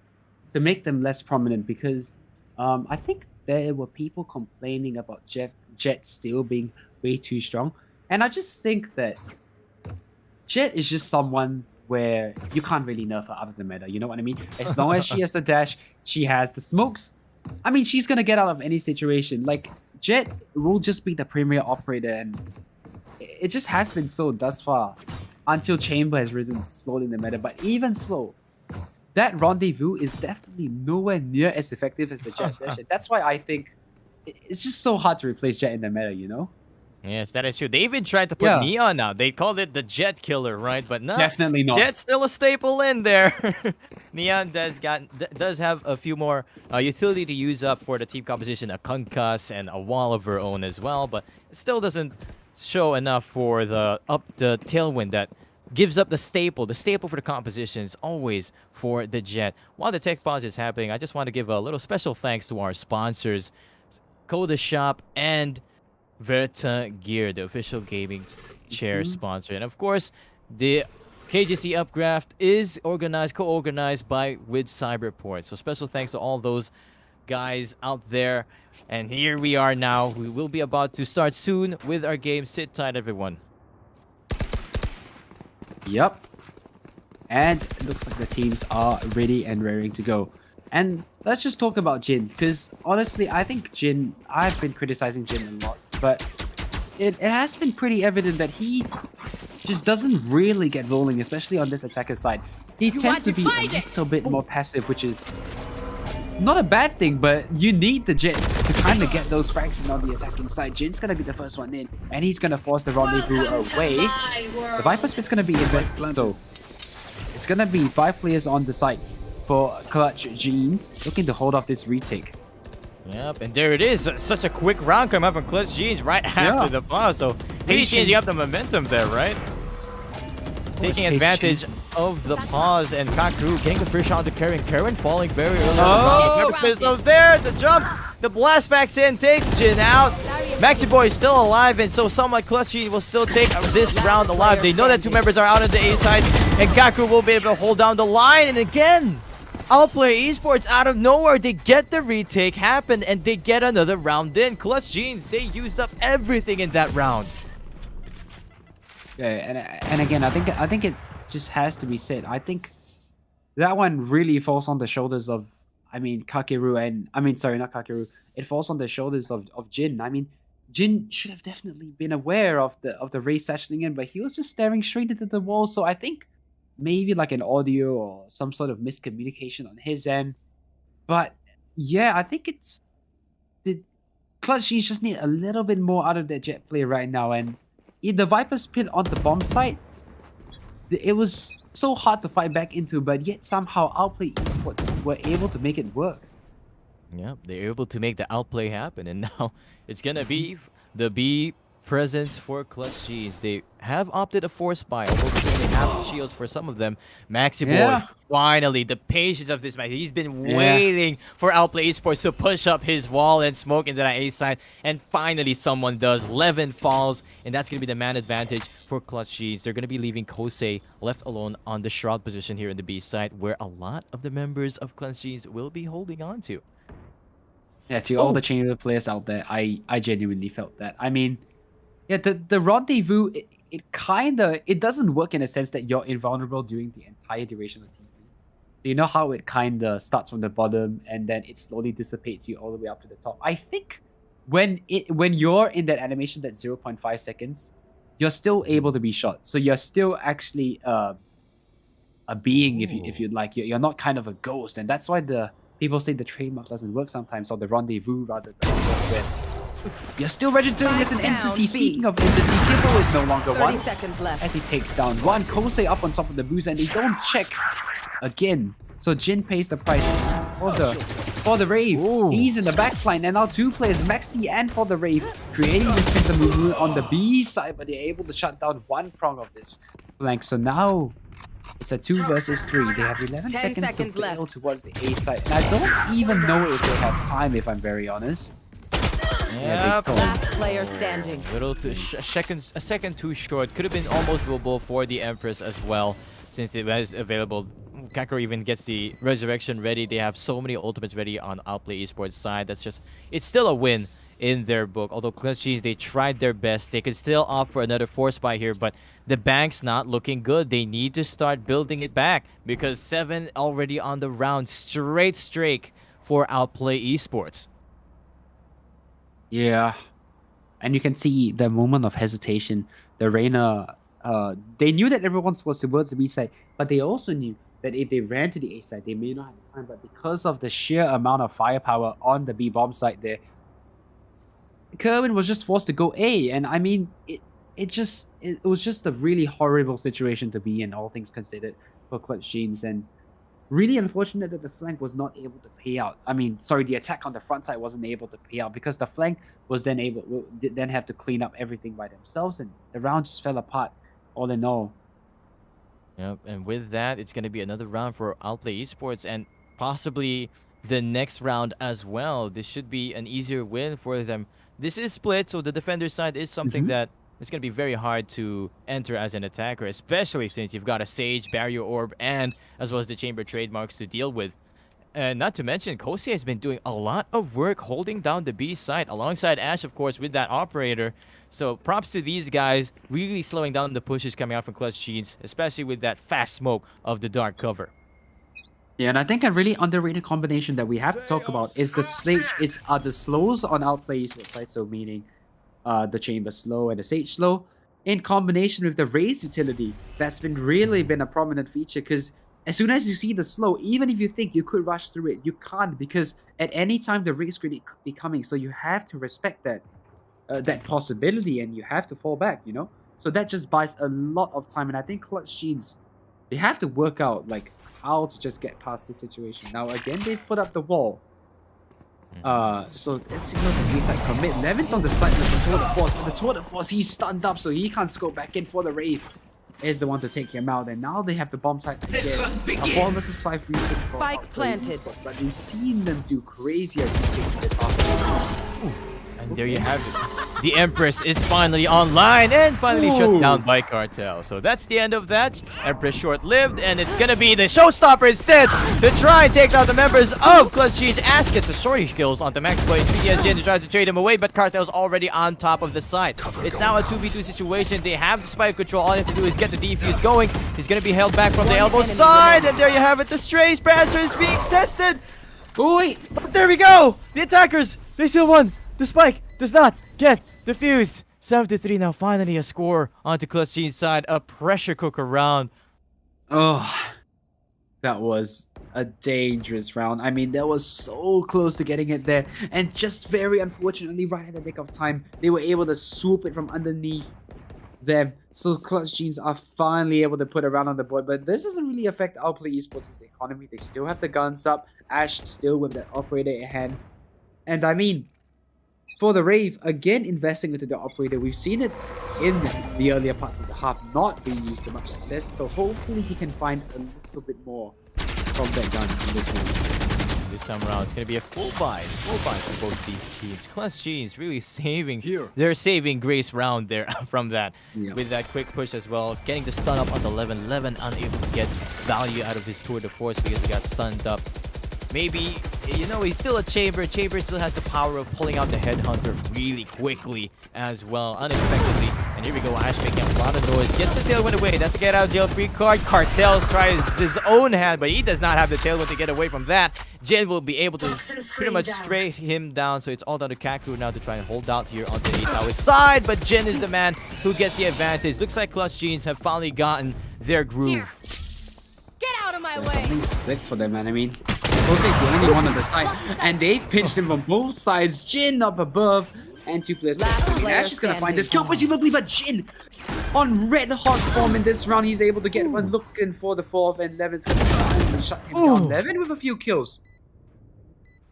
to make them less prominent, because I think there were people complaining about Jet still being way too strong. And I just think that Jet is just someone where you can't really nerf her out of the meta. You know what I mean? As long as she has the dash, she has the smokes. I mean, she's gonna get out of any situation. Like, Jet will just be the premier operator, and it just has been so thus far until Chamber has risen slowly in the meta. But even so, that rendezvous is definitely nowhere near as effective as the Jet dash. And that's why I think it's just so hard to replace Jet in the meta, you know? Yes, that is true. They even tried to put Yeah. Neon out. They called it the Jet Killer, right? But no, Definitely not. Jet's still a staple in there. Neon does have a few more utility to use up for the team composition, a concuss and a wall of her own as well, but it still doesn't show enough for the tailwind that gives up the staple. The staple for the composition is always for the Jet. While the tech pause is happening, I just want to give a little special thanks to our sponsors, Coda Shop and Verta Gear, the official gaming chair sponsor. And of course, the KJC Updraft is co-organized with Cyberport. So special thanks to all those guys out there. And here we are now. We will be about to start soon with our game. Sit tight, everyone. Yep. And it looks like the teams are ready and raring to go. And let's just talk about Jin, because honestly, I think Jin, I've been criticizing Jin a lot, but it has been pretty evident that he just doesn't really get rolling, especially on this attacker side. He tends to be a little bit more passive, which is not a bad thing, but you need the Jin to kind of get those frags in on the attacking side. Jin's going to be the first one in, and he's going to force the rendezvous away. The Viper Spit's going to be invested, so it's going to be 5 players on the side for Clutch Jeans, looking to hold off this retake. Yep, and there it is. Such a quick round coming up from Clutch Jeans right after the pause. So he's changing up the momentum there, right? Taking advantage of the pause, and Kaku getting the first shot on the Karen. Karen falling very early. So there, the jump, the blast backs in, takes Jin out. Maxi Boy is still alive, and so someone like Clutch Jeans will still take this round alive. They know that 2 members are out on the A side, and Kaku will be able to hold down the line. And again, Outplay eSports out of nowhere, they get the retake happen, and they get another round in. Clutch Jeans, they used up everything in that round. Yeah, and again, I think it just has to be said. I think that one really falls on the shoulders of, Kakeru, and sorry, not Kakeru. It falls on the shoulders of Jin. Jin should have definitely been aware of the race settling in, but he was just staring straight into the wall. So I think maybe like an audio or some sort of miscommunication on his end. But yeah, I think it's the Clutch Jeans just need a little bit more out of their jet play right now, and the Viper's pin on the bomb site, it was so hard to fight back into, but yet somehow Outplay eSports were able to make it work. Yep, they're able to make the outplay happen, and now it's gonna be the B presence for Clutch Jeans. They have opted a force buy, although they only have shields for some of them. Maxi Boy, finally, the patience of this match. He's been waiting for Outplay eSports to push up his wall and smoke into that A side, and finally someone does. Levin falls, and that's going to be the man advantage for Clutch Jeans. They're going to be leaving Kosei left alone on the Shroud position here in the B side, where a lot of the members of Clutch Jeans will be holding on to. Yeah, to all the chamber players out there, I genuinely felt that. Yeah, the rendezvous, it doesn't work in a sense that you're invulnerable during the entire duration of TP. So you know how it kind of starts from the bottom and then it slowly dissipates you all the way up to the top. I think when you're in that animation, that 0.5 seconds, you're still able to be shot. So you're still actually a being, if you'd like. You're not kind of a ghost, and that's why the people say the trademark doesn't work sometimes, or the rendezvous rather doesn't work. You're still registering as an entity. Speaking of entity, Kibble is no longer 30 one. seconds left. As he takes down one, Kosei up on top of the boost, and they don't check again. So Jin pays the price for the Rave. Ooh. He's in the backline, and now 2 players, Maxi and for the Rave, creating this sense of movement on the B side, but they're able to shut down one prong of this flank. So now it's a 2 versus 3. They have 11 seconds to bail towards the A side, and I don't even know if they have time, if I'm very honest. Yep. Last player standing. Little too a second too short. Could have been almost doable for the Empress as well, since it was available. Kakarot even gets the resurrection ready. They have so many ultimates ready on Outplay eSports side. It's still a win in their book. Although Clutch Jeans, they tried their best. They could still opt for another force buy here, but the bank's not looking good. They need to start building it back, because 7 already on the round. Straight streak for Outplay eSports. Yeah, and you can see the moment of hesitation. The Reyna, they knew that everyone was towards the B side, but they also knew that if they ran to the A side, they may not have time. But because of the sheer amount of firepower on the B bomb side there, Kerwin was just forced to go A. And it was just a really horrible situation to be in, all things considered, for Clutch Jeans. And really unfortunate that the flank was not able to pay out. The attack on the front side wasn't able to pay out, because the flank was then have to clean up everything by themselves, and the round just fell apart all in all. Yep, and with that, it's going to be another round for Outplay eSports, and possibly the next round as well. This should be an easier win for them. This is split, so the defender side is something that it's going to be very hard to enter as an attacker, especially since you've got a Sage, Barrier Orb, and as well as the Chamber trademarks to deal with. And not to mention, Kosei has been doing a lot of work holding down the B side alongside Ash, of course, with that operator. So props to these guys, really slowing down the pushes coming out from Clutch Jeans, especially with that fast smoke of the dark cover. Yeah, and I think a really underrated combination that we have to talk about is the the slows on Outplay eSports, right? So meaning the chamber slow and the sage slow in combination with the raise utility. That's really been a prominent feature, because as soon as you see the slow, even if you think you could rush through it, you can't, because at any time the raise could be coming. So you have to respect that possibility, and you have to fall back, you know? So that just buys a lot of time, and I think Clutch Jeans, they have to work out like how to just get past this situation. Now again, they've put up the wall. So it signals an A-side commit. Levin's on the side with the Tour de Force, but the Tour de Force, he's stunned up, so he can't scope back in for the Wraith. Is the one to take him out, and now they have the bomb site again. A 4 versus 5 reset for Spike Outplay planted. eSports, but we've seen them do crazier things this afternoon. And there you have it. The Empress is finally online and finally shut down by Cartel. So that's the end of that. Empress short-lived, and it's gonna be the showstopper instead to try and take down the members of Clutch Jeans. Ash gets a sorry kills onto Max Boy. 3DS Jin tries to trade him away, but Cartel's already on top of the side. It's now a 2v2 situation. They have the spike control. All they have to do is get the defuse going. He's gonna be held back from the elbow side, and there you have it. The Strays Brasser is being tested. Oh wait! But there we go! The attackers, they still won. The spike does not get defused. 7-3 now, finally a score onto Clutch Jeans' side. A pressure cooker round. Oh, that was a dangerous round. I mean, that was so close to getting it there, and just very unfortunately, right at the nick of time, they were able to swoop it from underneath them. So Clutch Jeans are finally able to put a round on the board, but this doesn't really affect Outplay eSports' economy. They still have the guns up. Ash still with that operator in hand. And I mean, for the Wraith, again investing into the operator, we've seen it in the earlier parts of the half not being used to much success, so hopefully he can find a little bit more from that gun in this one. This time around, it's going to be a full buy for both these teams. Clutch Jeans really saving Here. their saving grace round there from that. Yeah. With that quick push as well, getting the stun up on the Levin. Levin unable to get value out of his Tour de Force because he got stunned up. Maybe, you know, he's still a Chamber. Chamber still has the power of pulling out the Headhunter really quickly as well, unexpectedly. And here we go, Ash making a lot of noise. Gets the Tailwind away. That's a get out of jail free card. Cartel tries his own hand, but he does not have the Tailwind to get away from that. Jin will be able to pretty much stray him down. So it's all down to Kaku now to try and hold out here on the 8-tower side. But Jin is the man who gets the advantage. Looks like Clutch Jeans have finally gotten their groove. Get out of my way. Something's clicked for them, man. I mean, Jose's the only one on the side, and they've pinched him from both sides. Jin up above, and 2 players. Last I mean, player Ash is gonna find this standing. kill, presumably, but Jin on red hot form in this round. He's able to get one looking for the 4th, and Levin's gonna try and shut him down. Levin with a few kills.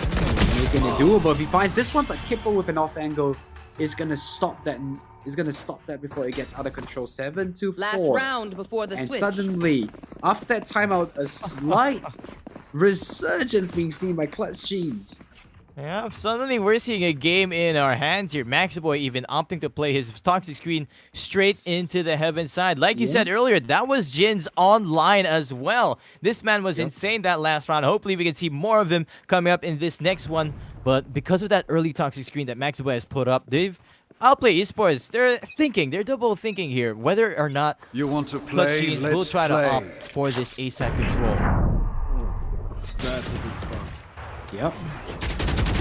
Making it doable if he finds this one, but Kipple with an off angle is gonna stop that. Is gonna stop that before it gets out of control. 7-4. Last round before the And switch. suddenly, after that timeout, a slight resurgence being seen by Clutch Jeans. Yeah, suddenly we're seeing a game in our hands here. Maxboy even opting to play his toxic screen straight into the heaven side. Like you said earlier, that was Jin's online as well. This man was insane that last round. Hopefully we can see more of him coming up in this next one. But because of that early toxic screen that Maxboy has put up, Outplay eSports, they're double thinking here, whether or not You want to Clutch play? Jeans will Let's try play. to opt for this A-side control. That's a good spot. Yep.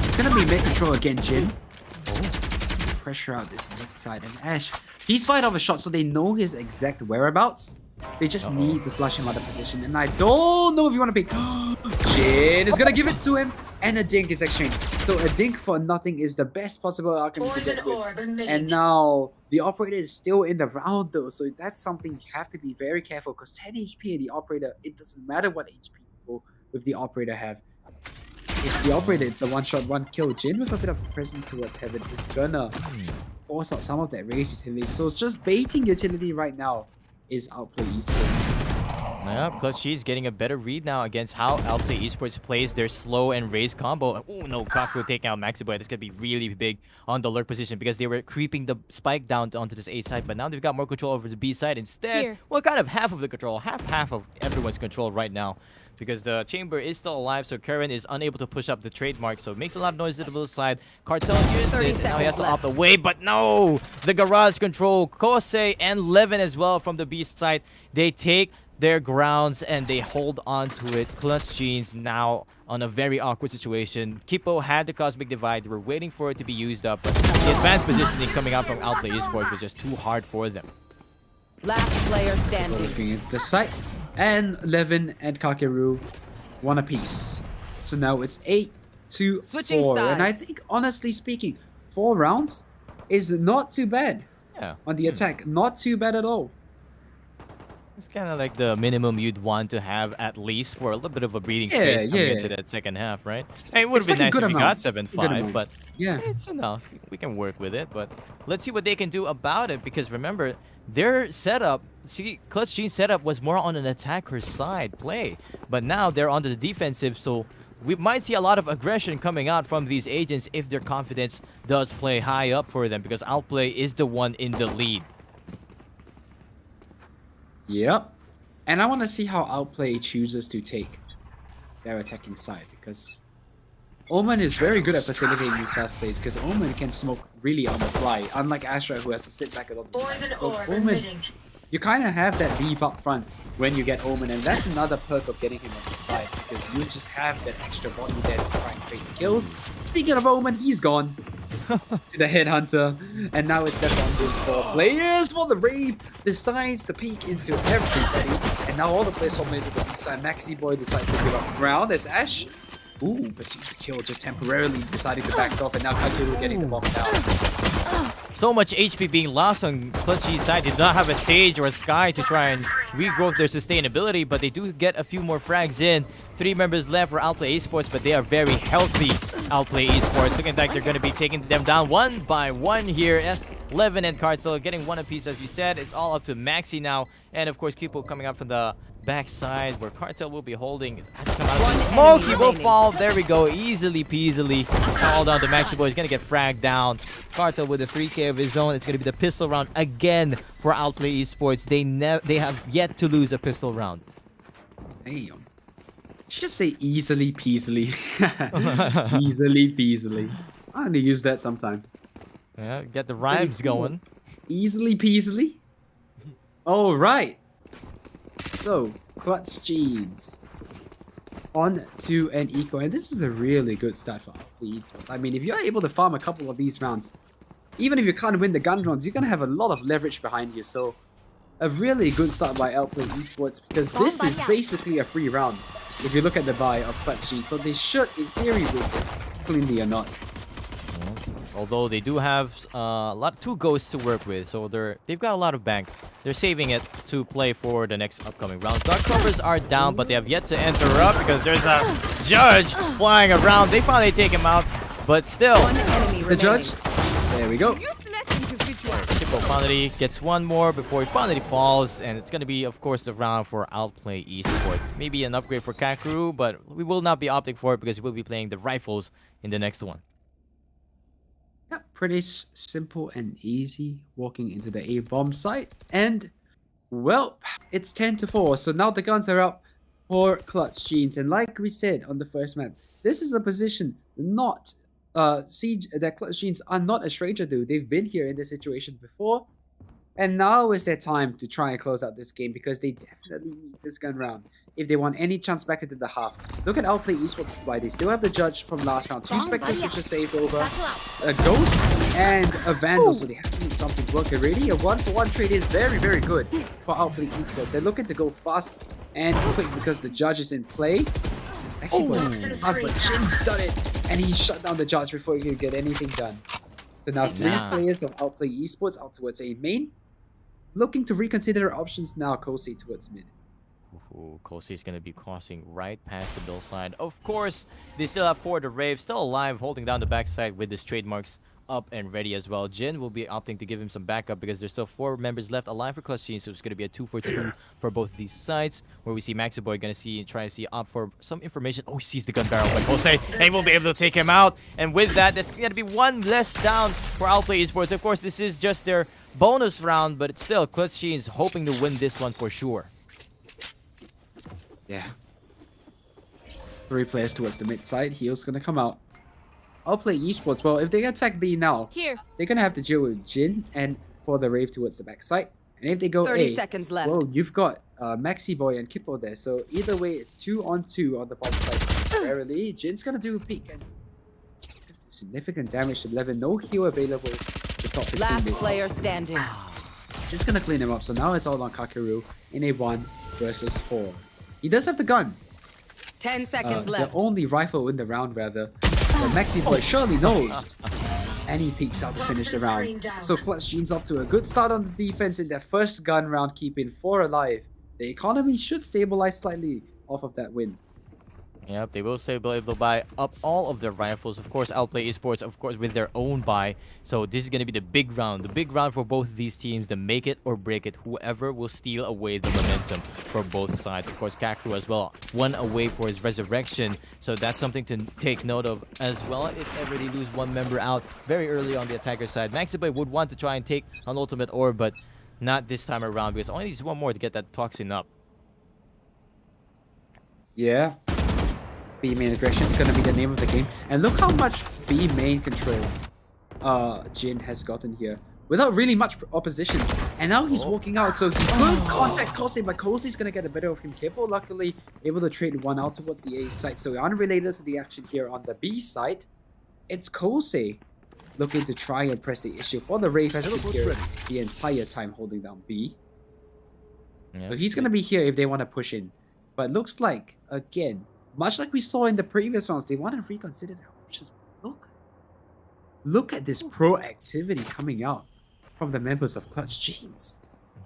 It's gonna be mid-control again, Jin. Pressure out this left side, and Ash, he's fired off a shot, so they know his exact whereabouts. They just need to flush him out of position, and I don't know if you want to pick. Jin is gonna give it to him, and a dink is exchanged. So a dink for nothing is the best possible outcome you can get with. And now the operator is still in the round though, so that's something you have to be very careful, because 10 HP and the operator, it doesn't matter what HP people with the operator have. If the operator it's a one-shot, one-kill, Jin with a bit of presence towards heaven is gonna force out some of that raise utility. So it's just baiting utility right now is Outplay eSports. Yeah, Clutch Cheese getting a better read now against how Outplay Esports plays their slow and raise combo. Oh no, Kaku taking out Maxi Boy. That's gonna be really big on the lurk position because they were creeping the spike down onto this A side, but now they've got more control over the B side instead. Here. Well, kind of half of the control, half of everyone's control right now. Because the chamber is still alive, so Karen is unable to push up the trademark, so it makes a lot of noise to the middle side. Cartel hears 30 this, and now he has to seconds opt away, but no! The garage control, Kosei and Levin as well from the B side. They take their grounds and they hold on to it. Clutch Jeans now on a very awkward situation. Kippo had the Cosmic Divide. We're waiting for it to be used up, but the advanced positioning coming out from Outplay Esports was just too hard for them. Last player standing. Looking at the site. And Levin and Kakeru, one apiece. So now it's 8-4. Switching And I sides. think, honestly speaking, 4 rounds is not too bad Yeah. on the attack. Not too bad at all. It's kind of like the minimum you'd want to have at least for a little bit of a breathing Yeah, space coming yeah. into that second half, right? And it would It's be like a nice good if you got amount. 7-5, amount. but Yeah. it's enough. We can work with it, but let's see what they can do about it because remember, their setup, Clutch Gene's setup was more on an attacker's side play, but now they're on the defensive, so we might see a lot of aggression coming out from these agents if their confidence does play high up for them because Outplay is the one in the lead. Yep. And I want to see how Outplay chooses to take their attacking side because Omen is very good at facilitating these fast plays because Omen can smoke really on the fly, unlike Astra who has to sit back a lot. So Omen, you kind of have that beef up front when you get Omen, and that's another perk of getting him on the side because you just have that extra body there to try and create the kills. Speaking of Omen, he's gone to the Headhunter, and now it's left on these 4 players for the Rave decides to peek into everybody, and now all the players from into the B side. Maxi Boy decides to give up ground as Ash pursues the kill, just temporarily deciding to back off, and now Kakeru getting the bomb down. So much HP being lost on Clutch G's side. They do not have a Sage or a Sky to try and regrowth their sustainability, but they do get a few more frags in. 3 members left for Outplay Esports, but they are very healthy. Outplay Esports looking like they're going to be taking them down one by one here. S11 and Cartel getting one apiece, as you said. It's all up to Maxi now, and of course Kipo coming out from the backside where Cartel will be holding. Has to come out of the smoke. He will fall. There we go. Easily peasily. All down to Maxi Boy. He's going to get fragged down. Cartel with a 3K of his own. It's going to be the pistol round again for Outplay Esports. They have yet to lose a pistol round. Damn. Just say easily peasily. Easily peasily. I'm gonna use that sometime. Yeah, get the rhymes cool. going. Easily peasily. All right. So Clutch Jeans on to an eco, and this is a really good start for Outplay Esports. I mean, if you're able to farm a couple of these rounds, even if you can't win the gun rounds, you're gonna have a lot of leverage behind you. So a really good start by Outplay Esports because this is basically a free round if you look at the buy of Clutch Jeans. So they should, in theory, win it, cleanly or not. Although they do have two ghosts to work with, so they've got a lot of bank. They're saving it to play for the next upcoming round. Dark Clovers are down, but they have yet to enter up because there's a judge flying around. They finally take him out, but still. One enemy The judge. remaining. There we go. Chico finally gets one more before he finally falls, and it's going to be, of course, the round for Outplay Esports. Maybe an upgrade for Kakeru, but we will not be opting for it because we will be playing the rifles in the next one. Yeah, pretty simple and easy walking into the A-bomb site. And, well, it's 10-4. So now the guns are up for Clutch Jeans. And like we said on the first map, this is a position not Siege that Clutch Jeans are not a stranger to. They've been here in this situation before. And now is their time to try and close out this game because they definitely need this gun round if they want any chance back into the half. Look at Outplay Esports' spy. They still have the judge from last round. 2 Spectres which are saved over. A Ghost and a Vandal. So they have to need something to work already. A 1-for-1 trade is very, very good for Outplay Esports. They're looking to go fast and quick because the judge is in play. Actually, but Jin's done it. And he shut down the judge before he could get anything done. So now 3 players of Outplay Esports out towards A main. Looking to reconsider their options now, Kosei towards mid. Ooh, Kosei's going to be crossing right past the Bill side. Of course, they still have 4 the Rave, still alive, holding down the backside with his trademarks up and ready as well. Jin will be opting to give him some backup because there's still 4 members left alive for Clutch Genes, so it's going to be a 2-for-2 for both these sides, where we see Maxiboy going to try to see up for some information. Oh, he sees the gun barrel by Jose, and we'll be able to take him out. And with that, that's going to be 1 less down for Outplay eSports. Of course, this is just their bonus round, but it's still Clutch Genes hoping to win this one for sure. Yeah. 3 players towards the mid side. Heel's gonna come out. Outplay eSports. Well, if they attack B now, Here. they're gonna have to deal with Jin and for the Rave towards the backside. And if they go 30 A, seconds left. well, you've got Maxi Boy and Kippo there. So either way, it's 2-on-2 on the bottom side temporarily. Jin's gonna do a peek and significant damage to Levin. No heal available. The top 15 Last mid. player standing. Just gonna clean him up. So now it's all on Kakeru in a 1 versus 4. He does have the gun. 10 seconds The left. only rifle in the round, rather. But Maxi Boy surely knows. And he peeks out to finish the round. So Clutch Genes off to a good start on the defense in their first gun round, keeping 4 alive. The economy should stabilize slightly off of that win. Yep, they will stay able to buy up all of their rifles. Of course, Outplay eSports, of course, with their own buy. So this is going to be the big round. The big round for both of these teams, the make it or break it. Whoever will steal away the momentum for both sides. Of course, Kaku as well, 1 away for his resurrection. So that's something to take note of as well. If ever they lose 1 member out very early on the attacker side, Maxiboy would want to try and take an ultimate orb, but not this time around because only needs 1 more to get that toxin up. Yeah. B main aggression is gonna be the name of the game. And look how much B main control Jin has gotten here. Without really much opposition. And now he's walking out, so he could contact Kose, but Kose's gonna get the better of him. Kippo luckily able to trade 1 out towards the A side. So unrelated to the action here on the B side, it's Kose looking to try and press the issue for the Wraith has been here the entire time holding down B. Yep. So he's gonna be here if they want to push in. But looks like, again, much like we saw in the previous rounds, they want to reconsider their options. Look at this proactivity coming out from the members of Clutch Genes.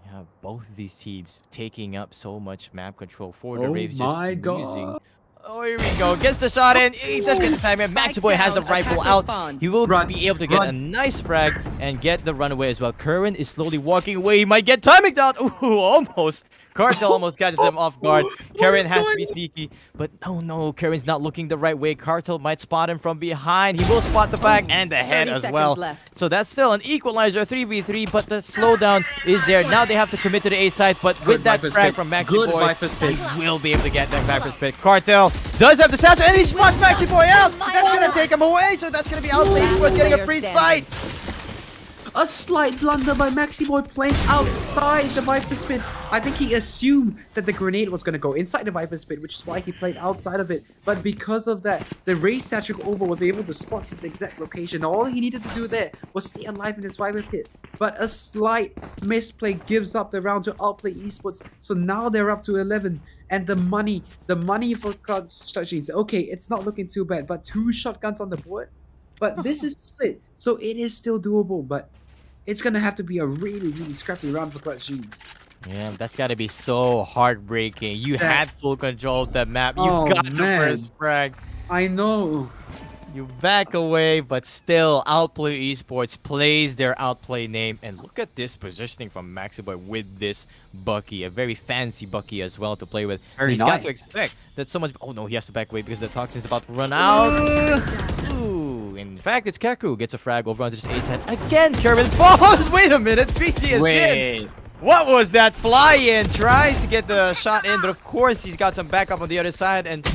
Yeah, both of these teams taking up so much map control for the Oh Raves. my just God. losing. Oh, here we go. Gets the shot in. He does get the time in. Maxiboy has the rifle out. He will be able to get a nice frag and get the runaway as well. Curran is slowly walking away. He might get timing down. Ooh, almost. Cartel almost catches him off guard. Karen has to be sneaky, but oh no, Karen's not looking the right way. Cartel might spot him from behind. He will spot the back and the head as well. Left. So that's still an equalizer, 3v3, but the slowdown is there. Now they have to commit to the A side, but with that frag from Maxi Boy, he will be able to get that Viper Spit. Cartel does have the satchel, and he spots Maxi Boy out. That's gonna take him away, so that's gonna be Outplay eSports getting a free sight. A slight blunder by Maxi Boy playing outside the Viper Spit. I think he assumed that the grenade was going to go inside the Viper Spit, which is why he played outside of it. But because of that, the Ray Satchel over was able to spot his exact location. All he needed to do there was stay alive in his Viper Pit. But a slight misplay gives up the round to Outplay eSports. So now they're up to 11. And the money for Clutch Genes, okay, it's not looking too bad. But 2 shotguns on the board. But this is split, so it is still doable. But it's gonna have to be a really, really scrappy round for Clutch Genes. Yeah, that's gotta be so heartbreaking. You had full control of that map. You got the first frag. I know. You back away, but still, Outplay eSports plays their Outplay name. And look at this positioning from Maxiboy with this Bucky. A very fancy Bucky as well to play with. He's got to expect that someone... Oh no, he has to back away because the Toxin's about to run out. Ooh, in fact, it's Kaku gets a frag over onto this A side. Again, Kevin falls! Wait a minute, BT is Jin! What was that fly-in? Tries to get the shot in, but of course he's got some backup on the other side. And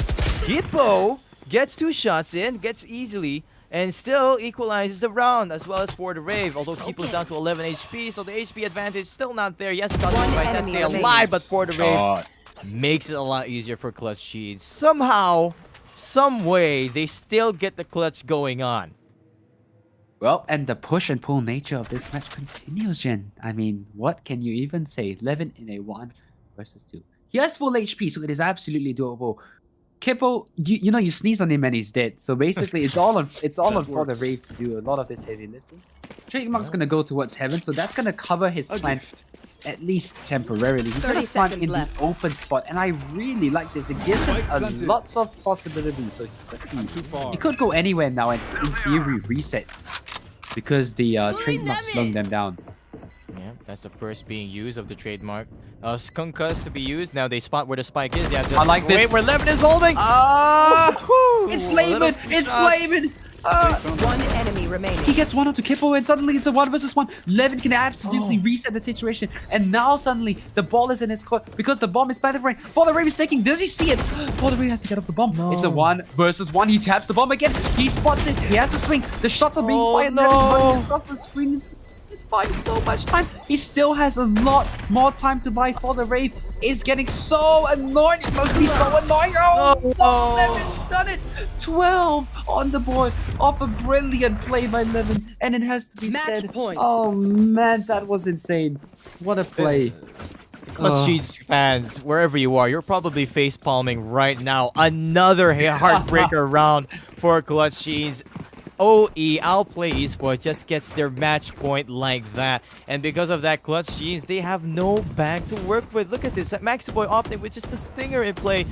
Hippo gets 2 shots in, gets easily, and still equalizes the round, as well as for the Rave. Although Hippo's down to 11 HP, so the HP advantage still not there. Yes, Clutch has to stay alive, but for the Rave, makes it a lot easier for Clutch Genes. Somehow, some way, they still get the clutch going on. Well, and the push and pull nature of this match continues, Jen. I mean, what can you even say? 11 in a 1 versus 2. He has full HP, so it is absolutely doable. Kippo, you know, you sneeze on him and he's dead. So basically, it's all on for the Wraith to do a lot of this heavy lifting. Trademark's gonna go towards Heaven, so that's gonna cover his plan at least temporarily. He's gonna plant in the open spot, and I really like this. It gives him lots of possibilities. So he could go anywhere now and in theory reset. because the trademark slowing them down. Yeah, that's the first being used of the trademark. Skunkas to be used. Now they spot where the spike is. They have to I like this. wait where Levin is holding. It's Ooh, a little Layman! few It's shots. Layman! One enemy remaining. He gets one onto Kippo and suddenly it's a 1 versus 1. Levin can absolutely reset the situation. And now suddenly the ball is in his court because the bomb is by the Rave. For the Rave is taking. Does he see it? For the Rave has to get off the bomb. No. It's a 1 versus 1. He taps the bomb again. He spots it. He has to swing. The shots are being Oh, fired. no. Levin's running across the screen. He's buying so much time. He still has a lot more time to buy for the Rave. It's getting so annoying. It must be so annoying. Oh, No. Levin's done it. 12 on the board off a brilliant play by Levin. And it has to be Match said. point. Oh, man, that was insane. What a play. Clutch Genes fans, wherever you are, you're probably face palming right now. Another heartbreaker round for Clutch Genes. OE, Outplay eSports just gets their match point like that. And because of that, Clutch Genes, they have no bag to work with. Look at this. Maxiboy opting with just the stinger in play.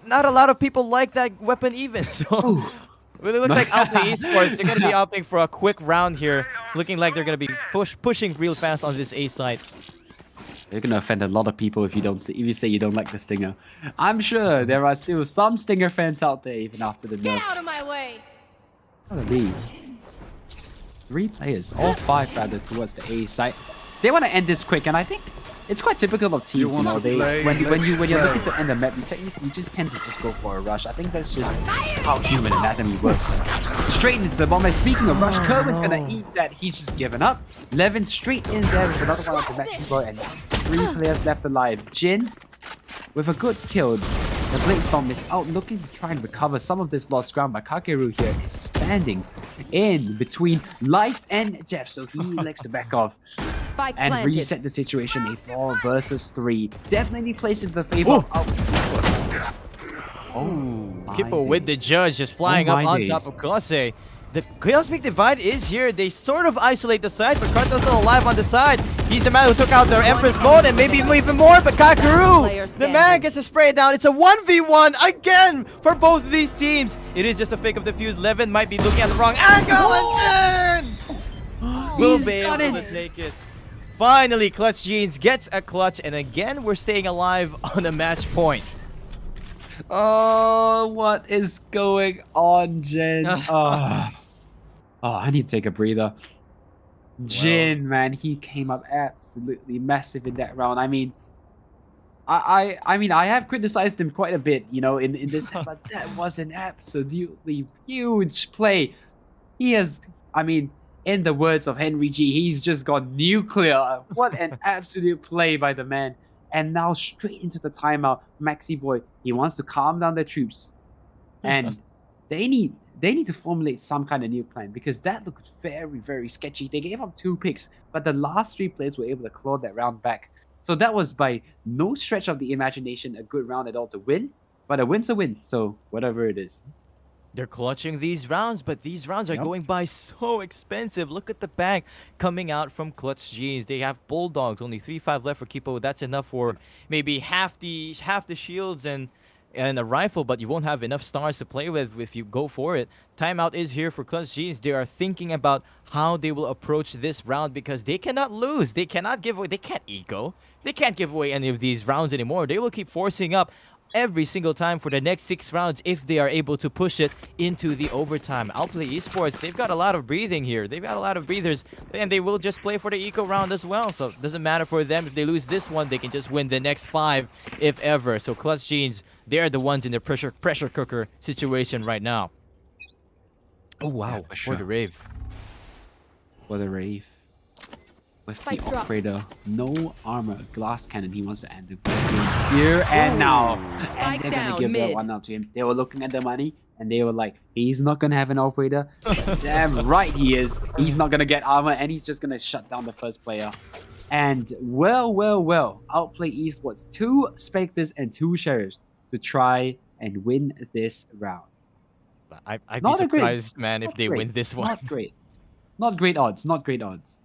Not a lot of people like that weapon even. So but it looks like Outplay eSports, they're going to be opting for a quick round here. Looking like they're going to be pushing real fast on this A side. You're gonna offend a lot of people if you say you don't like the Stinger. I'm sure there are still some Stinger fans out there even after the nerf. Out of my way. Holy. 3 players, all 5 rather, towards the A side. They want to end this quick, and I think it's quite typical of teams. want to play? When you're Let's looking play. to end a map, you just tend to just go for a rush. I think that's just how human anatomy works. Straight into the bomb. And speaking of rush, Kerwin's gonna eat that. He's just given up. Levin straight in there with another one of the match boy, and 3 players left alive. Jin with a good kill. The Blade Storm is out looking to try and recover some of this lost ground, but Kakeru here is standing in between life and death, so he likes to back off Spike and planted. reset the situation. A 4 versus 3 definitely plays into the favor of my Kippo with the days. judge just flying up my on days. top of Kose. The Cosmic Divide is here. They sort of isolate the side, but Karto's still alive on the side. He's the man who took out their Empress mode and maybe even more, but Kakeru, the man gets a spray down. It's a 1v1 again for both of these teams. It is just a fake of the fuse. Levin might be looking at the wrong angle and then will be able to take it. Finally, Clutch Genes gets a clutch, and again, we're staying alive on a match point. Oh, what is going on, Jin? Oh, I need to take a breather. Jin, man, he came up absolutely massive in that round. I mean, I have criticized him quite a bit, you know, in this, but that was an absolutely huge play. He has, I mean, in the words of Henry G, he's just gone nuclear. What an absolute play by the man. And now straight into the timeout, Maxi Boy, he wants to calm down the troops. And they need to formulate some kind of new plan because that looked very, very sketchy. They gave up 2 picks, but the last 3 players were able to claw that round back. So that was by no stretch of the imagination a good round at all to win, but a win's a win, so whatever it is. They're clutching these rounds, but these rounds are going by so expensive. Look at the bank coming out from Clutch Genes. They have Bulldogs, only 3-5 left for Kippo. That's enough for maybe half the shields and a rifle, but you won't have enough stars to play with if you go for it. Timeout is here for Clutch Genes. They are thinking about how they will approach this round because they cannot lose. They cannot give away. They can't eco. They can't give away any of these rounds anymore. They will keep forcing up every single time for the next 6 rounds if they are able to push it into the overtime. Outplay eSports, they've got a lot of breathing here. They've got a lot of breathers, and they will just play for the eco round as well. So it doesn't matter for them. If they lose this one, they can just win the next 5 if ever. So Clutch Genes, they're the ones in the pressure cooker situation right now. Oh wow, for for the sure. Rave. For the Rave. With the Spike drop. operator, no armor, glass cannon. He wants to end the game here and now. Spike And they're down gonna give that mid. one up to him. They were looking at the money and they were like, he's not gonna have an operator. Damn right he is. He's not gonna get armor and he's just gonna shut down the first player. And well, Outplay eSports, 2 Spectres and 2 Sheriffs to try and win this round. I'd be Not a great- surprised, man, if Not they great. win this one. Not great. Not great odds. Not great odds.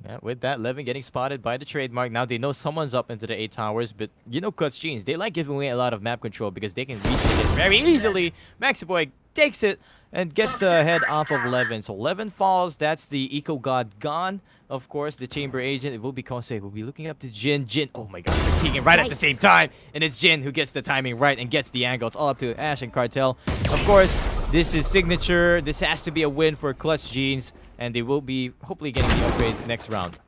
Yeah, with that, Levin getting spotted by the trademark. Now they know someone's up into the 8 towers, but you know Clutch Genes, they like giving away a lot of map control because they can reach it very easily. Maxiboy takes it, and gets the head off of Levin. So Levin falls. That's the Eco God gone. Of course, the Chamber Agent, it will be Kosei. We'll be looking up to Jin. Jin, oh my god, they're peeking right at the same time. And it's Jin who gets the timing right and gets the angle. It's all up to Ash and Cartel. Of course, this is signature. This has to be a win for Clutch Jeans. And they will be hopefully getting the upgrades next round.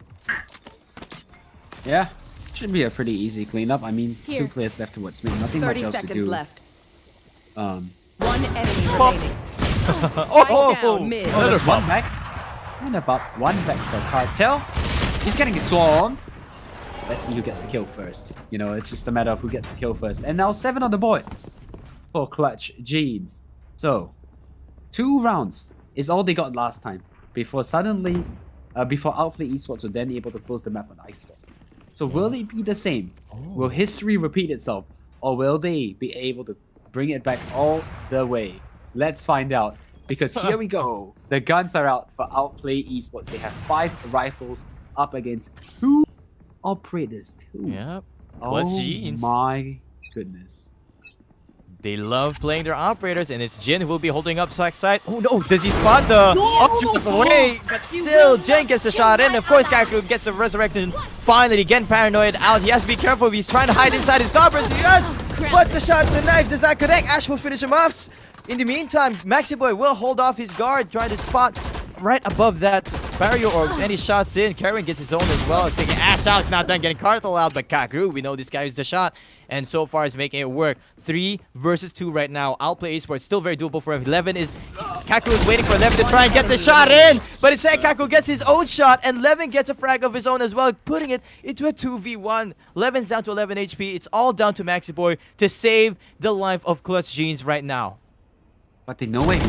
Yeah, should be a pretty easy cleanup. I mean, Here. 2 players left towards me. Nothing much 30 else to seconds do. left. Um, One enemy Pop. remaining. Oh, Spike down mid. Another there's one pop. back. And about one back for Cartel. He's getting his swarm. Let's see who gets the kill first. You know, it's just a matter of who gets the kill first. And now 7 on the board for Clutch Jeans. So, 2 rounds is all they got last time. Before suddenly, before Outplay eSports were then able to close the map on eSports. So will it be the same? Will history repeat itself? Or will they be able to bring it back all the way? Let's find out. Because here we go. The guns are out for Outplay eSports. They have 5 rifles up against 2 operators. 2. Yep. Clutch Oh Jeans. my goodness. They love playing their operators, and it's Jin who will be holding up side. Oh no, does he spot the Updraft away? But still, Jin gets the shot in. Of course, Kaku gets the resurrection. Finally, again, paranoid out. He has to be careful. He's trying to hide inside his toppers. He does. But the shot, the knife does not connect. Ash will finish him off. In the meantime, Maxi Boy will hold off his guard, trying to spot right above that barrier or any shots in. Karen gets his own as well. Thinking Ash out's not done getting Cartel out, but Kaku, we know this guy is the shot. And so far is making it work. 3 versus 2 right now. Outplay eSports still very doable for him. Levin is... Kaku is waiting for Levin to try and get the shot in. But instead Kaku gets his own shot. And Levin gets a frag of his own as well. Putting it into a 2v1. Levin's down to 11 HP. It's all down to Maxi Boy to save the life of Clutch Jeans right now. But they know it.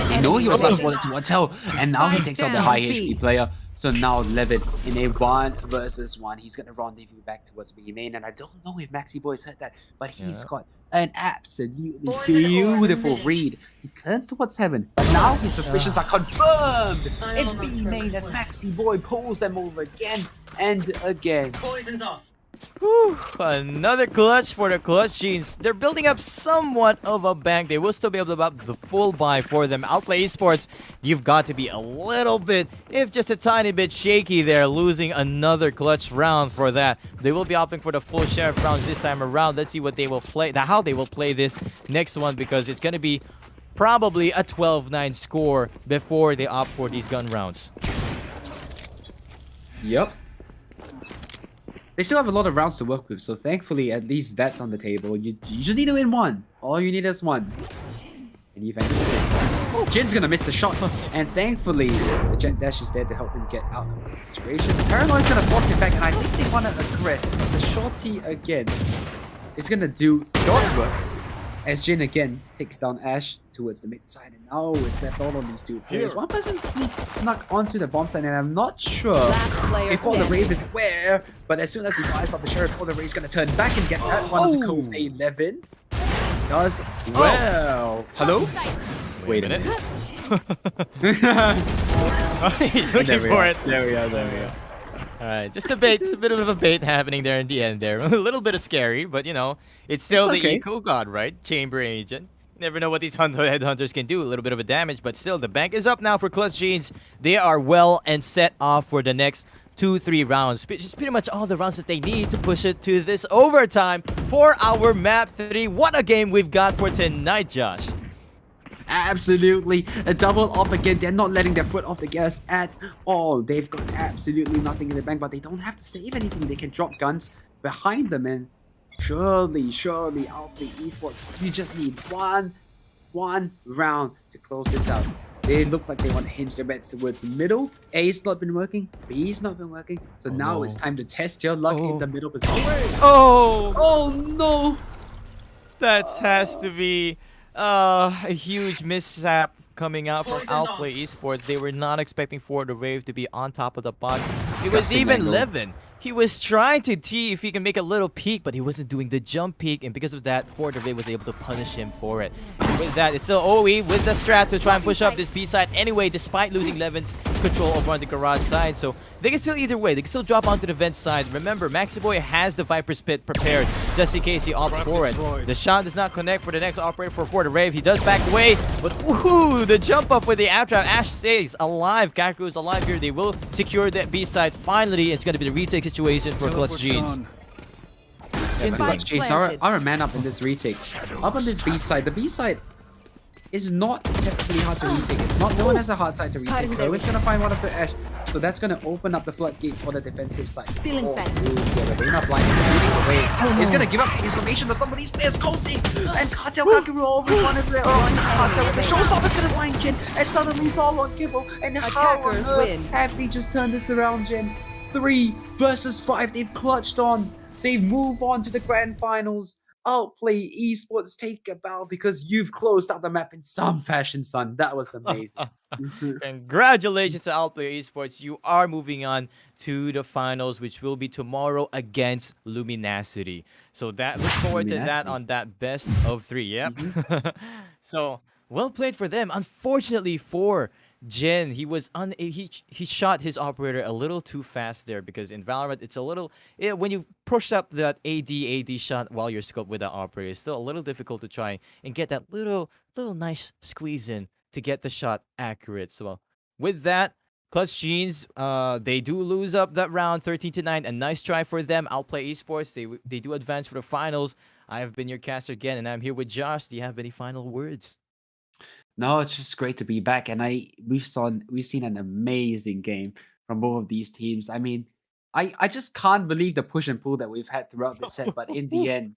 They know he was last one towards hell. And now he takes out the high HP player. So now Levin in a 1 versus 1. He's gonna rendezvous back towards B main. And I don't know if Maxi Boy's heard that, but he's got an absolutely beautiful read. He turns towards heaven, but now his suspicions are confirmed. It's B main as Maxi Boy pulls them over again and again. Poison's off. Whew, another clutch for the Clutch Jeans. They're building up somewhat of a bank. They will still be able to have the full buy for them. Outplay eSports, you've got to be a little bit, if just a tiny bit shaky there, losing another clutch round for that. They will be opting for the full share of rounds this time around. Let's see what they will play, how they will play this next one, because it's going to be probably a 12-9 score before they opt for these gun rounds. Yep. They still have a lot of rounds to work with, so thankfully, at least that's on the table. You just need to win 1. All you need is 1. And you eventually win. Oh, Jin's gonna miss the shot, and thankfully, the Jet Dash is there to help him get out of the situation. Paranoid's gonna force it back, and I think they want to aggress, but the shorty again is gonna do God's work as Jin again takes down Ash towards the mid side, and now it's left all on these 2 players. Here. One person snuck onto the bomb side, and I'm not sure Last player if all the standing. Rave is where, but as soon as he fires off the Sheriff, all the Rave's gonna turn back and get that one to Kosei 11. Does well. Hello? Wait a minute. He's looking for it. There we go. Alright, just a bit of a bait happening there in the end there. A little bit of scary, but you know, it's still It's the okay. Eco God, right? Chamber Agent. You never know what these headhunters can do. A little bit of a damage, but still, the bank is up now for Clutch Jeans. They are well and set off for the next 2-3 rounds. Just pretty much all the rounds that they need to push it to this overtime for our map 3. What a game we've got for tonight, Josh. Absolutely. A double up again. They're not letting their foot off the gas at all. They've got absolutely nothing in the bank, but they don't have to save anything. They can drop guns behind them, and surely, Outplay eSports, you just need one round to close this out. They look like they want to hinge their bets towards the middle. A's not been working. B's not been working. So now it's time to test your luck in the middle position. Oh no! That has to be a huge mishap coming out from Poison's Outplay off. eSports. They were not expecting for the Wave to be on top of the pod. It was Disgusting even angle. Levin He was trying to tee if he can make a little peek, but he wasn't doing the jump peek, and because of that, Forte was able to punish him for it. And with that, it's still OE with the strat to try and push up this B side anyway, despite losing Levin's control over on the garage side. So they can still either way, they can still drop onto the vent side. Remember, Maxiboy has the Viper's Pit prepared just in case he opts for it. The shot does not connect for the next operator for Forte Rave. He does back away, but ooh, the jump up with the Updraft. Ash stays alive. Kaku is alive here. They will secure that B side. Finally, it's going to be the retake situation for Clutch Jeans. Clutch Jeans are a man up in this retake. Up on this B side, the B side is not exceptionally hard to retake. It's not known as a hard side to retake. Kerwin's gonna find one of the Ash, so that's gonna open up the floodgates for the defensive side. Stealing side. The Reina blind is leading the way. He's gonna give up information to some of these players. Cozy and Cartel Kakeru over one of the Cartel with the showstopper's gonna blind Jin, and suddenly it's all on Kibble. And how on Attackers earth win. have they just turned this around, Jin? 3 versus 5. They've clutched on. They've moved on to the grand finals. Outplay eSports take a bow because you've closed out the map in some fashion, son. That was amazing. Congratulations to Outplay Esports. You are moving on to the finals, which will be tomorrow against Luminosity. So that look forward to that Luminosity. on that best of 3. Yep. So well played for them. Unfortunately for Jin, he shot his operator a little too fast there because in Valorant it's a little when you push up that AD shot while you're scoped with that operator, it's still a little difficult to try and get that little nice squeeze in to get the shot accurate. So with that, Clutch Jeans, they do lose up that round 13-9. A nice try for them. Outplay Esports, they do advance for the finals. I have been your caster again, and I'm here with Josh. Do you have any final words? No, it's just great to be back, and we've seen an amazing game from both of these teams. I mean, I just can't believe the push and pull that we've had throughout the set, but in the end,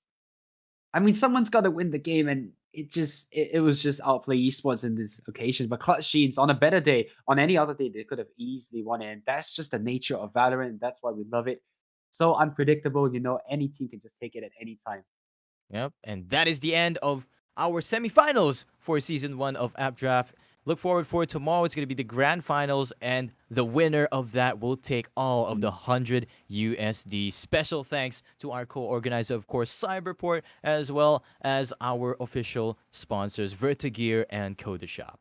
I mean, someone's got to win the game, and it was just Outplay Esports in this occasion. But Clutch Jeans, on a better day, on any other day, they could have easily won it, and that's just the nature of Valorant. That's why we love it. So unpredictable, any team can just take it at any time. Yep, and that is the end of our semifinals for season 1 of Updraft. Look forward for tomorrow. It's going to be the grand finals, and the winner of that will take all of the 100 USD. Special thanks to our co-organizer, of course, Cyberport, as well as our official sponsors, Vertigear and Coda Shop.